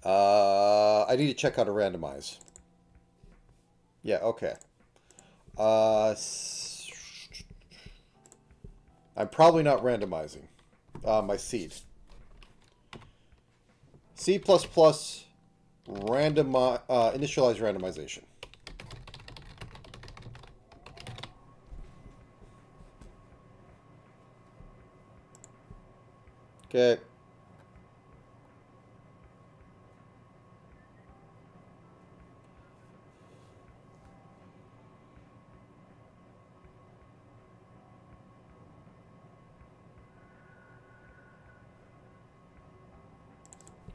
I need to check how to randomize. Yeah, okay. I'm probably not randomizing my seed. C++ initialize randomization. Okay.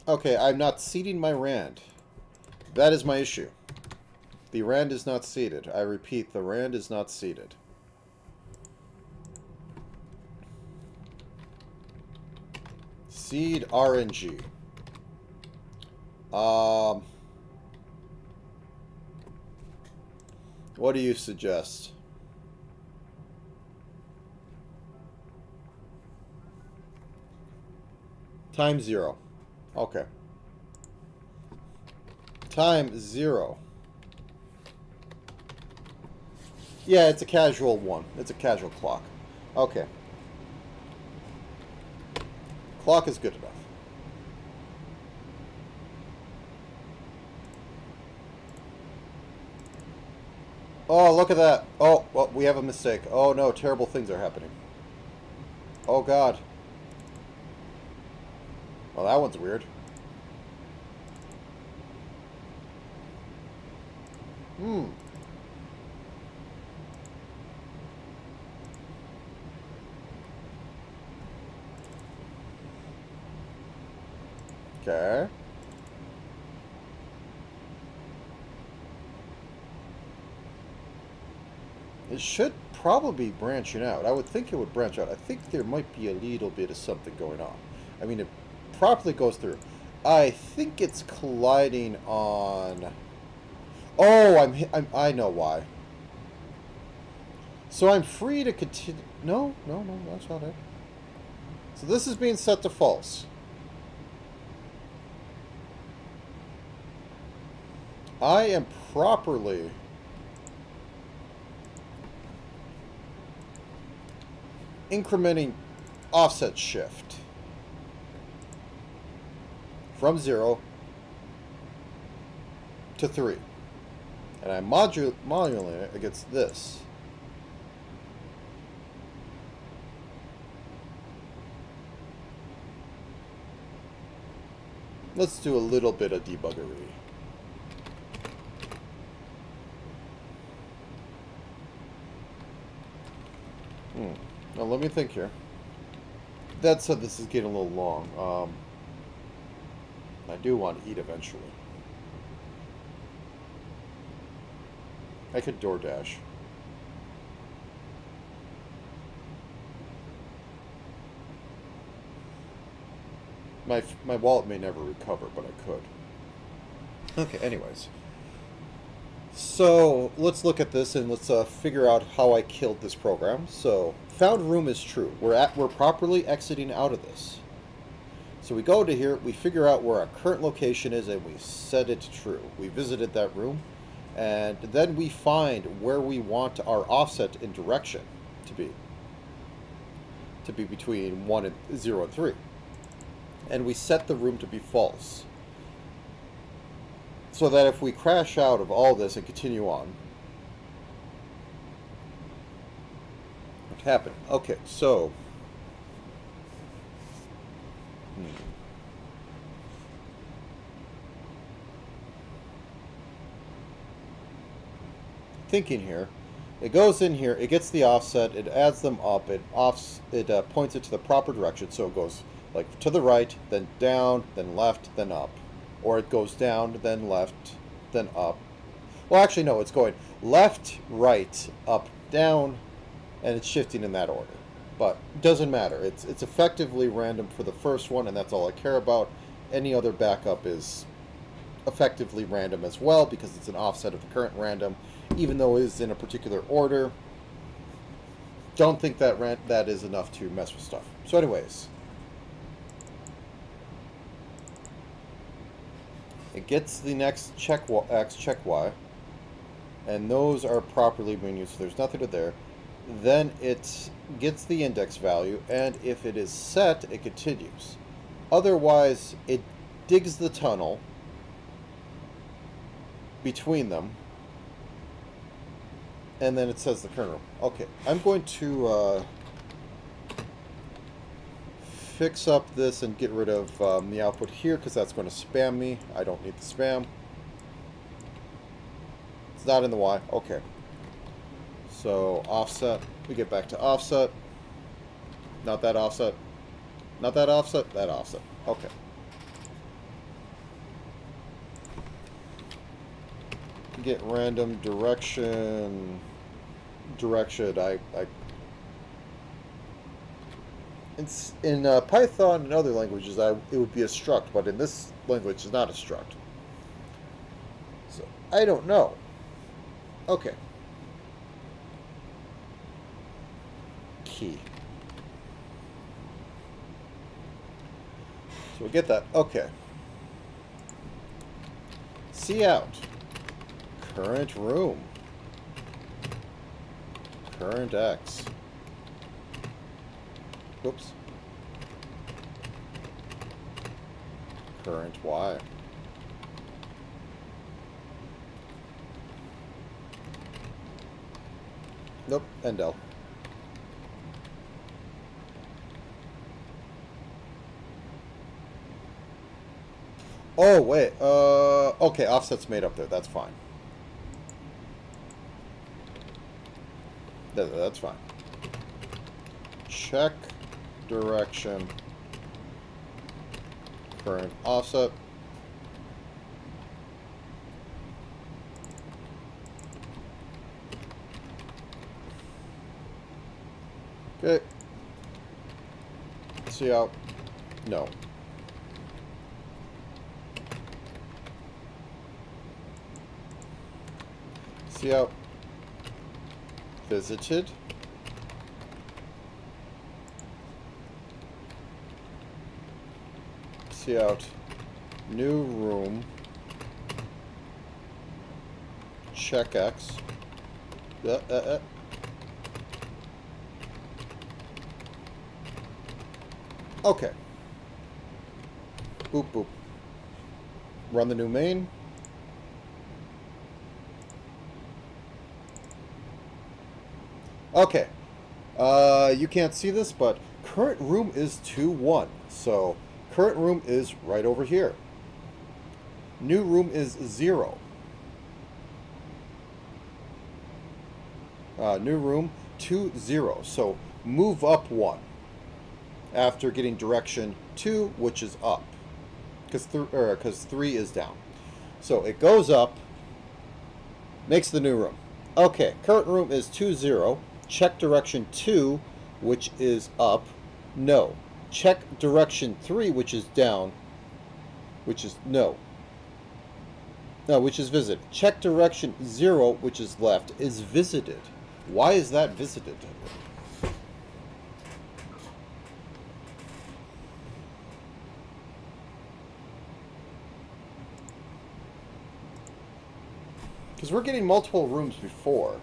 Okay, I'm not seeding my rand. That is my issue. The rand is not seeded. I repeat, the rand is not seeded. Seed RNG. What do you suggest? Time 0. Okay. Time 0. Yeah, it's a casual one. It's a casual clock. Okay. Clock is good enough. Oh, look at that. Oh, well, we have a mistake. Oh, no, terrible things are happening. Oh, God. Well, that one's weird. Okay. It should probably be branching out. I would think it would branch out. I think there might be a little bit of something going on. I mean, it properly goes through. I think it's colliding on... Oh, I know why. So I'm free to continue... No, that's not it. So this is being set to false. I am properly... incrementing offset shift from 0 to 3. And I'm modulating it against this. Let's do a little bit of debuggery. Now let me think here. That said, this is getting a little long. I do want to eat eventually. I could DoorDash. My wallet may never recover, but I could. Okay, anyways. So, let's look at this and let's figure out how I killed this program. So, found room is true. We're properly exiting out of this. So we go to here, we figure out where our current location is, and we set it true. We visited that room, and then we find where we want our offset in direction to be. To be between 1 and 0 and 3. And we set the room to be false. So that if we crash out of all this and continue on, what happened? Okay, so thinking here, it goes in here, it gets the offset, it adds them up, it points it to the proper direction, so it goes like to the right, then down, then left, then up. Or it goes down, then left, then up. Well, actually, no, it's going left, right, up, down, and it's shifting in that order. But it doesn't matter. It's effectively random for the first one, and that's all I care about. Any other backup is effectively random as well because it's an offset of the current random, even though it is in a particular order. Don't think that that is enough to mess with stuff. So anyways, it gets the next check X, check Y, and those are properly being used, so there's nothing to there. Then it gets the index value, and if it is set, it continues. Otherwise, it digs the tunnel between them, and then it says the current room. Okay, I'm going to fix up this and get rid of the output here, because that's going to spam me. I don't need the spam. It's not in the Y. Okay. So, offset. We get back to offset. Not that offset. Not that offset. That offset. Okay. Get random direction. It's in Python and other languages, it would be a struct, but in this language, it's not a struct. So, I don't know. Okay. Key. So we get that. Okay. See out. Current room. Current X. Oops. Current Y. Nope, and L. Oh, wait. Okay, offset's made up there. That's fine. That's fine. Check direction. Current offset. Okay. See out. No. See out. Visited. See out. New room. Check X. Okay. Boop, boop. Run the new main. Okay. You can't see this, but current room is 2-1. So, current room is right over here. New room is 0. New room 2-0. So, move up 1. After getting direction 2, which is up. Because 3 is down. So, it goes up. Makes the new room. Okay, current room is 2-0. Check direction 2, which is up. No. Check direction 3, which is down. Which is no. No, which is visited. Check direction 0, which is left, is visited. Why is that visited? Because we're getting multiple rooms before.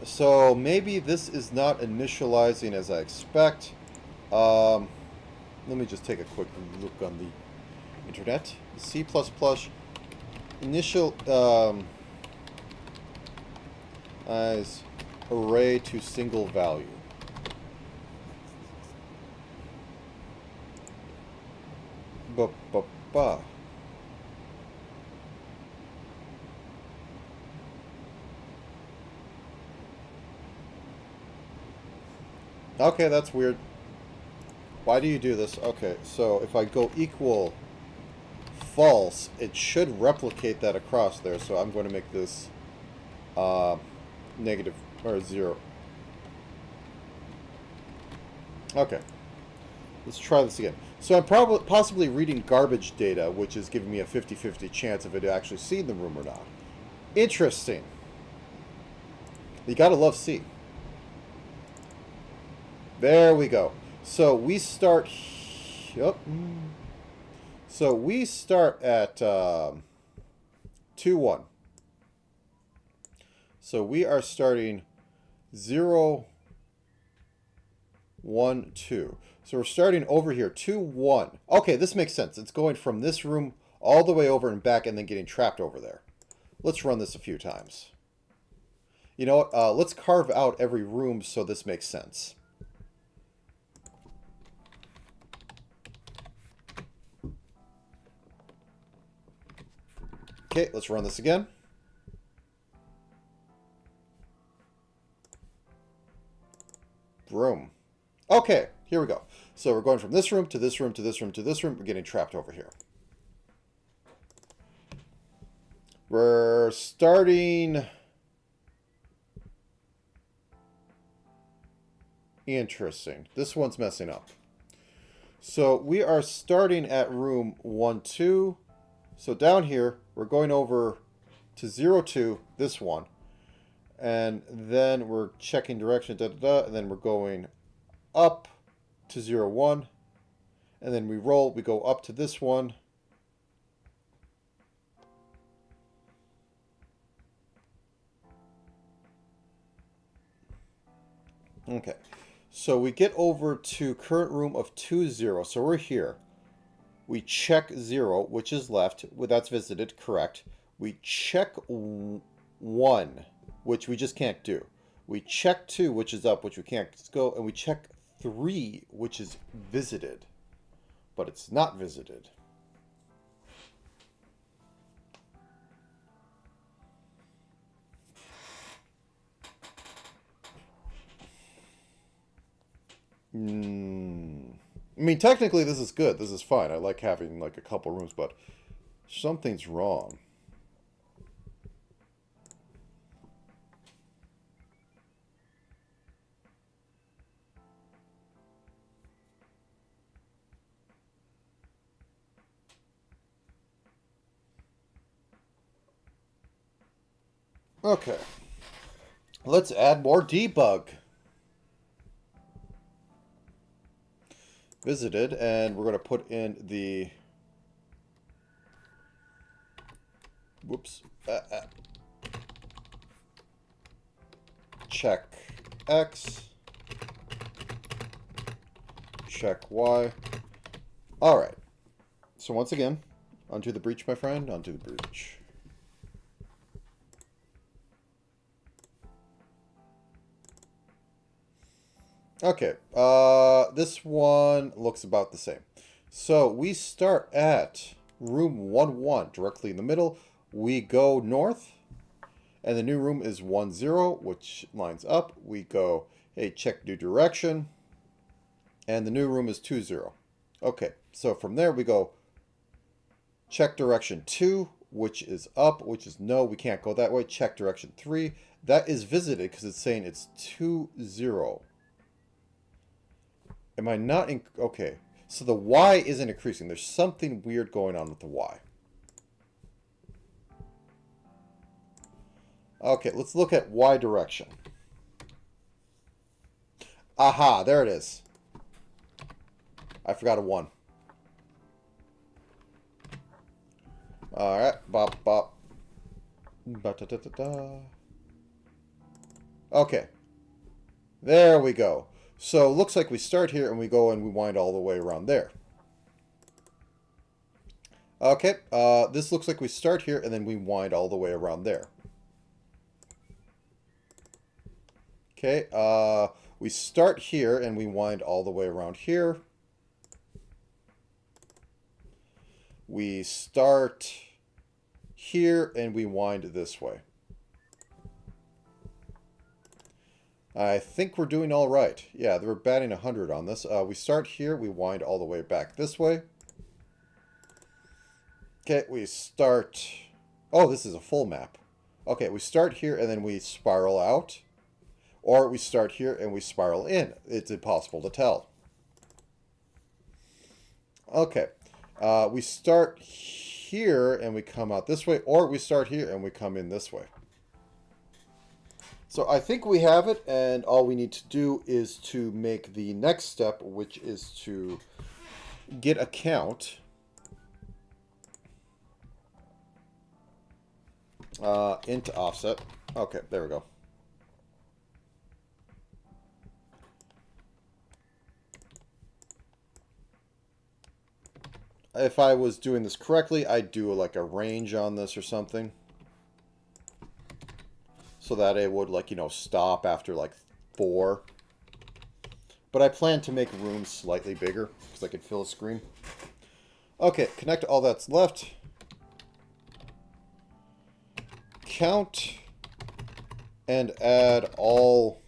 So maybe this is not initializing as I expect. Let me just take a quick look on the internet. C++ initial as array to single value. Ba. Okay, that's weird. Why do you do this? Okay, so if I go equal false, it should replicate that across there. So I'm going to make this negative or 0. Okay. Let's try this again. So I'm probably possibly reading garbage data, which is giving me a 50-50 chance of it actually seeing the room or not. Interesting. You gotta love C. There we go. So we start... Yep. So we start at 2-1. So we are starting 0, 1, 2. So we're starting over here, 2, 1. Okay, this makes sense. It's going from this room all the way over and back and then getting trapped over there. Let's run this a few times. You know what? Let's carve out every room so this makes sense. Okay, let's run this again. Room. Okay, here we go. So we're going from this room to this room to this room to this room. We're getting trapped over here. We're starting... Interesting. This one's messing up. So we are starting at room 1, 2. So down here, we're going over to 0, 2, this one. And then we're checking direction, da, da, da, and then we're going up to 0, 1. And then we roll, we go up to this one. Okay. So we get over to current room of 2, 0. So we're here. We check 0, which is left. Well, that's visited, correct. We check 1, which we just can't do. We check 2, which is up, which we can't go. And we check 3, which is visited. But it's not visited. I mean, technically this is good. This is fine. I like having like a couple rooms, but something's wrong. Okay. Let's add more debug. Visited, and we're going to put in the... Whoops. Check X. Check Y. Alright. So once again, onto the breach, my friend. Onto the breach. Okay, this one looks about the same. So we start at room 1, 1, directly in the middle. We go north, and the new room is 1, 0, which lines up. We go, hey, check new direction, and the new room is 2, 0. Okay, so from there we go, check direction 2, which is up, which is no, we can't go that way. Check direction 3. That is visited because it's saying it's 2, 0. Am I not in... Okay. So the Y isn't increasing. There's something weird going on with the Y. Okay, let's look at Y direction. Aha, there it is. I forgot a 1. Alright. Bop, bop. Ba -da -da -da -da. Okay. There we go. So it looks like we start here and we go and we wind all the way around there. Okay, this looks like we start here and then we wind all the way around there. Okay, we start here and we wind all the way around here. We start here and we wind this way. I think we're doing all right. Yeah, we're batting 100 on this. We start here, we wind all the way back this way. Okay, we start... Oh, this is a full map. Okay, we start here and then we spiral out. Or we start here and we spiral in. It's impossible to tell. Okay. We start here and we come out this way, or we start here and we come in this way. So I think we have it, and all we need to do is to make the next step, which is to get a count. Into offset. Okay, there we go. If I was doing this correctly, I'd do like a range on this or something. So that it would, like, you know, stop after like 4. But I plan to make rooms slightly bigger because I could fill a screen. Okay, connect all that's left. Count and add all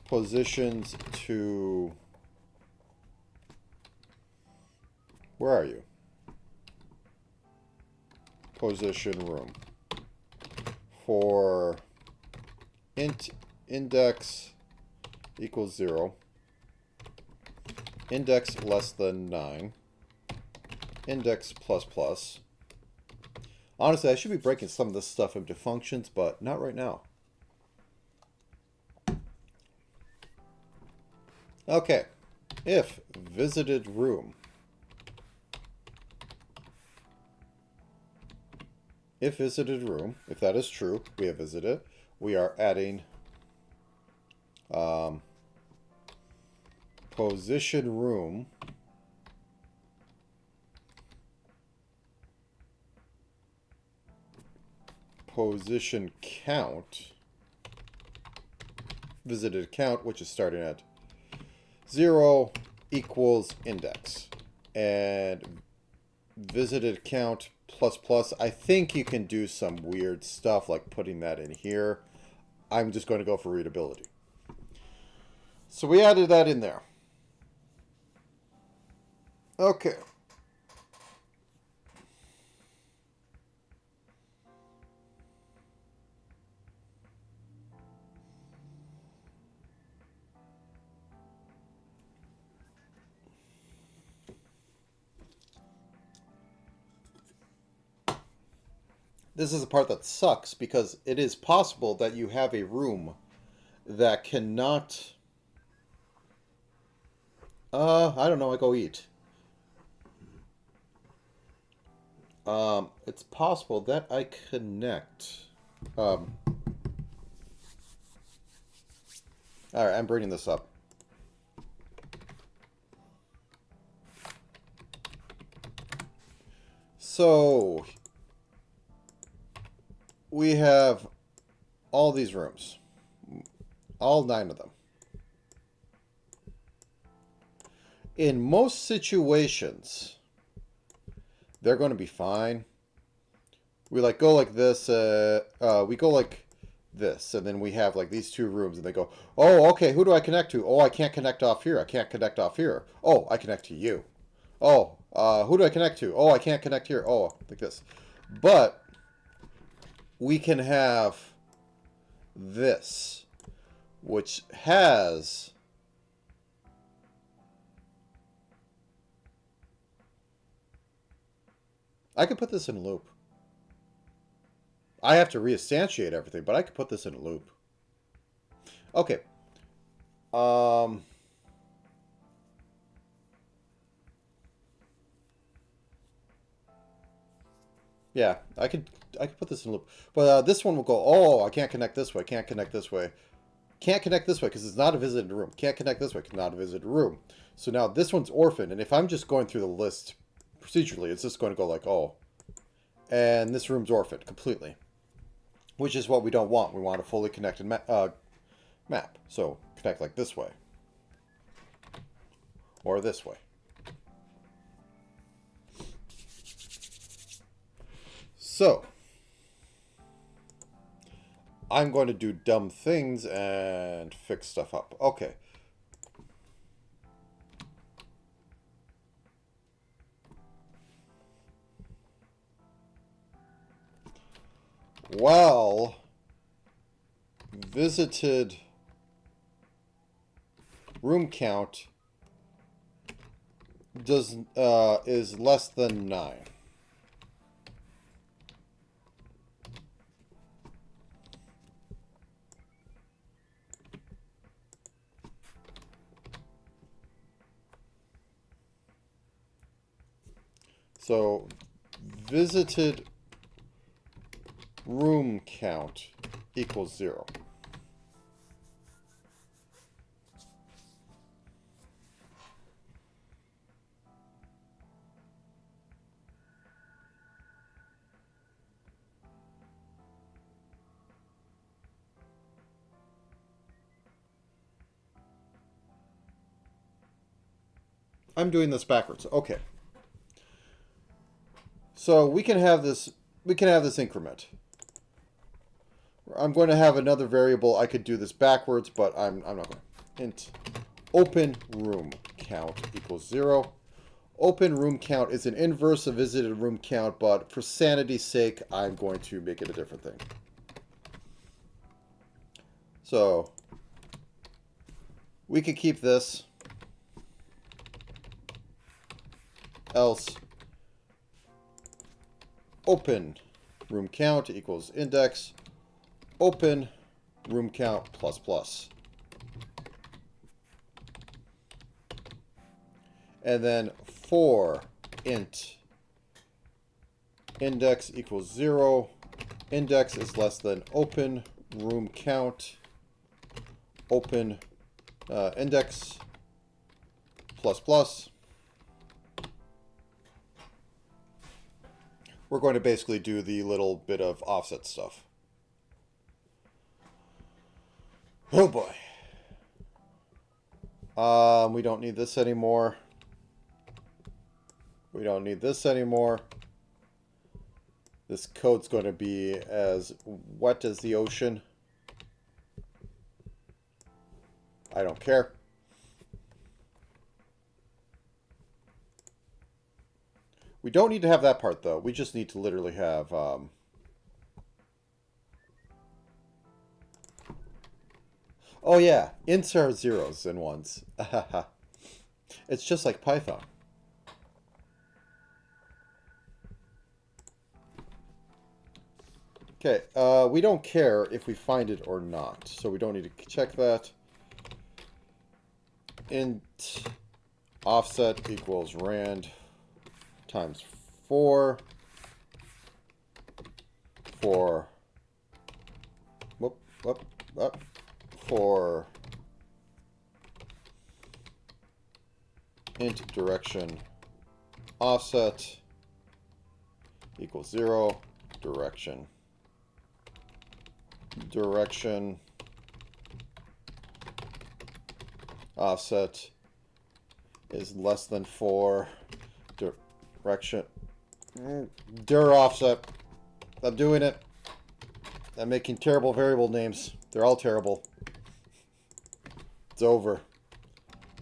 positions to, where are you? Position room for int index equals 0, index less than 9, index plus plus. Honestly, I should be breaking some of this stuff into functions, but not right now. Okay, if visited room, if visited room, if that is true, we have visited, we are adding position room position count, visited count, which is starting at 0 equals index, and visited count plus plus. I think you can do some weird stuff like putting that in here. I'm just going to go for readability. So we added that in there. Okay. This is the part that sucks because it is possible that you have a room that cannot... I don't know, I go eat. It's possible that I connect. Alright, I'm bringing this up. So, we have all these rooms. All 9 of them. In most situations, they're going to be fine. We like go like this, we go like this, and then we have like these 2 rooms, and they go, oh, okay, who do I connect to? Oh, I can't connect off here. I can't connect off here. Oh, I connect to you. Oh, who do I connect to? Oh, I can't connect here. Oh, like this. But we can have this, which has... I could put this in a loop. I have to reinstantiate everything, but I could put this in a loop. Okay. Yeah, I could put this in a loop. But this one will go, oh, I can't connect this way, can't connect this way. Can't connect this way because it's not a visited room. Can't connect this way because it's not a visited room. So now this one's orphaned, and if I'm just going through the list procedurally, it's just going to go like, oh. And this room's orphaned completely. Which is what we don't want. We want a fully connected map. So connect like this way. Or this way. So, I'm going to do dumb things and fix stuff up. Okay. Well, visited room count is less than 9. So visited room count equals 0. I'm doing this backwards. Okay. So we can have this increment. I'm going to have another variable. I could do this backwards, but I'm not going to. Int open room count equals 0. Open room count is an inverse of visited room count, but for sanity's sake, I'm going to make it a different thing. So we could keep this. Else open room count equals index open room count plus plus. And then for int index equals 0, index is less than open room count open index plus plus. We're going to basically do the little bit of offset stuff. Oh boy. We don't need this anymore. We don't need this anymore. This code's going to be as wet as the ocean. I don't care. We don't need to have that part, though. We just need to literally have... Oh, yeah. Ints are zeros and ones. It's just like Python. Okay, we don't care if we find it or not, so we don't need to check that. Int offset equals rand times 4 for for int direction offset equals 0 direction offset is less than 4 direction dir offset. I'm doing it. I'm making terrible variable names. They're all terrible. It's over.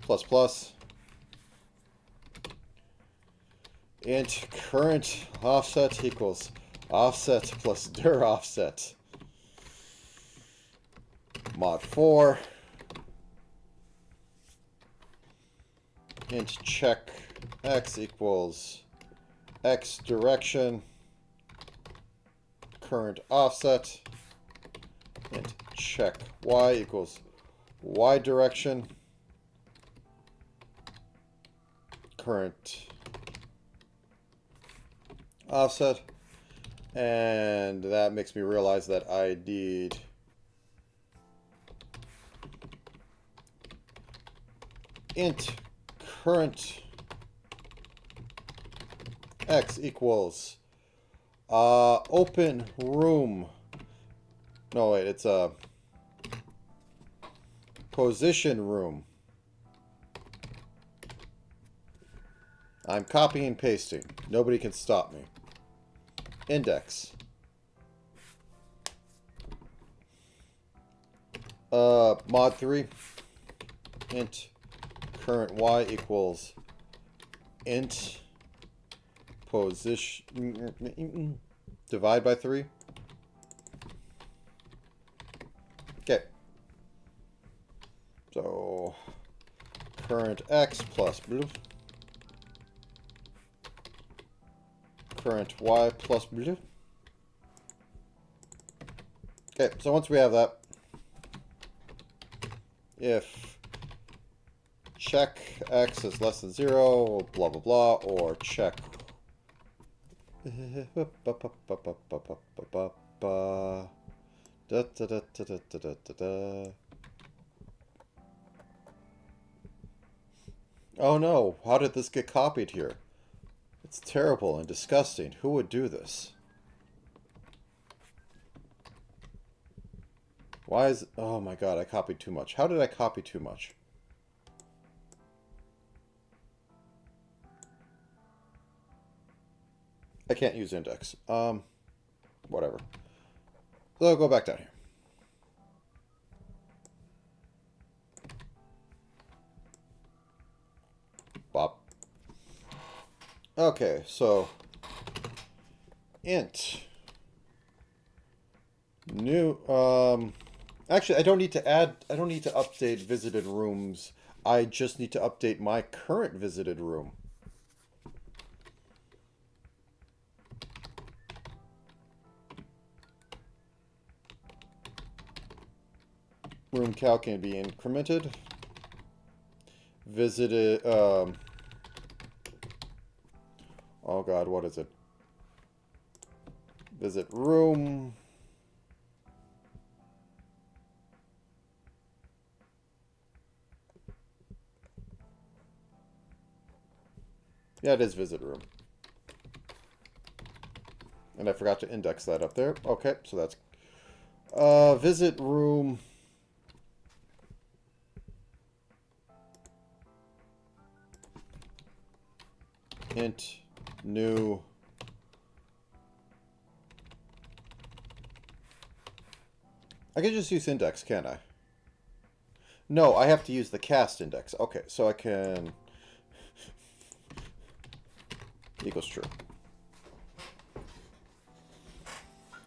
Plus plus. Int current offset equals offset plus dir offset. Mod 4. Int check x equals x direction current offset. Int check y equals y direction current offset. And that makes me realize that I need int current x equals open room. No, wait, it's a position room. I'm copying and pasting. Nobody can stop me. Index. Mod 3. Int current y equals int position divide by 3. current x plus blue, current y plus blue. Okay, so once we have that, if check x is less than 0, blah blah blah, or check oh no, how did this get copied here? It's terrible and disgusting. Who would do this? Why is... Oh my god, I copied too much. How did I copy too much? I can't use index. Whatever. So I'll go back down here. Bop. Okay, so int new actually I don't need to update visited rooms. I just need to update my current visited room. Room count can be incremented. Visited oh god, what is it? Visit room. Yeah, it is visit room. And I forgot to index that up there. Okay, so that's visit room. Int new I can just use index, can't I? No, I have to use the cast index. Okay, so I can equals true.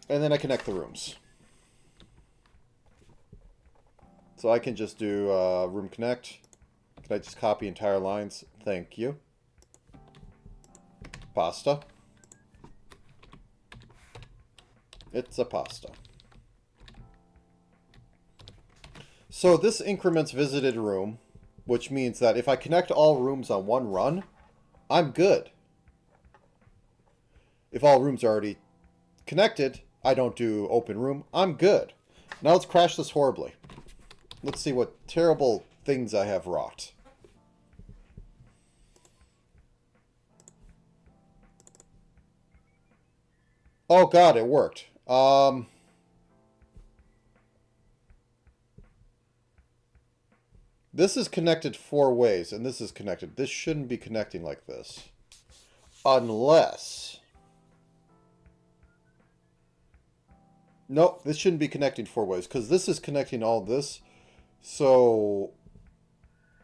And then I connect the rooms. So I can just do room connect. Can I just copy entire lines? Thank you. Pasta. It's a pasta. So this increments visited room, which means that if I connect all rooms on one run, I'm good. If all rooms are already connected, I don't do open room, I'm good. Now let's crash this horribly. Let's see what terrible things I have wrought. Oh god, it worked. This is connected 4 ways, and this is connected. This shouldn't be connecting like this. Unless... Nope, this shouldn't be connecting 4 ways, because this is connecting all this. So,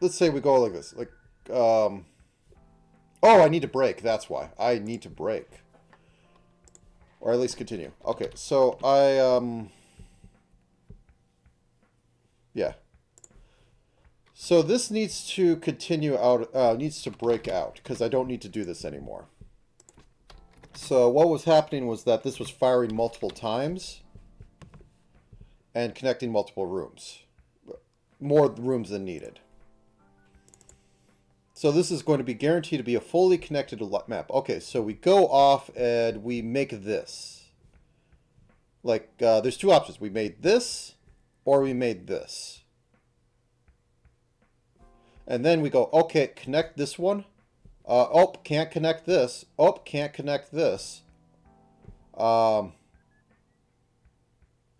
let's say we go like this. Like, oh, I need to break. That's why. I need to break. Or at least continue. Okay, so yeah. So this needs to continue out, needs to break out, because I don't need to do this anymore. So what was happening was that this was firing multiple times and connecting multiple rooms. More rooms than needed. So this is going to be guaranteed to be a fully connected map. Okay, so we go off and we make this. Like, there's 2 options. We made this, or we made this. And then we go, okay, connect this one. Oh, can't connect this. Oh, can't connect this. Can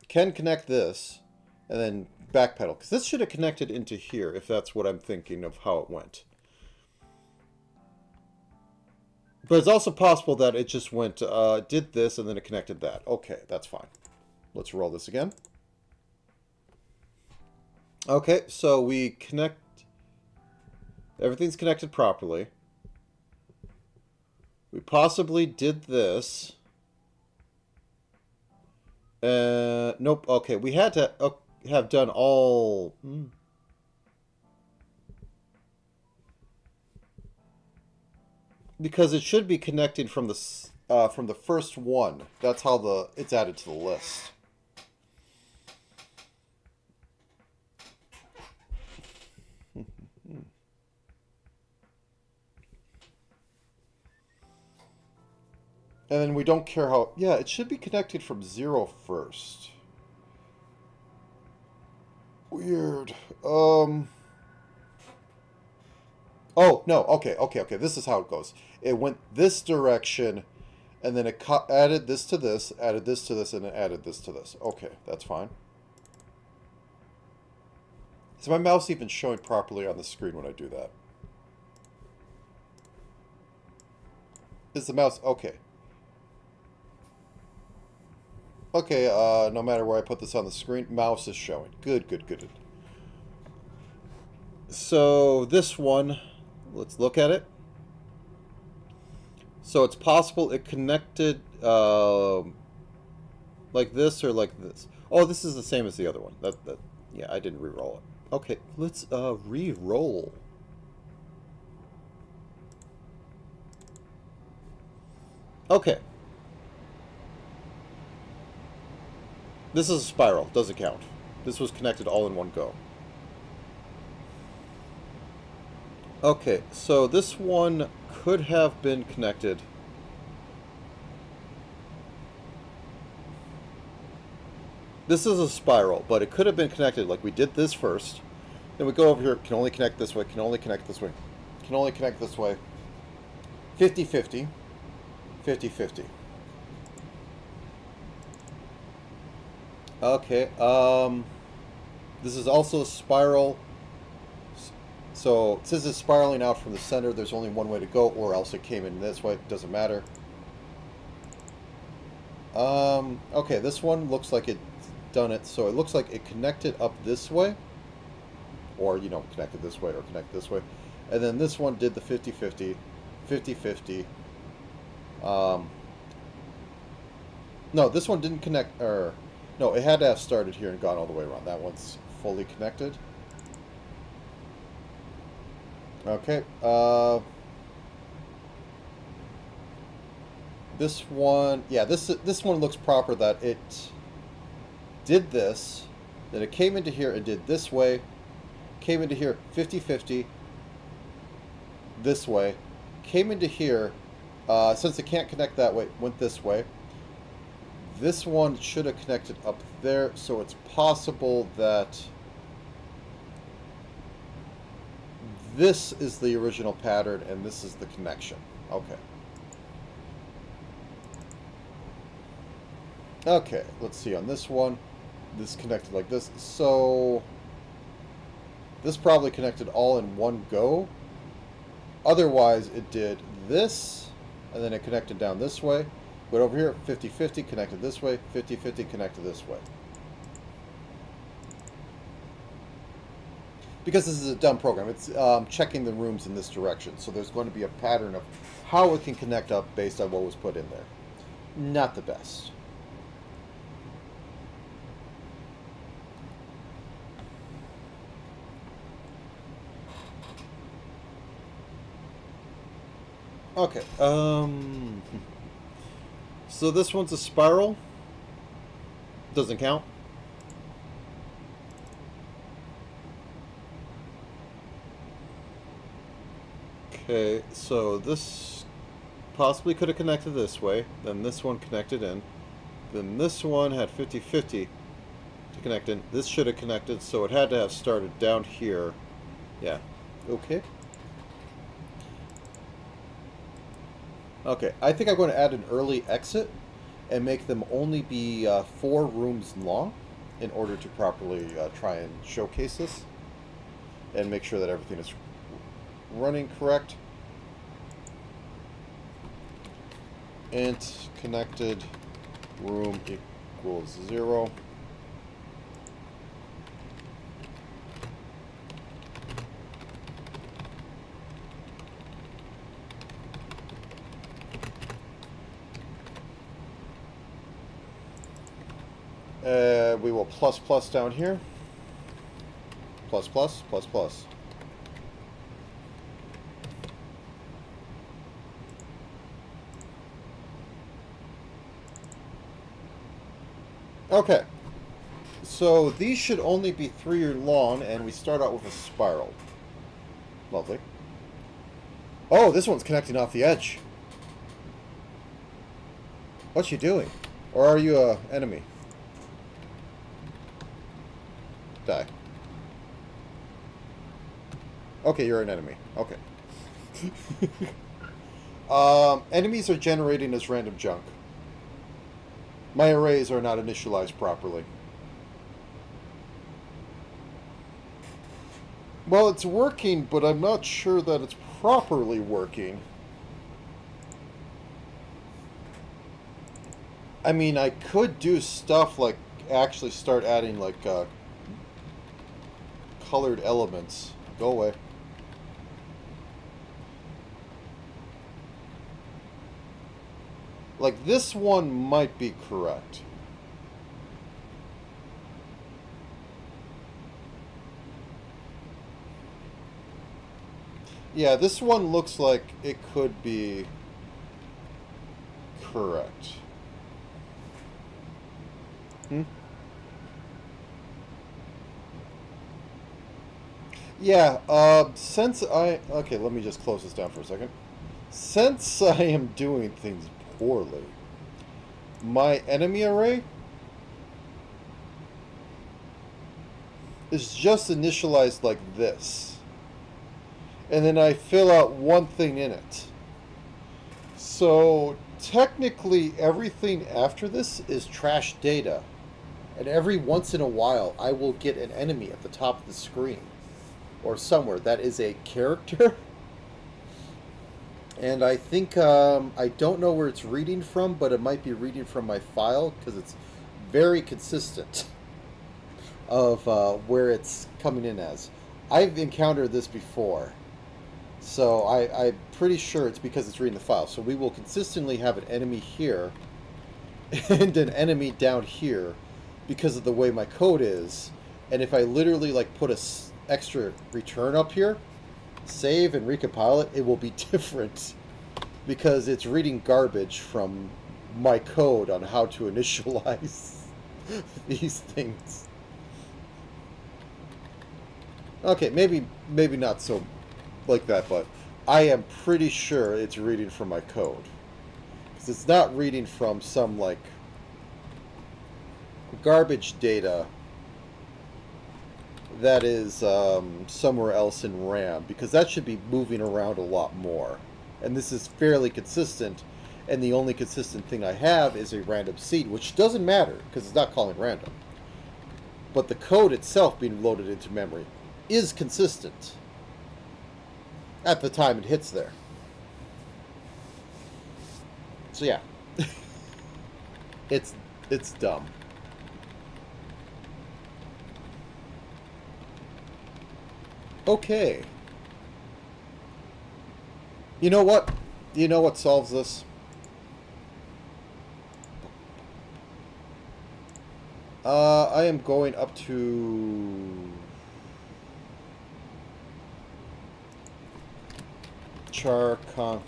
connect this. And then backpedal. Because this should have connected into here, if that's what I'm thinking of how it went. But it's also possible that it just went, did this, and then it connected that. Okay, that's fine. Let's roll this again. Okay, so we connect... Everything's connected properly. We possibly did this. Nope. Okay, we had to have done all... Because it should be connecting from the first one. That's how it's added to the list. And then we don't care how... Yeah, it should be connected from 0 first. Weird. Oh, no. Okay. This is how it goes. It went this direction, and then it added this to this, added this to this, and it added this to this. Okay, that's fine. Is my mouse even showing properly on the screen when I do that? Is the mouse... Okay. Okay, no matter where I put this on the screen, mouse is showing. Good. So, this one, let's look at it. So, it's possible it connected like this or like this. Oh, this is the same as the other one. Yeah, I didn't re-roll it. Okay, let's re-roll. Okay. This is a spiral. Doesn't count. This was connected all in one go. Okay, so this one could have been connected. This is a spiral, but it could have been connected like we did this first. Then we go over here, can only connect this way, can only connect this way, can only connect this way. 50-50. 50-50. Okay, this is also a spiral. So, since it's spiraling out from the center, there's only one way to go, or else it came in this way. It doesn't matter. Okay, this one looks like it's done it. So, it looks like it connected up this way. Or, you know, connected this way or connect this way. And then this one did the 50-50. 50-50. No, this one didn't connect, no, it had to have started here and gone all the way around. That one's fully connected. Okay, this one, yeah, this one looks proper that it did this, then it came into here and did this way, came into here 50-50, this way, came into here, since it can't connect that way, went this way. This one should have connected up there, so it's possible that this is the original pattern and this is the connection. Okay. Okay, let's see on this one. This connected like this. So this probably connected all in one go. Otherwise, it did this, and then it connected down this way. But over here, 50-50 connected this way, 50-50 connected this way. Because this is a dumb program, it's checking the rooms in this direction. So there's going to be a pattern of how it can connect up based on what was put in there. Not the best. Okay, so this one's a spiral. Doesn't count. Okay, so this possibly could have connected this way. Then this one connected in. Then this one had 50-50 to connect in. This should have connected, so it had to have started down here. Yeah. Okay. Okay, I think I'm going to add an early exit and make them only be 4 rooms long in order to properly try and showcase this and make sure that everything is running correct. Int connected room equals 0. We will plus down here. Plus. Okay. So these should only be 3 long, and we start out with a spiral. Lovely. Oh, this one's connecting off the edge. What's you doing? Or are you a enemy? Die. Okay, you're an enemy. Okay. Enemies are generating as random junk. My arrays are not initialized properly. Well, it's working, but I'm not sure that it's properly working. I mean, I could do stuff like actually start adding like colored elements. Go away. Like this one might be correct. Yeah, this one looks like it could be correct. Hmm? Yeah, since I... Okay, let me just close this down for a second. Since I am doing things poorly, my enemy array is just initialized like this. And then I fill out one thing in it. So, technically, everything after this is trash data. And every once in a while, I will get an enemy at the top of the screen. Or somewhere that is a character. And I think, I don't know where it's reading from, but it might be reading from my file, because it's very consistent of where it's coming in as. I've encountered this before. So I'm pretty sure it's because it's reading the file. So we will consistently have an enemy here and an enemy down here because of the way my code is. And if I literally like put a extra return up here, save and recompile it, it will be different because it's reading garbage from my code on how to initialize these things. Okay, maybe not so like that, but I am pretty sure it's reading from my code. Because it's not reading from some, like, garbage data that is somewhere else in RAM, because that should be moving around a lot more. And this is fairly consistent, and the only consistent thing I have is a random seed, which doesn't matter, because it's not calling random. But the code itself being loaded into memory is consistent at the time it hits there. So yeah. it's dumb. Okay. You know what? You know what solves this? I am going up to Charcon.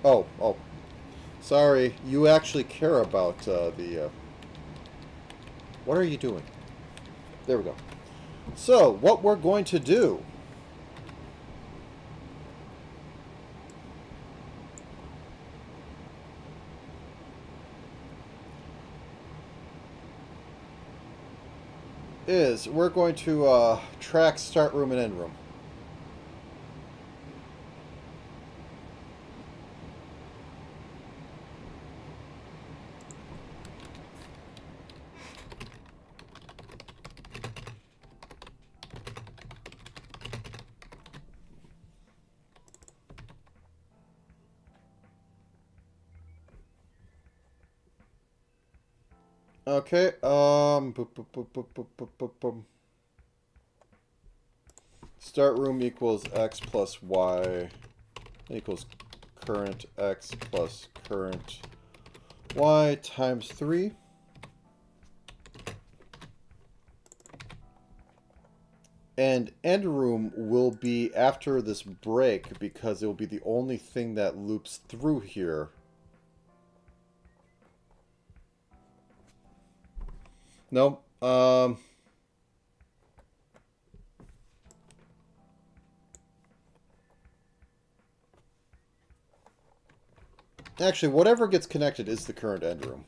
Oh. Sorry, you actually care about the... What are you doing? There we go. So, what we're going to do... is we're going to track start room and end room. Okay, start room equals x plus y equals current x plus current y times 3. And end room will be after this break because it will be the only thing that loops through here. No. Actually, whatever gets connected is the current end room.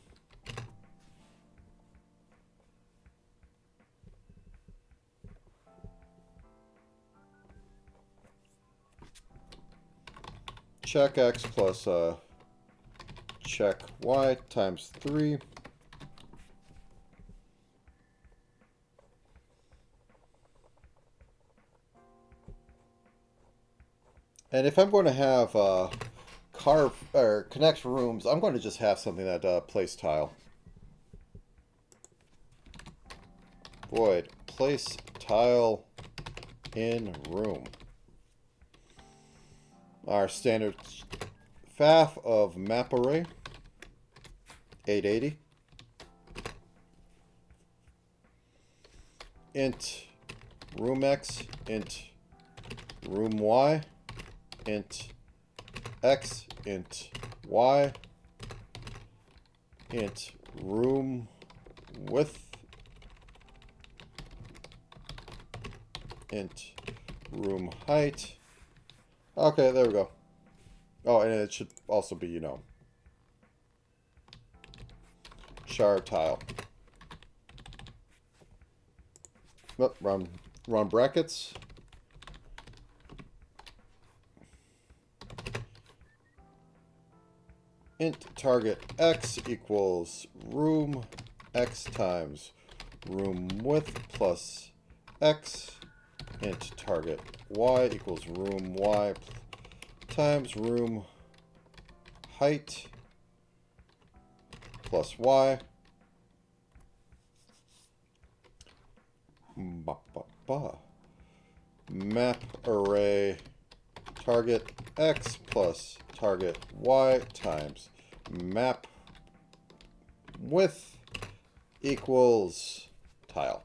Check x plus check y times 3. And if I'm going to have carve or connect rooms, I'm going to just have something that place tile. Void place tile in room. Our standard FAF of map array 880. Int room x, int room y, int x, int y, int room width, int room height. Okay, there we go. Oh, and it should also be, you know, char tile. Oh, wrong brackets. Int target x equals room x times room width plus x. Int target y equals room y times room height plus y. Map array target x plus target y times map width equals tile.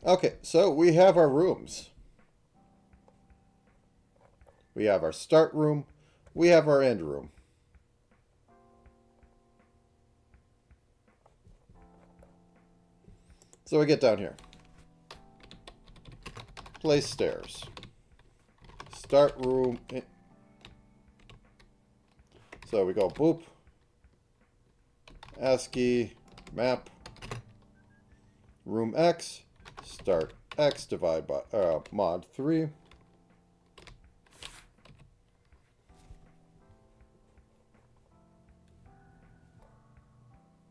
Okay, so we have our rooms. We have our start room. We have our end room. So we get down here. Place stairs. Start room. So we go boop. ASCII map. Room X. Start X divide by mod 3.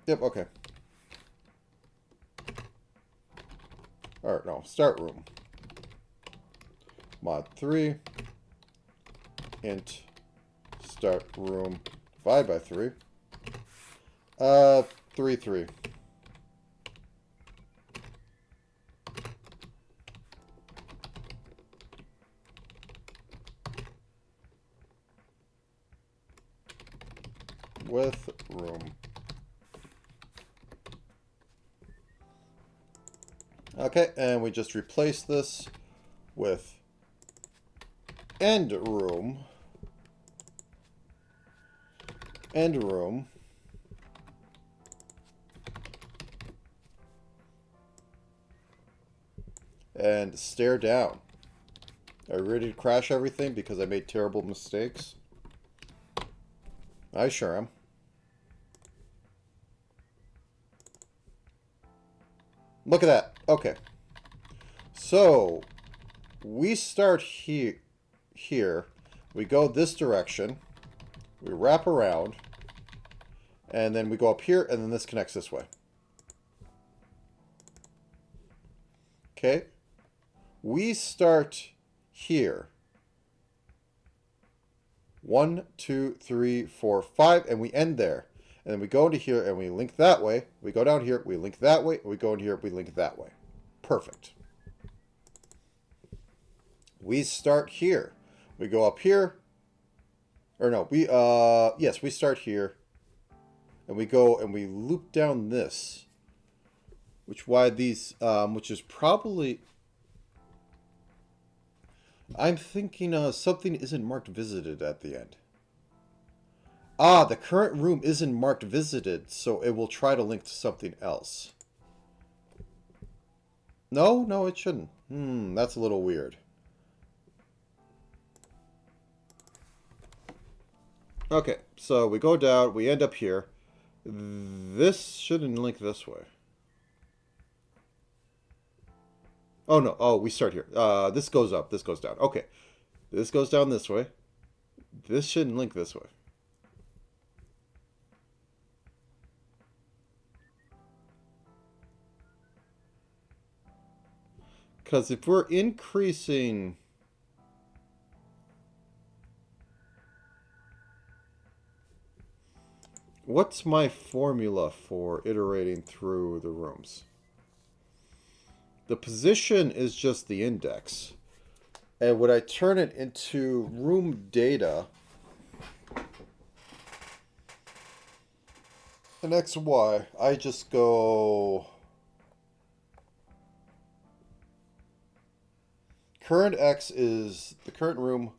Yep, okay. Or no, start room. Mod 3. Int start room divide by 3. 3, 3. With room. Okay, and we just replace this with end room. End room. And stare down. Are you ready to crash everything because I made terrible mistakes? I sure am. Look at that. Okay. So, we start here. We go this direction. We wrap around. And then we go up here, and then this connects this way. Okay. We start here. 1, 2, 3, 4, 5, and we end there. And then we go into here and we link that way. We go down here, we link that way. We go in here, we link that way. Perfect. We start here. We go up here. Or no, yes, we start here. And we go and we loop down this. Which is probably... I'm thinking something isn't marked visited at the end. Ah, the current room isn't marked visited, so it will try to link to something else. No, it shouldn't. That's a little weird. Okay, so we go down, we end up here. This shouldn't link this way. Oh, no. Oh, we start here. This goes up. This goes down. Okay. This goes down this way. This shouldn't link this way. Because if we're increasing... What's my formula for iterating through the rooms? The position is just the index. And when I turn it into room data, an XY, I just go current X is the current room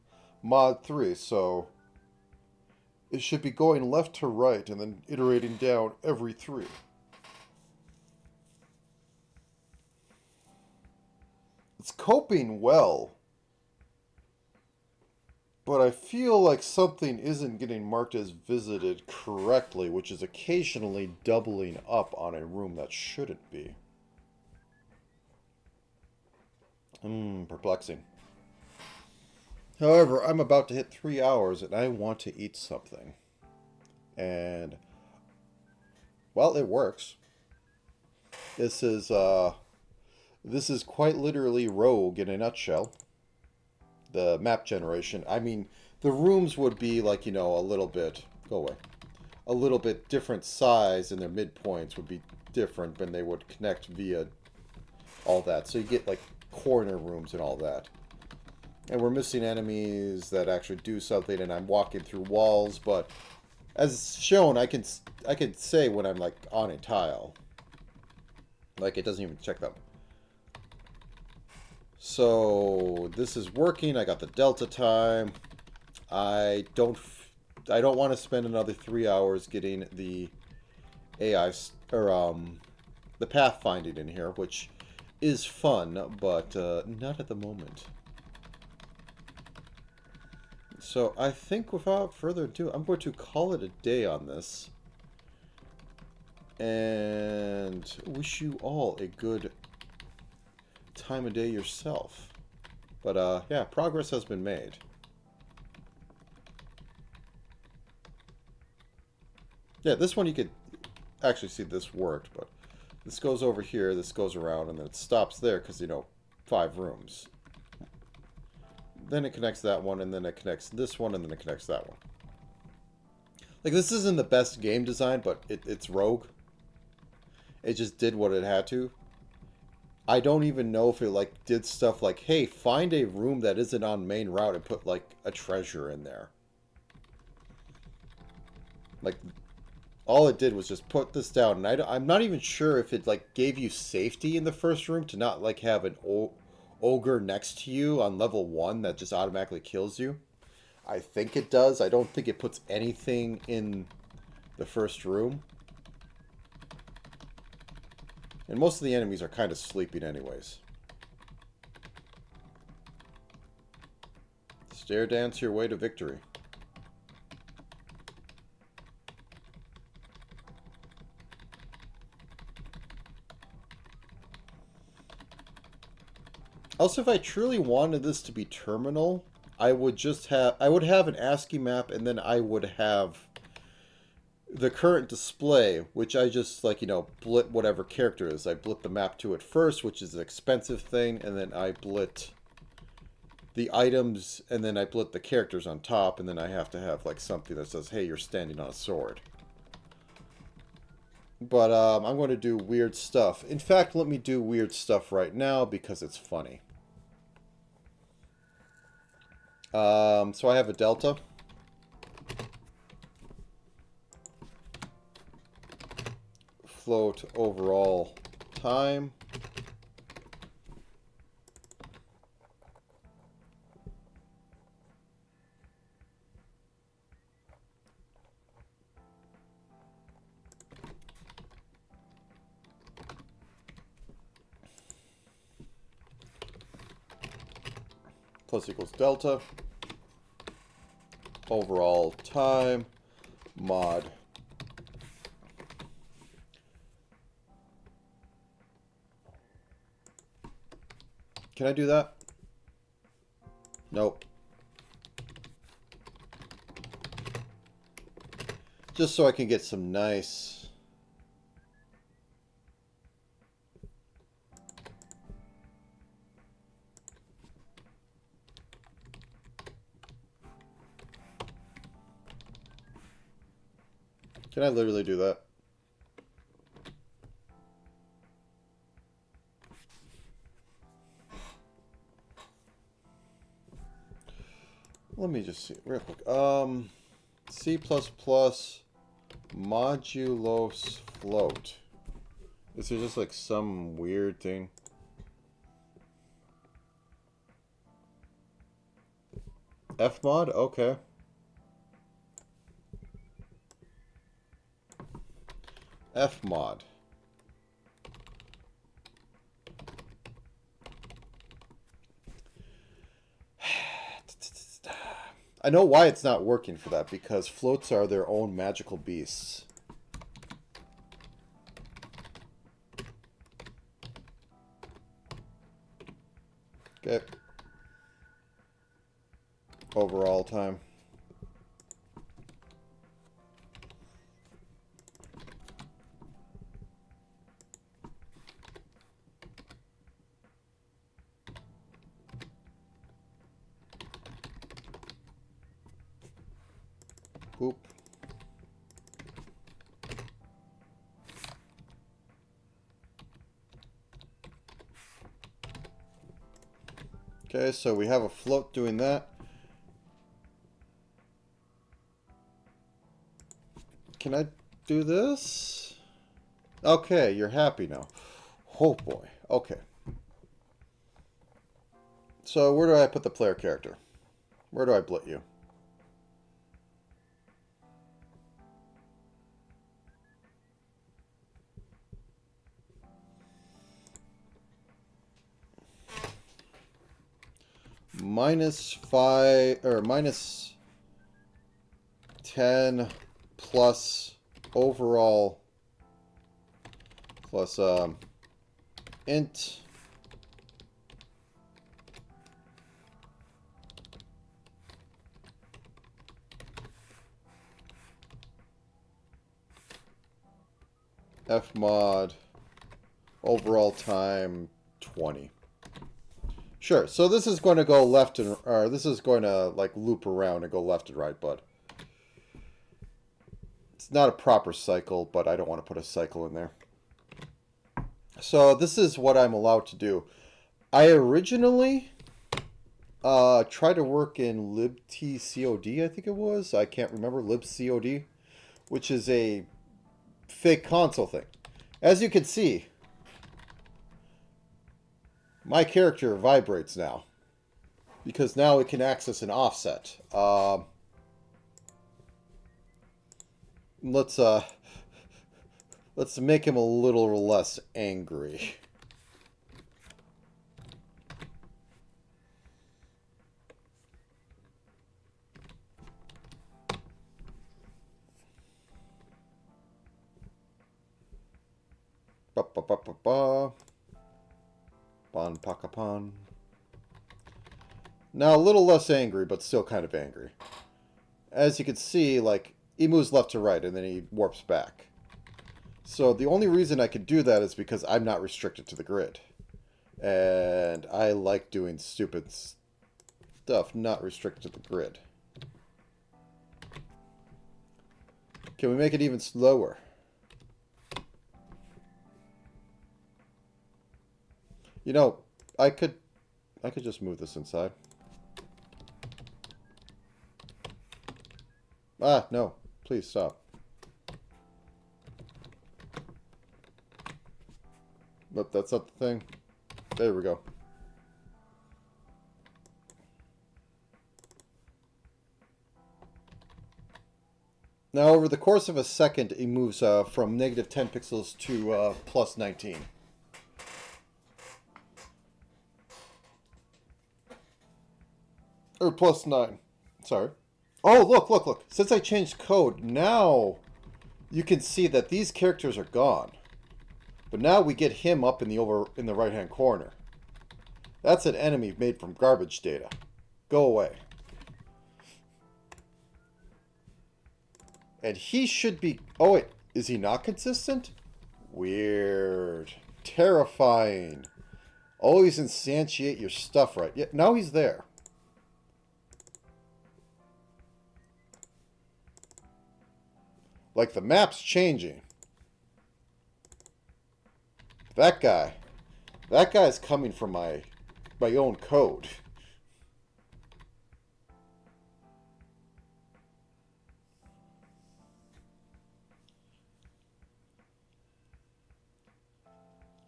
mod 3, so it should be going left to right and then iterating down every 3. It's coping well, but I feel like something isn't getting marked as visited correctly, which is occasionally doubling up on a room that shouldn't be. Perplexing. However, I'm about to hit 3 hours and I want to eat something. And, well, it works. This is quite literally Rogue in a nutshell. The map generation. I mean, the rooms would be like, a little bit... Go away. A little bit different size, and their midpoints would be different, but they would connect via all that. So you get, like, corner rooms and all that. And we're missing enemies that actually do something, and I'm walking through walls, but as shown, I can say when I'm, like, on a tile. Like, it doesn't even check them. So this is working. I got the delta time. I don't want to spend another 3 hours getting the AI or the pathfinding in here, which is fun, but not at the moment. So I think without further ado, I'm going to call it a day on this, and wish you all a good time of day yourself. But yeah, progress has been made. Yeah, this one you could actually see this worked, but this goes over here, this goes around, and then it stops there because, 5 rooms. Then it connects that one, and then it connects this one, and then it connects that one. Like, this isn't the best game design, but it's Rogue. It just did what it had to. I don't even know if it, like, did stuff like, hey, find a room that isn't on main route and put, like, a treasure in there. Like, all it did was just put this down. And I'm not even sure if it, like, gave you safety in the first room to not, like, have an ogre next to you on level 1 that just automatically kills you. I think it does. I don't think it puts anything in the first room. And most of the enemies are kind of sleeping anyways. Stair dance your way to victory. Also, if I truly wanted this to be terminal, I would have an ASCII map, and then I would have the current display, which I just, like, blit whatever character is. I blit the map to it first, which is an expensive thing, and then I blit the items, and then I blit the characters on top, and then I have to have, like, something that says, hey, you're standing on a sword. But I'm going to do weird stuff. In fact, let me do weird stuff right now because it's funny. So I have a delta. Float overall time. Plus equals delta. Overall time. Mod. Can I do that? Nope. Just so I can get some nice... Can I literally do that? Let me just see real quick. C++ modulos float. Is there just like some weird thing? Fmod? Okay. Fmod. I know why it's not working for that, because floats are their own magical beasts. Okay. Overall time. Boop. Okay, so we have a float doing that. Can I do this? Okay, you're happy now. Oh boy. Okay. So where do I put the player character? Where do I blit you? -5 or -10 plus overall plus int fmod overall time 20. Sure, so this is going to go left and, or this is going to like loop around and go left and right, but it's not a proper cycle, but I don't want to put a cycle in there. So this is what I'm allowed to do. I originally tried to work in libtcod, I think it was. I can't remember, libcod, which is a fake console thing. As you can see, my character vibrates now, because now it can access an offset. Let's make him a little less angry. Ba ba ba ba ba. Bon pakapan. Now a little less angry, but still kind of angry. As you can see, like, he moves left to right, and then he warps back. So the only reason I could do that is because I'm not restricted to the grid. And I like doing stupid stuff not restricted to the grid. Can we make it even slower? You know, I could just move this inside. Ah, no. Please stop. Nope, that's not the thing. There we go. Now, over the course of a second, it moves from negative 10 pixels to plus 19. Or plus 9. Sorry. Oh, look, look, look. Since I changed code, now you can see that these characters are gone. But now we get him up in the right-hand corner. That's an enemy made from garbage data. Go away. And he should be... Oh, wait. Is he not consistent? Weird. Terrifying. Always instantiate your stuff right. Yeah, now he's there. Like the map's changing. That guy's coming from my own code.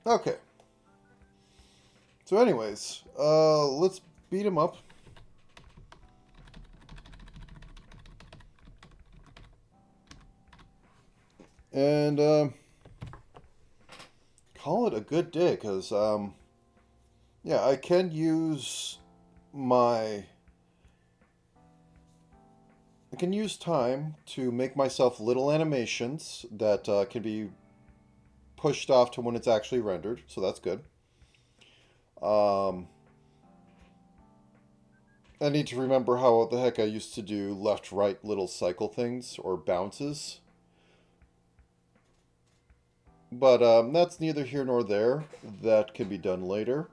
Okay. So anyways, let's beat him up. And, call it a good day, because, yeah, I can use my... I can use time to make myself little animations that can be pushed off to when it's actually rendered, so that's good. I need to remember how the heck I used to do left-right little cycle things, or bounces. But that's neither here nor there. That can be done later.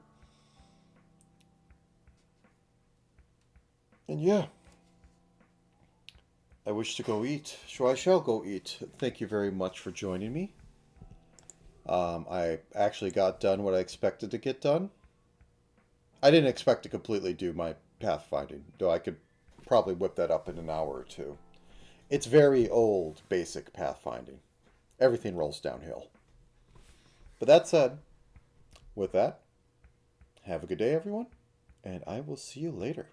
And yeah. I wish to go eat. So I shall go eat. Thank you very much for joining me. I actually got done what I expected to get done. I didn't expect to completely do my pathfinding, though I could probably whip that up in an hour or two. It's very old, basic pathfinding. Everything rolls downhill. But that said, with that, have a good day, everyone, and I will see you later.